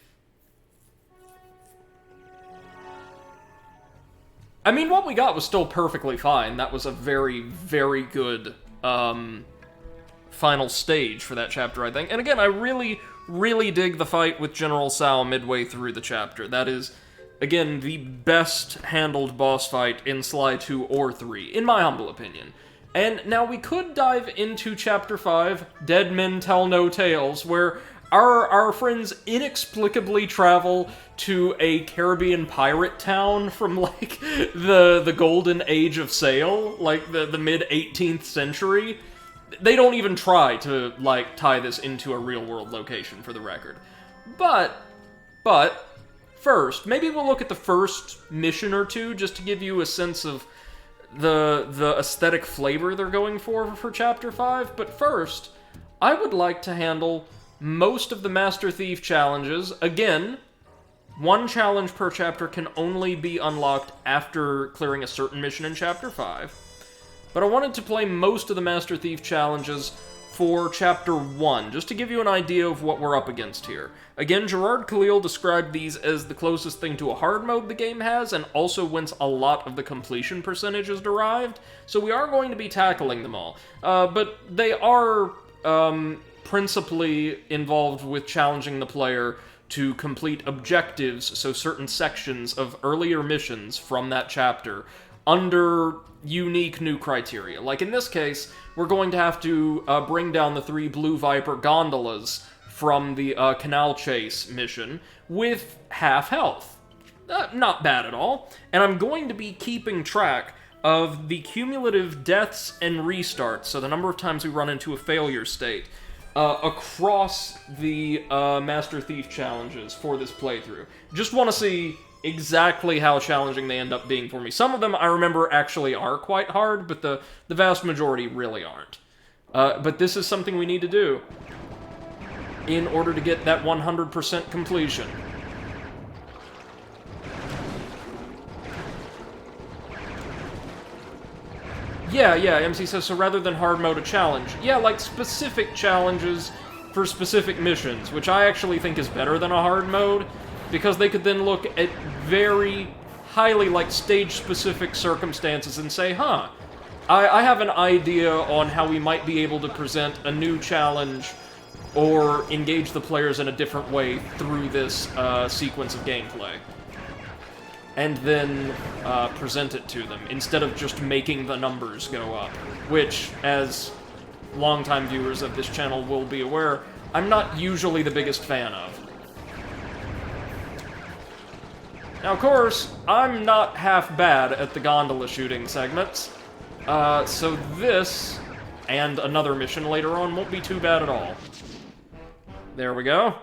Speaker 1: I mean, what we got was still perfectly fine. That was a very, very good, final stage for that chapter, I think. And again, I really, really dig the fight with General Tsao midway through the chapter. That is, again, the best handled boss fight in Sly 2 or 3, in my humble opinion. And now we could dive into Chapter 5, Dead Men Tell No Tales, where our friends inexplicably travel to a Caribbean pirate town from, like, the golden age of sail, like the mid-18th century. They don't even try to, like, tie this into a real-world location, for the record. But, first, maybe we'll look at the first mission or two, just to give you a sense of the aesthetic flavor they're going for Chapter 5. But first, I would like to handle most of the Master Thief challenges. Again, one challenge per chapter can only be unlocked after clearing a certain mission in Chapter 5. But I wanted to play most of the Master Thief challenges for Chapter 1, just to give you an idea of what we're up against here. Again, Gerard Khalil described these as the closest thing to a hard mode the game has, and also whence a lot of the completion percentage is derived, so we are going to be tackling them all. But they are principally involved with challenging the player to complete objectives, so certain sections of earlier missions from that chapter, under unique new criteria. Like in this case, we're going to have to bring down the 3 Blue Viper gondolas from the Canal Chase mission with half health. Not bad at all. And I'm going to be keeping track of the cumulative deaths and restarts, so the number of times we run into a failure state, across the Master Thief challenges for this playthrough. Just want to see exactly how challenging they end up being for me. Some of them I remember actually are quite hard, but the vast majority really aren't. But this is something we need to do in order to get that 100% completion. Yeah, MC says, so rather than hard mode, a challenge. Yeah, like specific challenges for specific missions, which I actually think is better than a hard mode, because they could then look at very highly, like, stage-specific circumstances and say, huh, I have an idea on how we might be able to present a new challenge or engage the players in a different way through this sequence of gameplay. And then present it to them, instead of just making the numbers go up. Which, as longtime viewers of this channel will be aware, I'm not usually the biggest fan of. Now, of course, I'm not half bad at the gondola shooting segments, so this, and another mission later on, won't be too bad at all. There we go.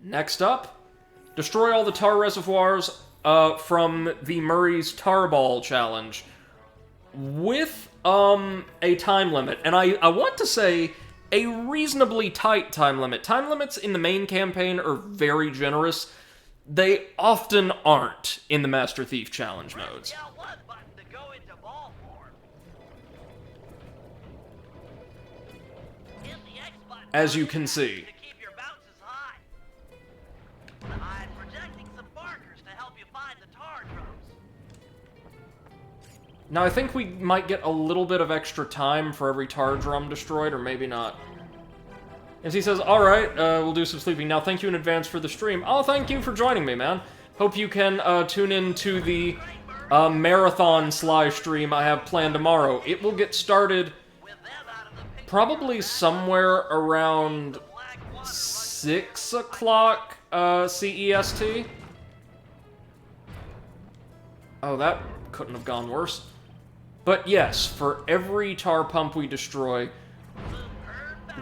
Speaker 1: Next up, destroy all the tar reservoirs from the Murray's Tarball challenge with a time limit. And I want to say a reasonably tight time limit. Time limits in the main campaign are very generous. They often aren't in the Master Thief challenge modes. As you can see. Now, I think we might get a little bit of extra time for every tar drum destroyed, or maybe not. And he says, alright, we'll do some sleeping. Now, thank you in advance for the stream. Oh, thank you for joining me, man. hope you can tune in to the marathon Sly stream I have planned tomorrow. It will get started probably somewhere around 6 o'clock CEST. Oh, that couldn't have gone worse. But yes, for every tar pump we destroy,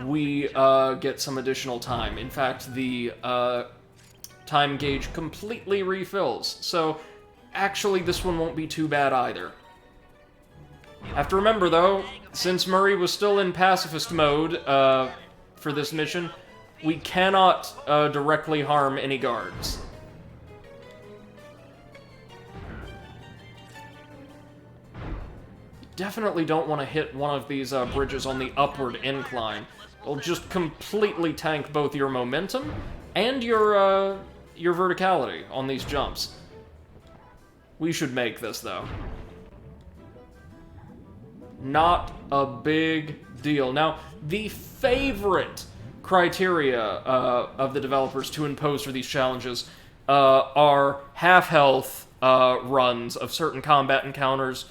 Speaker 1: we get some additional time. In fact, the time gauge completely refills. So, actually, this one won't be too bad either. Have to remember, though, since Murray was still in pacifist mode for this mission, we cannot directly harm any guards. Definitely don't want to hit one of these bridges on the upward incline. It'll just completely tank both your momentum and your verticality on these jumps. We should make this, though. Not a big deal. Now, the favorite criteria of the developers to impose for these challenges are half-health runs of certain combat encounters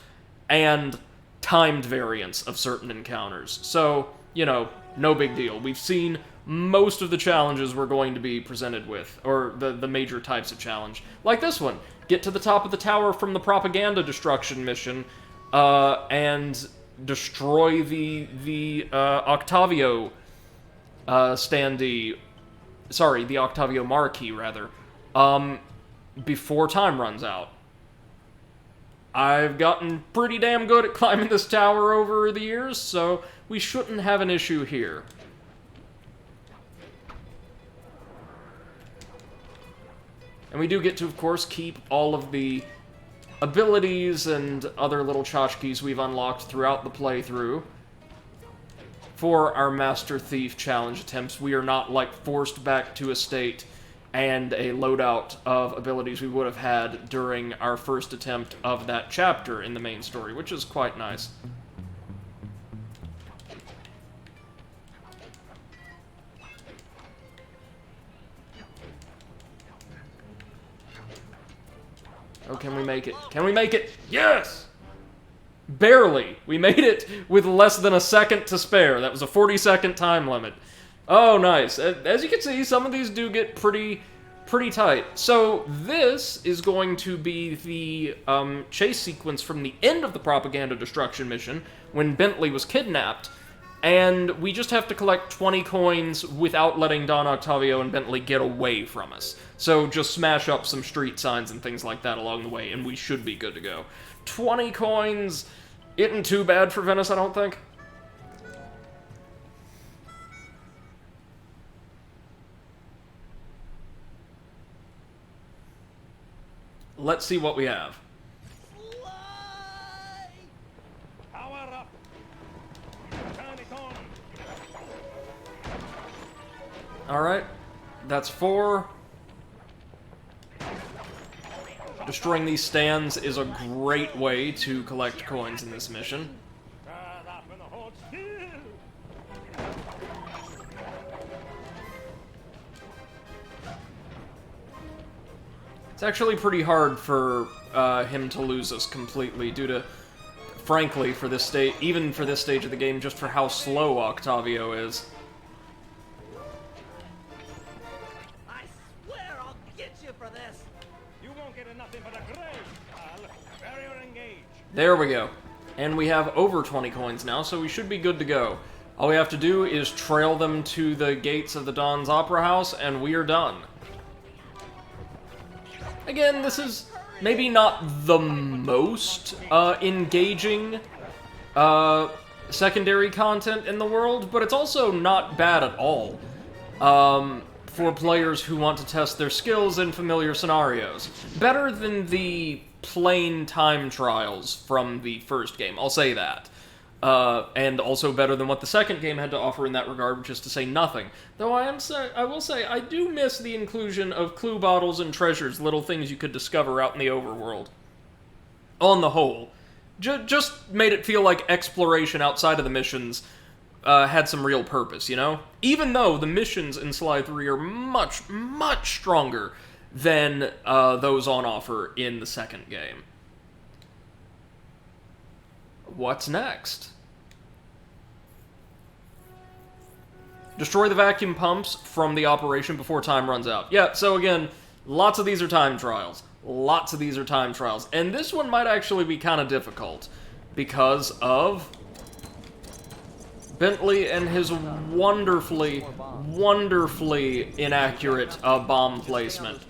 Speaker 1: and timed variants of certain encounters. So, you know, no big deal. We've seen most of the challenges we're going to be presented with, or the major types of challenge. Like this one. Get to the top of the tower from the propaganda destruction mission, and destroy the Octavio standee... Sorry, the Octavio Marquis, rather. Before time runs out. I've gotten pretty damn good at climbing this tower over the years, so we shouldn't have an issue here. And we do get to, of course, keep all of the abilities and other little tchotchkes we've unlocked throughout the playthrough. For our Master Thief challenge attempts, we are not, like, forced back to a state and a loadout of abilities we would have had during our first attempt of that chapter in the main story, which is quite nice. Oh, can we make it? Can we make it? Yes! Barely. We made it with less than a second to spare. That was a 40-second time limit. Oh, nice. As you can see, some of these do get pretty tight. So, this is going to be the chase sequence from the end of the propaganda destruction mission, when Bentley was kidnapped, and we just have to collect 20 coins without letting Don Octavio and Bentley get away from us. So, just smash up some street signs and things like that along the way, and we should be good to go. 20 coins isn't too bad for Venice, I don't think. Let's see what we have.
Speaker 4: Power up! Turn it on!
Speaker 1: Alright, that's 4. Destroying these stands is a great way to collect coins in this mission. It's actually pretty hard for him to lose us completely due to, frankly, for this stage, even for this stage of the game, just for how slow Octavio is.
Speaker 3: I swear I'll get you for this.
Speaker 4: You won't get nothing but a grave, pal. Barrier engaged.
Speaker 1: There we go. And we have over 20 coins now, so we should be good to go. All we have to do is trail them to the gates of the Don's Opera House, and we are done. Again, this is maybe not the most engaging secondary content in the world, but it's also not bad at all for players who want to test their skills in familiar scenarios. Better than the plain time trials from the first game, I'll say that. And also better than what the second game had to offer in that regard, which is to say nothing. Though I will say, I do miss the inclusion of clue bottles and treasures, little things you could discover out in the overworld. On the whole. Just made it feel like exploration outside of the missions had some real purpose, you know? Even though the missions in Sly 3 are much, much stronger than those on offer in the second game. What's next? Destroy the vacuum pumps from the operation before time runs out. Yeah, so again, lots of these are time trials. Lots of these are time trials. And this one might actually be kind of difficult because of Bentley and his wonderfully, wonderfully inaccurate bomb placement.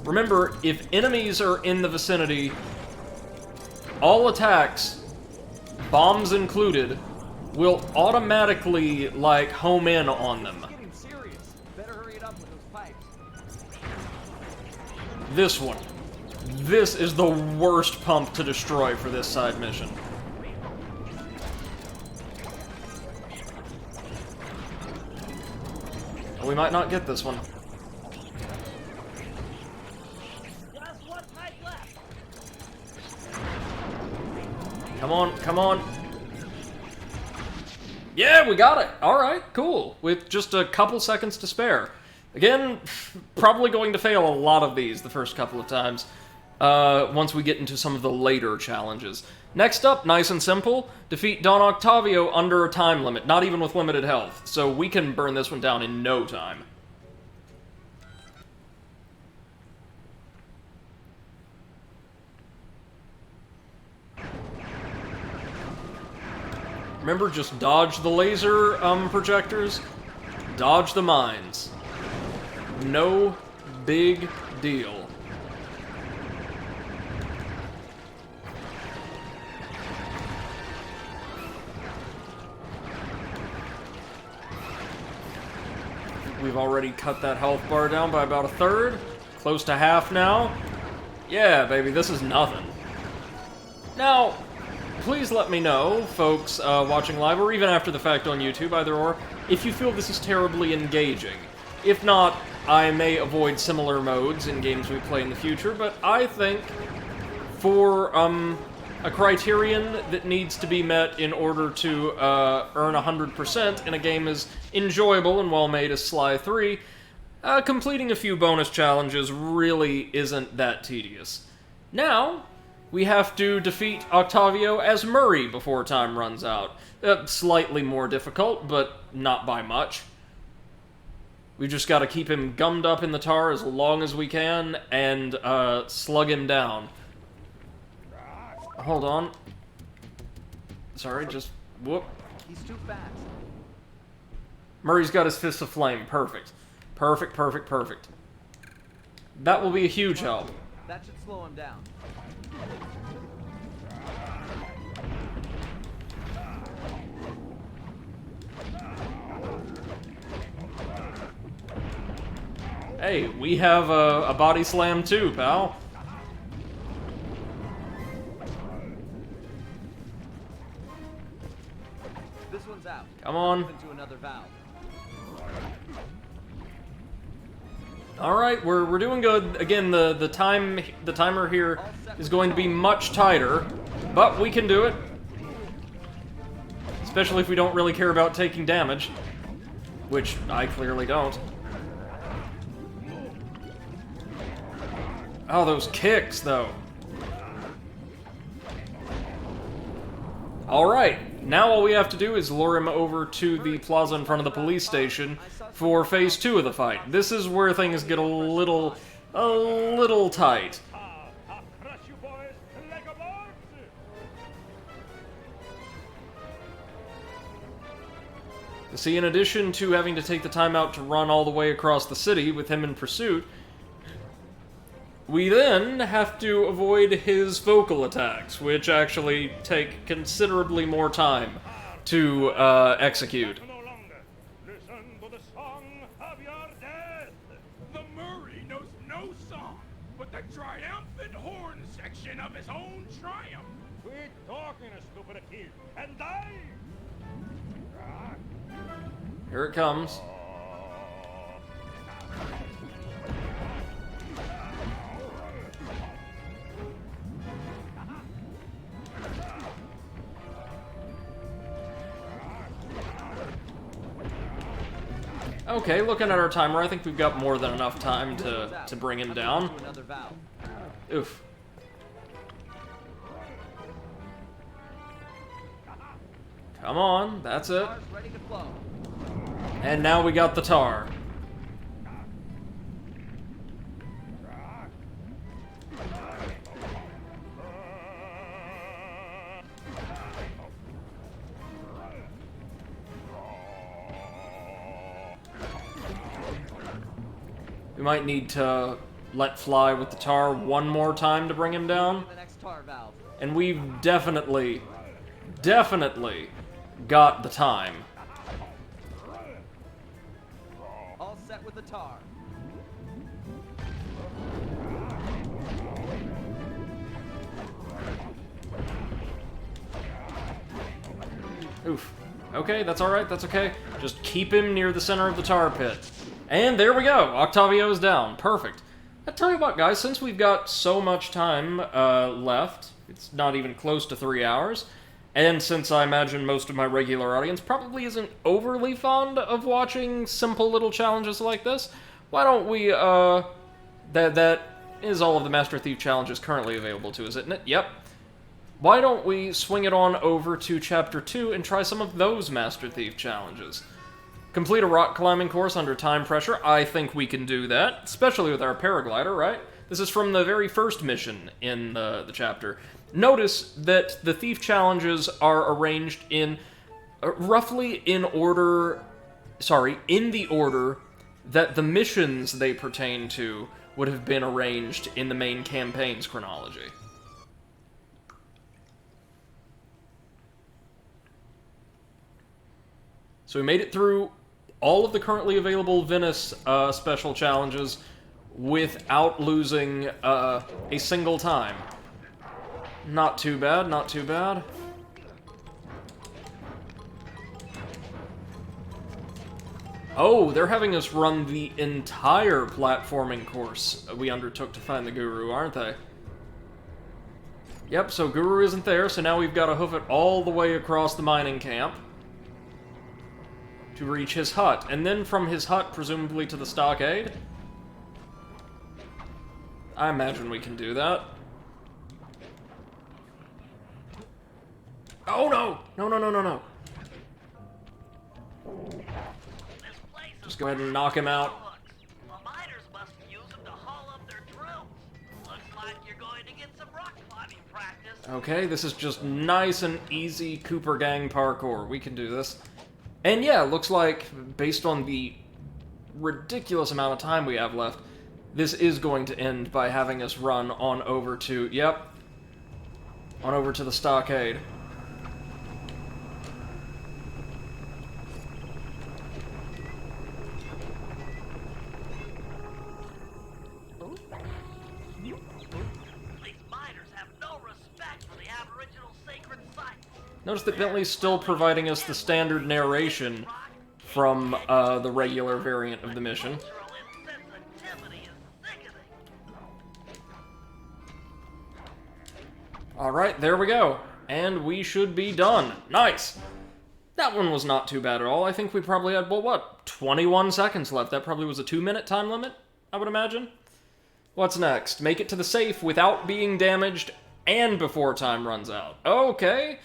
Speaker 1: Remember, if enemies are in the vicinity, all attacks, bombs included, will automatically, like, home in on them. This one. This is the worst pump to destroy for this side mission. We might not get this one.
Speaker 3: Just one pipe left.
Speaker 1: Come on, come on. Yeah, we got it! Alright, cool. With just a couple seconds to spare. Again, probably going to fail a lot of these the first couple of times, once we get into some of the later challenges. Next up, nice and simple, defeat Don Octavio under a time limit, not even with limited health, so we can burn this one down in no time. Remember, just dodge the laser projectors, dodge the mines. No big deal. We've already cut that health bar down by about a third. Close to half now. Yeah, baby, this is nothing. Now, please let me know, folks watching live, or even after the fact on YouTube, either or, if you feel this is terribly engaging. If not, I may avoid similar modes in games we play in the future, but I think for a criterion that needs to be met in order to earn 100% in a game as enjoyable and well-made as Sly 3, completing a few bonus challenges really isn't that tedious. Now, we have to defeat Octavio as Murray before time runs out. Slightly more difficult, but not by much. We've just got to keep him gummed up in the tar as long as we can, and slug him down. Hold on. Sorry, just... whoop.
Speaker 2: He's too fast.
Speaker 1: Murray's got his Fist of Flame. Perfect. Perfect, perfect, perfect. That will be a huge help.
Speaker 2: That should slow him down.
Speaker 1: Hey, we have a body slam too, pal.
Speaker 2: This one's out.
Speaker 1: Come on.
Speaker 2: Into another valve.
Speaker 1: All right, we're doing good. Again, the timer here is going to be much tighter, but we can do it. Especially if we don't really care about taking damage, which I clearly don't. Oh, those kicks, though. Alright, now all we have to do is lure him over to the plaza in front of the police station for phase 2 of the fight. This is where things get a little tight. See, in addition to having to take the time out to run all the way across the city with him in pursuit, we then have to avoid his vocal attacks, which actually take considerably more time to execute.
Speaker 4: Listen to the song of your death. The Murray knows no song, but the triumphant horn section of his own triumph. Quit talking, stupid kid, and die.
Speaker 1: Here it comes. Okay, looking at our timer, I think we've got more than enough time to bring him down.
Speaker 2: Another valve.
Speaker 1: Oof. Come on, that's it.
Speaker 2: Car's ready to flow.
Speaker 1: And now we got the tar. We might need to let fly with the tar one more time to bring him down.
Speaker 2: The next tar valve.
Speaker 1: And we've definitely got the time.
Speaker 2: All set with the tar.
Speaker 1: Oof. Okay, that's alright, that's okay. Just keep him near the center of the tar pit. And there we go! Octavio is down. Perfect. I tell you what, guys, since we've got so much time left, it's not even close to 3 hours, and since I imagine most of my regular audience probably isn't overly fond of watching simple little challenges like this, why don't we, that is all of the Master Thief challenges currently available to us, isn't it? Yep. Why don't we swing it on over to Chapter 2 and try some of those Master Thief challenges? Complete a rock climbing course under time pressure. I think we can do that, especially with our paraglider, right? This is from the very first mission in the chapter. Notice that the thief challenges are arranged in roughly in order, in the order that the missions they pertain to would have been arranged in the main campaign's chronology. So we made it through all of the currently available Venice special challenges without losing a single time. Not too bad, not too bad. Oh, they're having us run the entire platforming course we undertook to find the Guru, aren't they? Yep, so Guru isn't there, so now we've got to hoof it all the way across the mining camp to reach his hut, and then from his hut, presumably to the stockade. I imagine we can do that. Oh no! No, no, no, no, no. Just go ahead and knock him out.
Speaker 3: The miners must use them to haul up their drills. Looks like you're going to get some rock climbing practice.
Speaker 1: Okay, this is just nice and easy Cooper Gang parkour. We can do this. And yeah, looks like, based on the ridiculous amount of time we have left, this is going to end by having us run on over to, yep, on over to the stockade.
Speaker 3: These miners have no respect for the Aboriginal sacred sites.
Speaker 1: Notice that Bentley's still providing us the standard narration from the regular variant of the mission.
Speaker 3: Cultural insensitivity is sickening.
Speaker 1: Alright, there we go. And we should be done. Nice! That one was not too bad at all. I think we probably had, well, what, 21 seconds left. That probably was a 2-minute time limit, I would imagine. What's next? Make it to the safe without being damaged and before time runs out. Okay.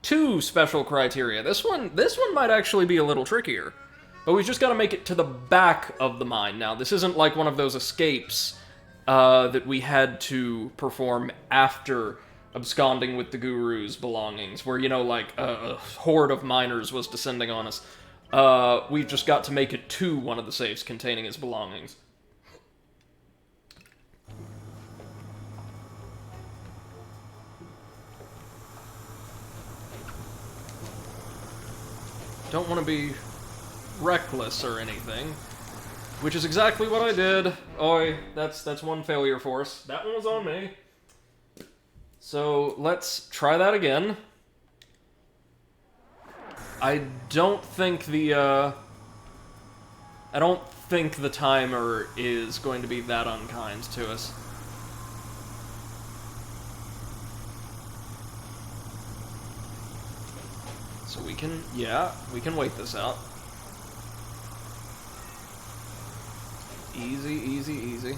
Speaker 1: 2 special criteria. This one might actually be a little trickier. But we've just got to make it to the back of the mine. Now, this isn't like one of those escapes that we had to perform after absconding with the Guru's belongings, where, you know, like, a horde of miners was descending on us. We've just got to make it to one of the safes containing his belongings. Don't want to be reckless or anything, which is exactly what I did. Oi, that's one failure for us. That one was on me. So let's try that again. I don't think the timer is going to be that unkind to us. So we can wait this out. Easy, easy, easy.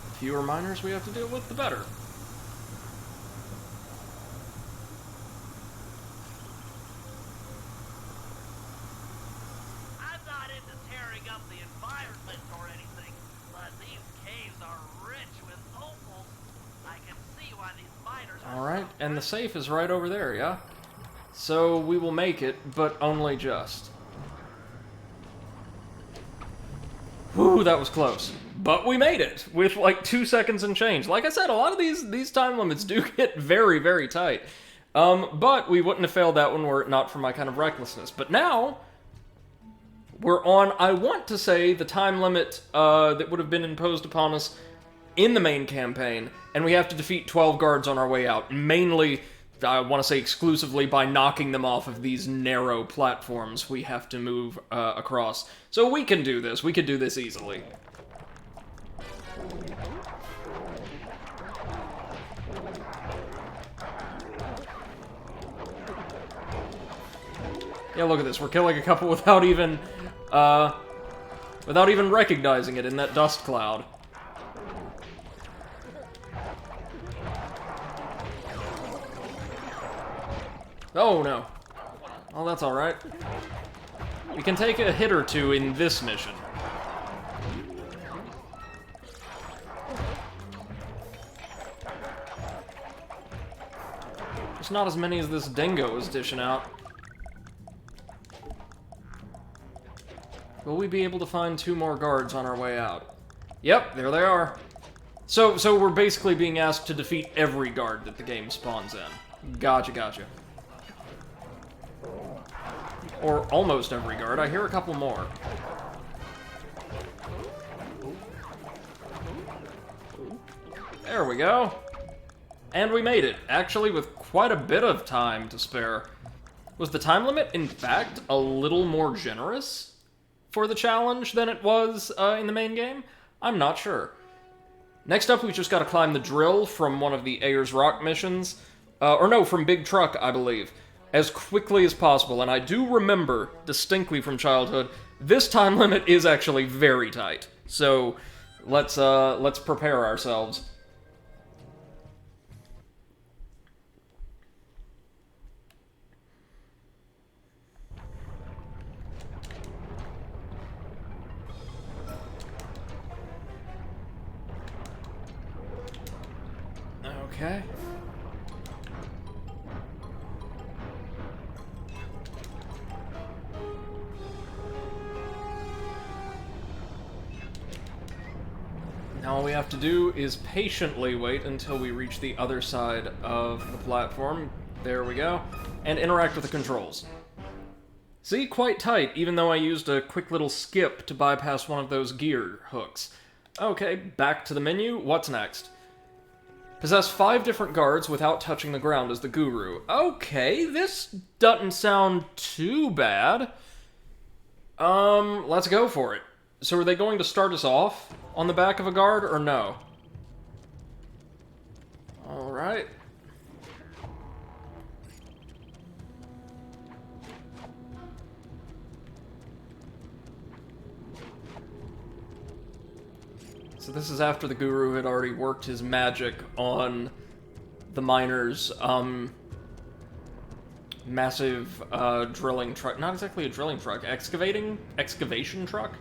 Speaker 1: The fewer miners we have to deal with, the better.
Speaker 3: I'm not into tearing up the environment or anything, but these caves are rich with opals. I can see why these miners are
Speaker 1: Alright,
Speaker 3: so
Speaker 1: and the safe is right over there, yeah? So we will make it, but only just. Whew, that was close. But we made it, with like 2 seconds and change. Like I said, a lot of these time limits do get very, very tight. But we wouldn't have failed that one were it not for my kind of recklessness. But now, we're on, I want to say, the time limit that would have been imposed upon us in the main campaign, and we have to defeat 12 guards on our way out. Mainly, I want to say exclusively, by knocking them off of these narrow platforms we have to move across. So we can do this. We could do this easily. Yeah, look at this. We're killing a couple without even recognizing it in that dust cloud. Oh, no. Oh, that's alright. We can take a hit or two in this mission. There's not as many as this dingo is dishing out. Will we be able to find 2 more guards on our way out? Yep, there they are. So we're basically being asked to defeat every guard that the game spawns in. Gotcha, gotcha. Or almost every guard. I hear a couple more. There we go. And we made it, actually with quite a bit of time to spare. Was the time limit, in fact, a little more generous for the challenge than it was in the main game? I'm not sure. Next up, we just gotta climb the drill from one of the Ayers Rock missions. Or no, from Big Truck, I believe. As quickly as possible, and I do remember distinctly from childhood, this time limit is actually very tight. So, let's prepare ourselves. Okay. Now all we have to do is patiently wait until we reach the other side of the platform. There we go. And interact with the controls. See? Quite tight, even though I used a quick little skip to bypass one of those gear hooks. Okay, back to the menu. What's next? Possess 5 different guards without touching the ground as the guru. Okay, this doesn't sound too bad. Let's go for it. So are they going to start us off on the back of a guard, or no? Alright. So this is after the guru had already worked his magic on the miners' massive drilling truck. Not exactly a drilling truck, excavation truck?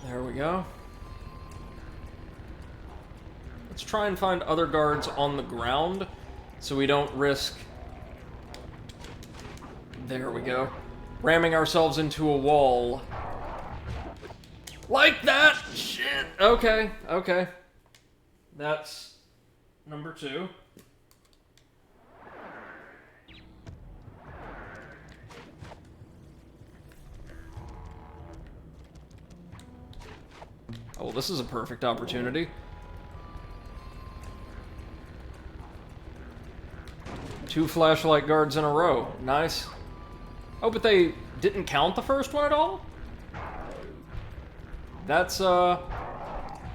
Speaker 1: There we go. Let's try and find other guards on the ground so we don't risk... There we go. Ramming ourselves into a wall. Like that! Shit! Okay, okay. That's number 2. Oh, this is a perfect opportunity. 2 flashlight guards in a row. Nice. Oh, but they didn't count the first one at all? That's, a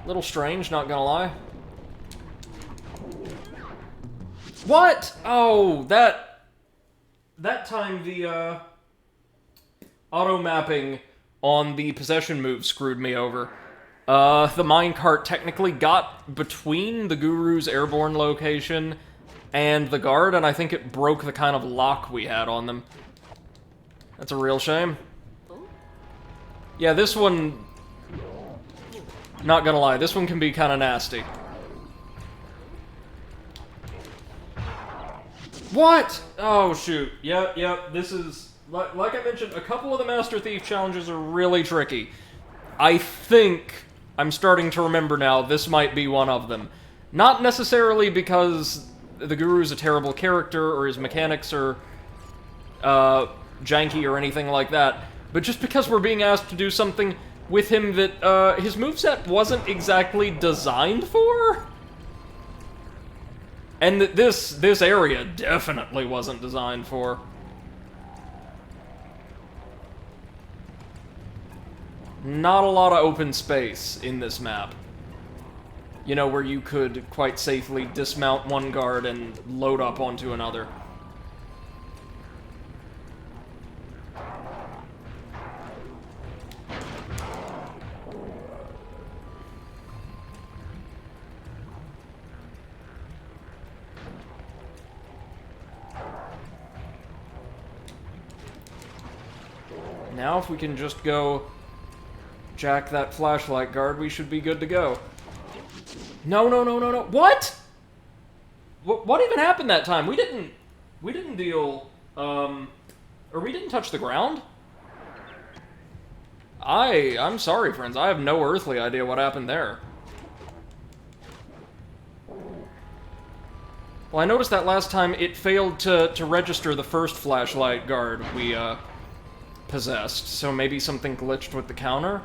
Speaker 1: little strange, not gonna lie. What? Oh, that time the, auto-mapping on the possession move screwed me over. The minecart technically got between the Guru's airborne location and the guard, and I think it broke the kind of lock we had on them. That's a real shame. Yeah, this one... Not gonna lie, this one can be kinda nasty. What? Oh, shoot. Yep, this is... Like I mentioned, a couple of the Master Thief challenges are really tricky. I think I'm starting to remember now this might be one of them. Not necessarily because the Guru's a terrible character or his mechanics are janky or anything like that, but just because we're being asked to do something with him that his moveset wasn't exactly designed for? And that this area definitely wasn't designed for. Not a lot of open space in this map. You know, where you could quite safely dismount one guard and load up onto another. Now if we can just go jack that flashlight guard, we should be good to go. No. What? What even happened that time? We didn't deal, or we didn't touch the ground? I'm sorry, friends. I have no earthly idea what happened there. Well, I noticed that last time it failed to register the first flashlight guard we, possessed, so maybe something glitched with the counter?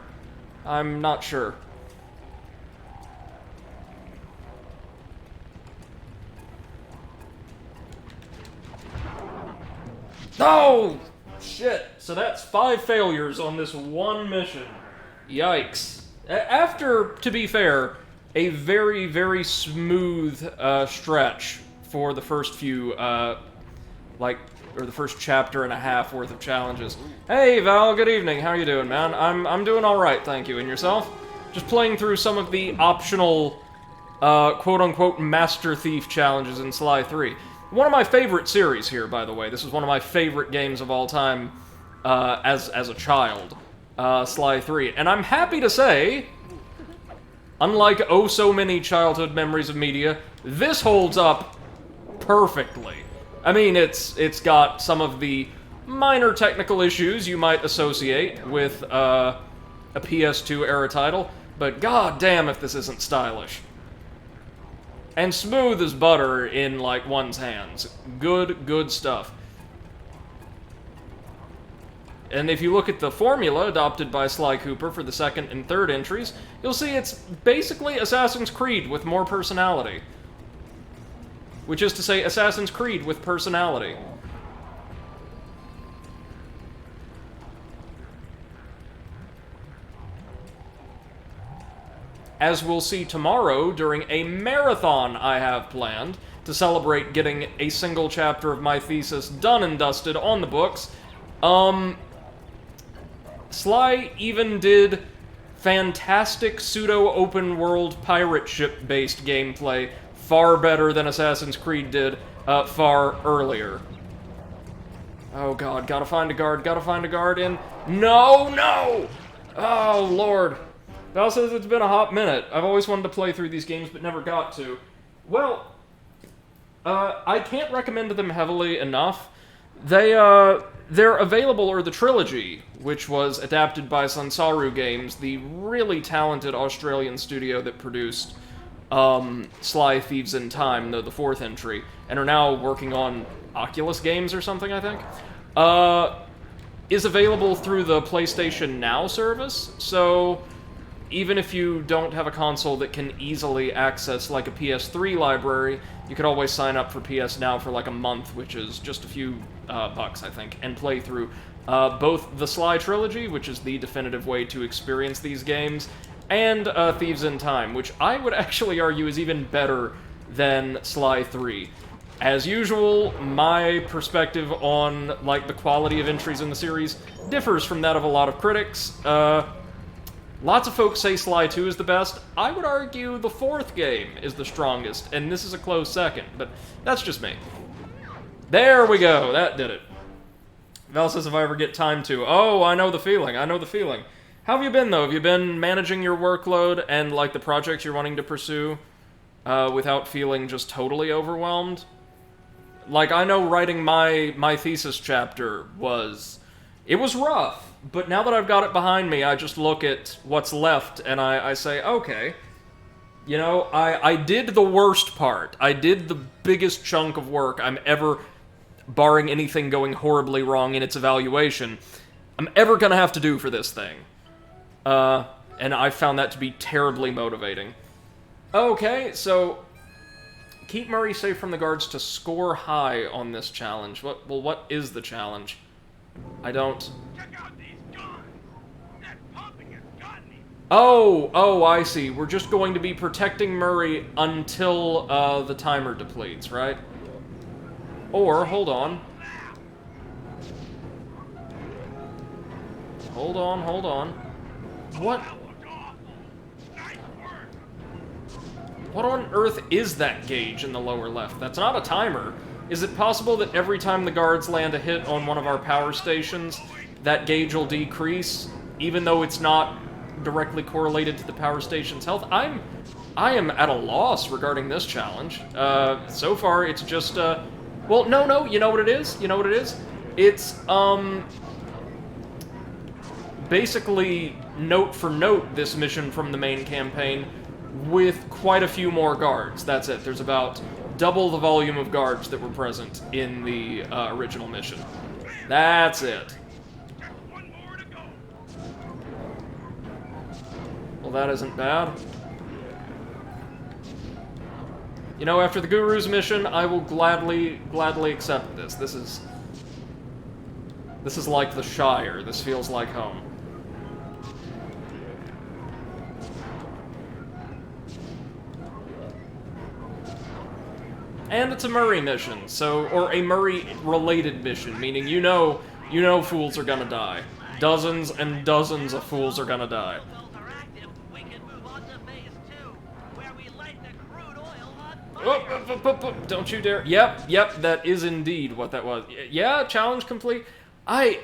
Speaker 1: I'm not sure. Oh! Shit. So that's 5 failures on this one mission. Yikes. After, to be fair, a very, very smooth stretch for the first few, or the first chapter and a half worth of challenges. Hey, Val, good evening. How are you doing, man? I'm doing alright, thank you. And yourself? Just playing through some of the optional, quote-unquote, Master Thief challenges in Sly 3. One of my favorite series here, by the way. This is one of my favorite games of all time, as a child. Sly 3. And I'm happy to say, unlike oh so many childhood memories of media, this holds up perfectly. I mean, it's got some of the minor technical issues you might associate with a PS2 era title, but god damn if this isn't stylish. And smooth as butter in, like, one's hands. Good stuff. And if you look at the formula adopted by Sly Cooper for the second and third entries, you'll see it's basically Assassin's Creed with more personality. Which is to say, Assassin's Creed with personality. As we'll see tomorrow during a marathon I have planned to celebrate getting a single chapter of my thesis done and dusted on the books. Sly even did fantastic pseudo-open world pirate ship-based gameplay far better than Assassin's Creed did far earlier. Oh god, gotta find a guard in... No! Oh, Lord. Val says it's been a hot minute. I've always wanted to play through these games, but never got to. Well, I can't recommend them heavily enough. They're available, or the trilogy, which was adapted by Sansaru Games, the really talented Australian studio that produced Sly Thieves in Time, the fourth entry, and are now working on Oculus games or something, I think, is available through the PlayStation Now service, so even if you don't have a console that can easily access, like, a PS3 library, you could always sign up for PS Now for, like, a month, which is just a few bucks, I think, and play through both the Sly Trilogy, which is the definitive way to experience these games, and Thieves in Time, which I would actually argue is even better than Sly 3. As usual, my perspective on, like, the quality of entries in the series differs from that of a lot of critics. Lots of folks say Sly 2 is the best. I would argue the fourth game is the strongest, and this is a close second, but that's just me. There we go, that did it. Val says if I ever get time to. Oh, I know the feeling, I know the feeling. How have you been, though? Have you been managing your workload and, like, the projects you're wanting to pursue without feeling just totally overwhelmed? Like, I know writing my thesis chapter was... It was rough, but now that I've got it behind me, I just look at what's left, and I say, okay, you know, I did the worst part. I did the biggest chunk of work I'm ever, barring anything going horribly wrong in its evaluation, I'm ever gonna have to do for this thing. And I found that to be terribly motivating. Okay, so... Keep Murray safe from the guards to score high on this challenge. What is the challenge? I don't...
Speaker 4: Check out these guns! That pumping has gotten me!
Speaker 1: Oh, I see. We're just going to be protecting Murray until, the timer depletes, right? Or, hold on. Hold on. What? What on earth is that gauge in the lower left? That's not a timer. Is it possible that every time the guards land a hit on one of our power stations, that gauge will decrease, even though it's not directly correlated to the power station's health? I am at a loss regarding this challenge. So far, it's just, well, no, you know what it is? It's, basically, note for note, this mission from the main campaign, with quite a few more guards. That's it. There's about double the volume of guards that were present in the original mission. That's it. Well, that isn't bad. You know, after the Guru's mission, I will gladly accept this. This is like the Shire. This feels like home. And it's a Murray mission, so, or a Murray-related mission, meaning you know fools are gonna die. Dozens and dozens of fools are gonna die. Oh, don't you dare. Yep, that is indeed what that was. Yeah, challenge complete. But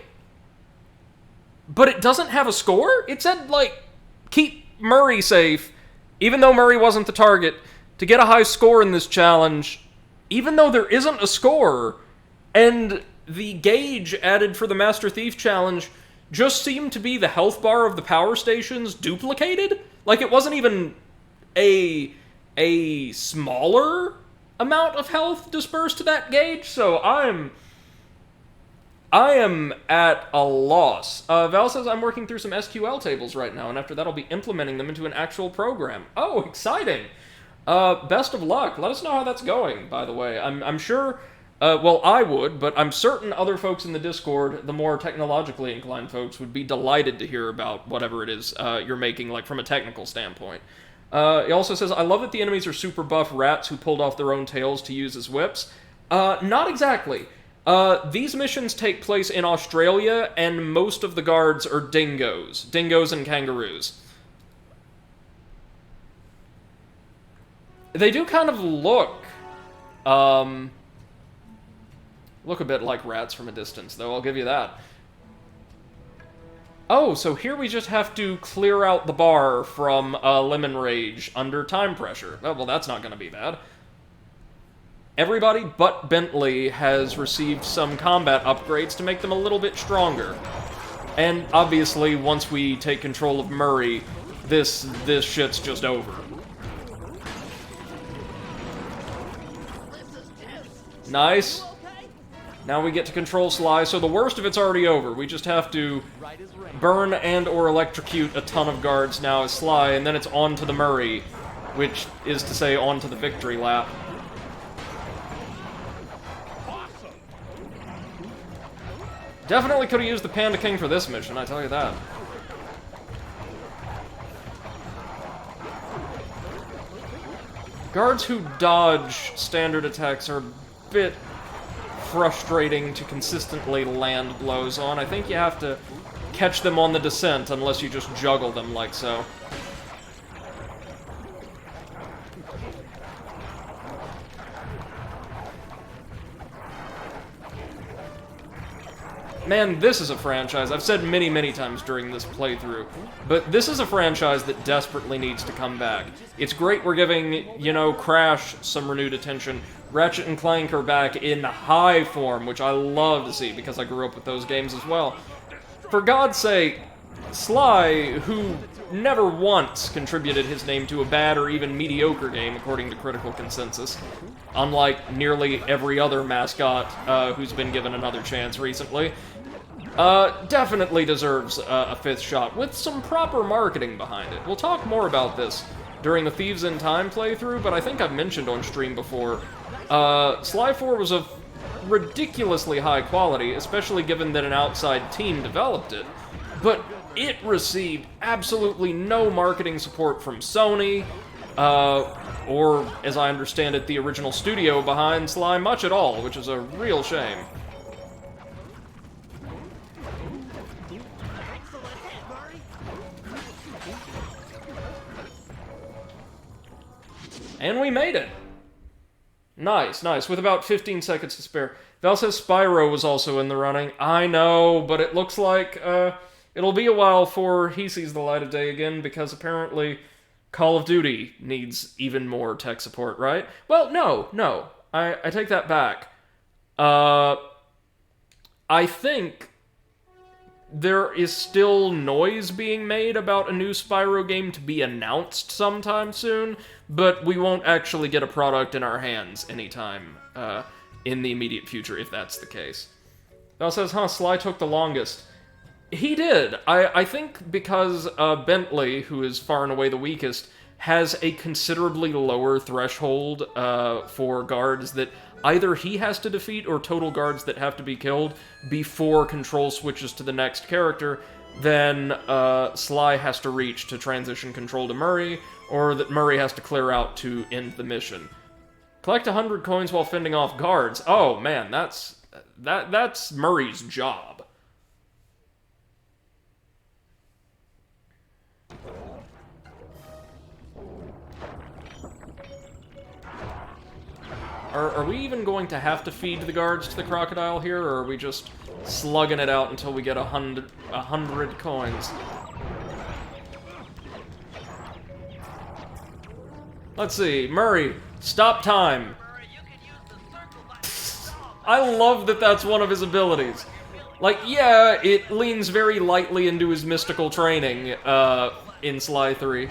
Speaker 1: it doesn't have a score? It said, like, keep Murray safe, even though Murray wasn't the target, to get a high score in this challenge, even though there isn't a score, and the gauge added for the Master Thief challenge just seemed to be the health bar of the power stations duplicated? Like, it wasn't even a smaller amount of health dispersed to that gauge, so I am at a loss. Val says I'm working through some SQL tables right now, and after that I'll be implementing them into an actual program. Oh, exciting! Best of luck. Let us know how that's going, by the way. I'm sure, well, I would, but I'm certain other folks in the Discord, the more technologically inclined folks, would be delighted to hear about whatever it is you're making, like, from a technical standpoint. He also says, I love that the enemies are super buff rats who pulled off their own tails to use as whips. Not exactly. These missions take place in Australia, and most of the guards are dingoes. Dingoes and kangaroos. They do kind of look a bit like rats from a distance, though, I'll give you that. Oh, so here we just have to clear out the bar from Lemon Rage under time pressure. Oh, well, that's not going to be bad. Everybody but Bentley has received some combat upgrades to make them a little bit stronger. And obviously, once we take control of Murray, this shit's just over. Nice. Now we get to control Sly, so the worst of it's already over. We just have to burn and or electrocute a ton of guards now as Sly, and then it's on to the Murray, which is to say on to the victory lap. Definitely could have used the Panda King for this mission, I tell you that. Guards who dodge standard attacks are a bit frustrating to consistently land blows on. I think you have to catch them on the descent unless you just juggle them like so. Man, this is a franchise, I've said many, many times during this playthrough, but this is a franchise that desperately needs to come back. It's great we're giving, you know, Crash some renewed attention. Ratchet and Clank are back in high form, which I love to see because I grew up with those games as well. For God's sake, Sly, who never once contributed his name to a bad or even mediocre game, according to critical consensus, unlike nearly every other mascot who's been given another chance recently, definitely deserves a fifth shot, with some proper marketing behind it. We'll talk more about this during the Thieves in Time playthrough, but I think I've mentioned on stream before, Sly 4 was of ridiculously high quality, especially given that an outside team developed it, but it received absolutely no marketing support from Sony, or, as I understand it, the original studio behind Sly much at all, which is a real shame. And we made it! Nice, nice, with about 15 seconds to spare. Val says Spyro was also in the running. I know, but it looks like, it'll be a while before he sees the light of day again, because apparently Call of Duty needs even more tech support, right? Well, no. I take that back. I think there is still noise being made about a new Spyro game to be announced sometime soon, but we won't actually get a product in our hands anytime in the immediate future, if that's the case. Val says, Sly took the longest. He did. I think because Bentley, who is far and away the weakest, has a considerably lower threshold for guards that either he has to defeat or total guards that have to be killed before control switches to the next character than Sly has to reach to transition control to Murray, or that Murray has to clear out to end the mission. Collect 100 coins while fending off guards. Oh man, that's Murray's job. Are we even going to have to feed the guards to the crocodile here, or are we just slugging it out until we get 100 coins? Let's see, Murray, stop time. I love that that's one of his abilities. Like, yeah, it leans very lightly into his mystical training in Sly 3.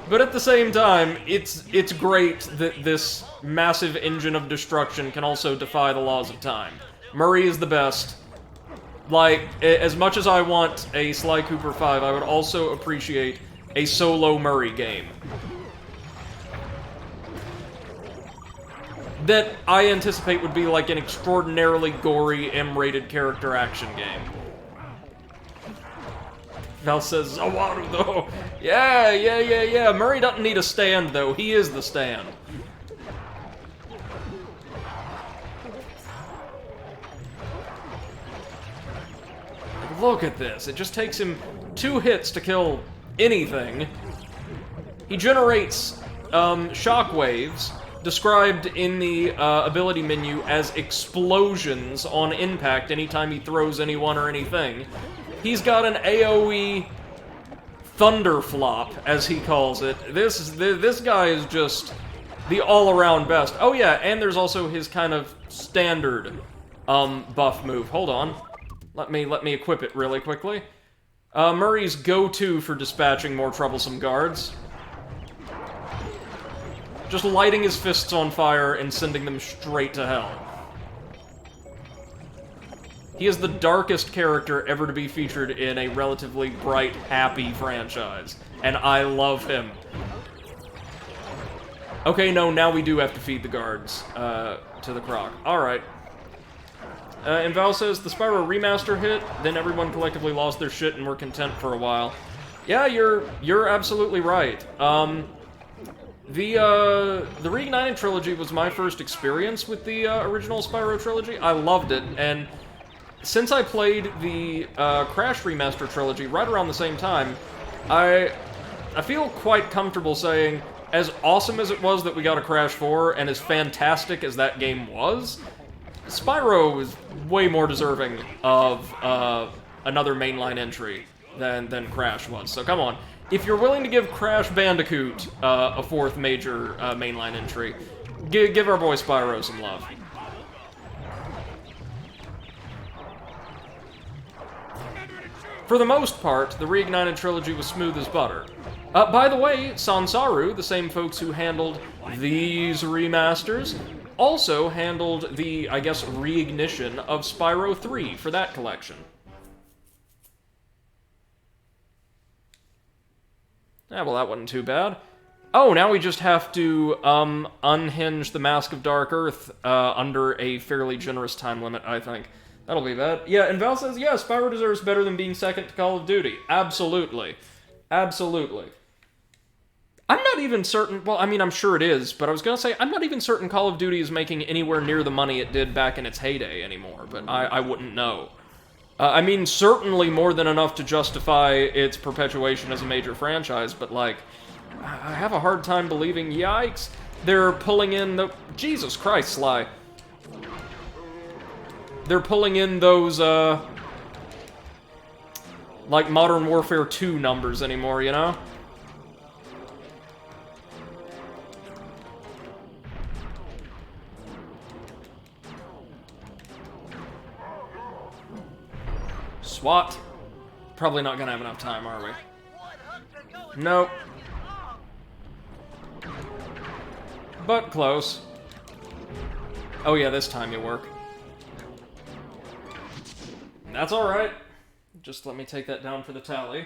Speaker 1: But at the same time, it's great that this massive engine of destruction can also defy the laws of time. Murray is the best. Like, as much as I want a Sly Cooper 5, I would also appreciate a solo Murray game. That I anticipate would be like an extraordinarily gory, M-rated character action game. Val says, Zawaru, though. Yeah. Murray doesn't need a stand, though. He is the stand. Look at this. It just takes him 2 hits to kill anything. He generates shockwaves, described in the ability menu as explosions on impact anytime he throws anyone or anything. He's got an AoE thunderflop, as he calls it. This guy is just the all-around best. Oh yeah, and there's also his kind of standard buff move. Hold on. Let me equip it really quickly. Murray's go-to for dispatching more troublesome guards. Just lighting his fists on fire and sending them straight to hell. He is the darkest character ever to be featured in a relatively bright, happy franchise. And I love him. Okay, no, now we do have to feed the guards to the croc. Alright. And Val says, the Spyro remaster hit, then everyone collectively lost their shit and were content for a while. Yeah, you're absolutely right. The Reignited trilogy was my first experience with the original Spyro trilogy. I loved it, and since I played the Crash remaster trilogy right around the same time, I feel quite comfortable saying, as awesome as it was that we got a Crash 4, and as fantastic as that game was, Spyro is way more deserving of another mainline entry than Crash was. So come on. If you're willing to give Crash Bandicoot a fourth major mainline entry, give our boy Spyro some love. For the most part, the Reignited trilogy was smooth as butter. By the way, Sansaru, the same folks who handled these remasters, also handled the, I guess, reignition of Spyro 3 for that collection. Yeah, well, that wasn't too bad. Oh, now we just have to, unhinge the Mask of Dark Earth, under a fairly generous time limit, I think. That'll be bad. Yeah, and Val says, yeah, Spyro deserves better than being second to Call of Duty. Absolutely. Absolutely. I'm not even certain, well, I mean, I'm sure it is, but I was gonna say, I'm not even certain Call of Duty is making anywhere near the money it did back in its heyday anymore, but I wouldn't know. I mean, certainly more than enough to justify its perpetuation as a major franchise, but, like, I have a hard time believing, yikes, they're pulling in the... Jesus Christ, Sly. They're pulling in those, like, Modern Warfare 2 numbers anymore, you know? SWAT. Probably not gonna have enough time, are we? Nope. But close. Oh yeah, this time you work. That's alright. Just let me take that down for the tally.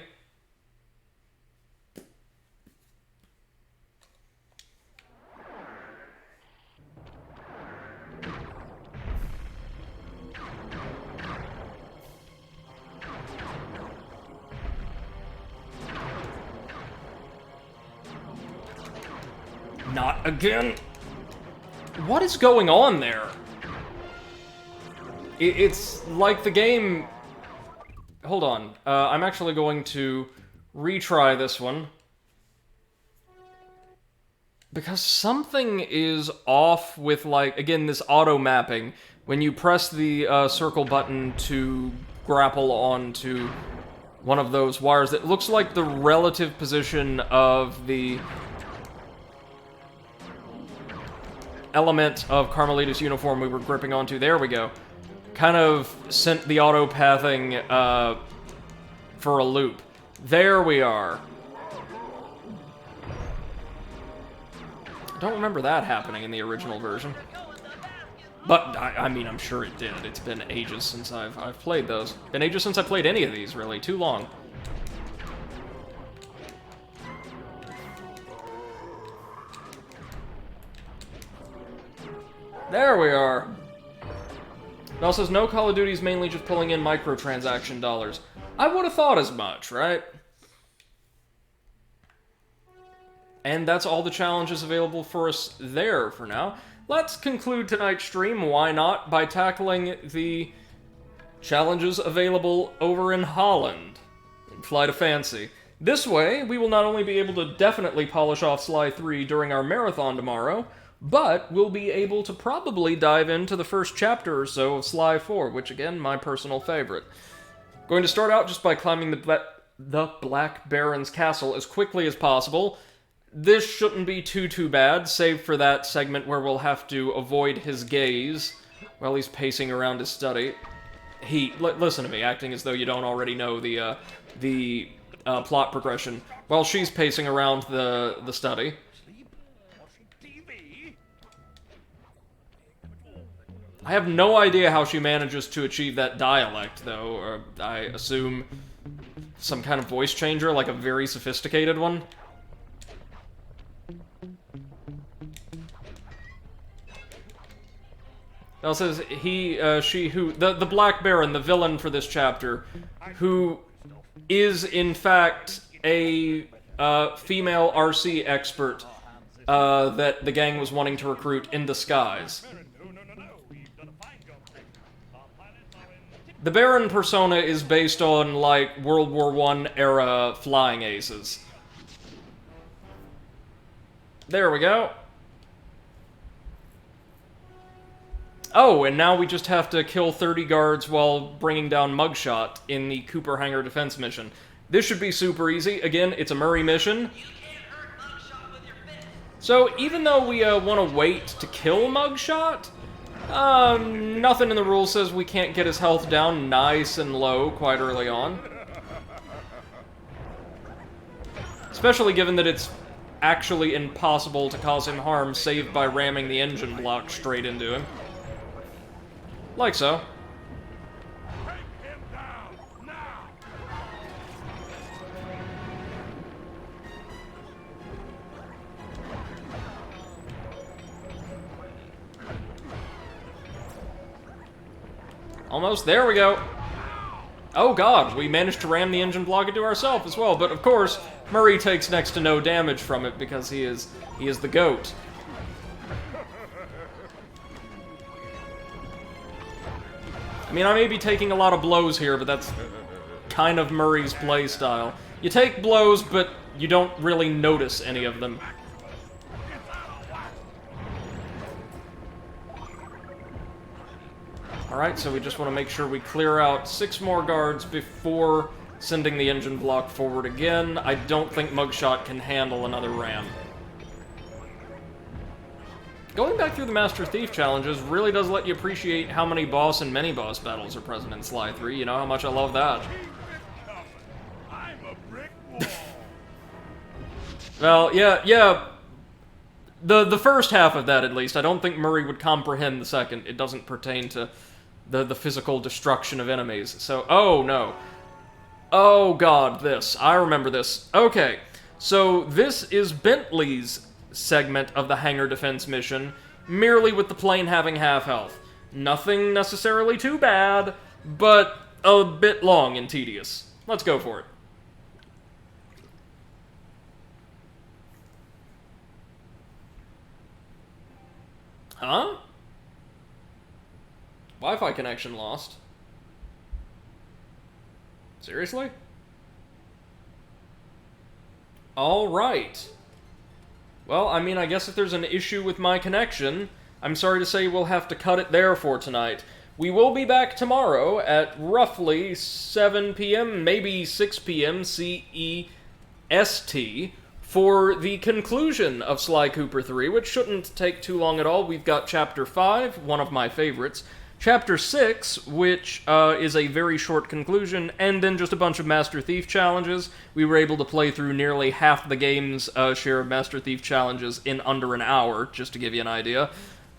Speaker 1: Not again! What is going on there? It's like the game... Hold on. I'm actually going to retry this one. Because something is off with, like, again, this auto-mapping. When you press the circle button to grapple onto one of those wires, it looks like the relative position of the element of Carmelita's uniform we were gripping onto, there we go, kind of sent the auto-pathing for a loop. There we are. I don't remember that happening in the original version. But, I mean, I'm sure it did. It's been ages since I've played those. Been ages since I played any of these, really. Too long. There we are. It also says, no, Call of Duty is mainly just pulling in microtransaction dollars. I would have thought as much, right? And that's all the challenges available for us there for now. Let's conclude tonight's stream, why not, by tackling the challenges available over in Holland, in Flight of Fancy. This way, we will not only be able to definitely polish off Sly 3 during our marathon tomorrow, but we'll be able to probably dive into the first chapter or so of Sly 4, which, again, my personal favorite. Going to start out just by climbing the Black Baron's castle as quickly as possible. This shouldn't be too bad, save for that segment where we'll have to avoid his gaze while he's pacing around his study. Listen to me, acting as though you don't already know the plot progression. While she's pacing around the study. I have no idea how she manages to achieve that dialect, though. Or I assume some kind of voice changer, like a very sophisticated one. It says she, who, the Black Baron, the villain for this chapter, who is in fact a female RC expert that the gang was wanting to recruit in disguise. The Baron persona is based on, like, World War I era flying aces. There we go. Oh, and now we just have to kill 30 guards while bringing down Mugshot in the Cooper Hangar defense mission. This should be super easy. Again, it's a Murray mission. So, even though we want to wait to kill Mugshot, nothing in the rules says we can't get his health down nice and low quite early on. Especially given that it's actually impossible to cause him harm save by ramming the engine block straight into him. Like so.
Speaker 4: Take him down now!
Speaker 1: Almost. There we go. Oh god, we managed to ram the engine block into ourselves as well, but of course, Murray takes next to no damage from it because he is the GOAT. I mean, I may be taking a lot of blows here, but that's kind of Murray's playstyle. You take blows, but you don't really notice any of them. Alright, so we just want to make sure we clear out 6 more guards before sending the engine block forward again. I don't think Mugshot can handle another ram. Going back through the Master Thief challenges really does let you appreciate how many boss and mini-boss battles are present in Sly 3. You know how much I love that.
Speaker 4: I'm a brick wall.
Speaker 1: Well, yeah. The first half of that, at least. I don't think Murray would comprehend the second. It doesn't pertain to the physical destruction of enemies. So, oh no. Oh god, this. I remember this. Okay, so this is Bentley's segment of the hangar defense mission, merely with the plane having half health. Nothing necessarily too bad, but a bit long and tedious. Let's go for it. Huh? Wi-Fi connection lost. Seriously? Alright. Well, I mean, I guess if there's an issue with my connection, I'm sorry to say we'll have to cut it there for tonight. We will be back tomorrow at roughly 7 p.m., maybe 6 p.m. CEST, for the conclusion of Sly Cooper 3, which shouldn't take too long at all. We've got Chapter 5, one of my favorites, Chapter 6, which is a very short conclusion, and then just a bunch of Master Thief challenges. We were able to play through nearly half the game's share of Master Thief challenges in under an hour, just to give you an idea.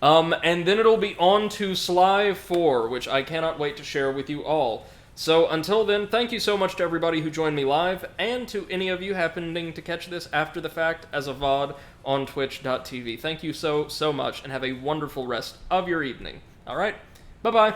Speaker 1: And then it'll be on to Sly 4, which I cannot wait to share with you all. So until then, thank you so much to everybody who joined me live, and to any of you happening to catch this after the fact as a VOD on twitch.tv. Thank you so much, and have a wonderful rest of your evening. Alright, bye-bye.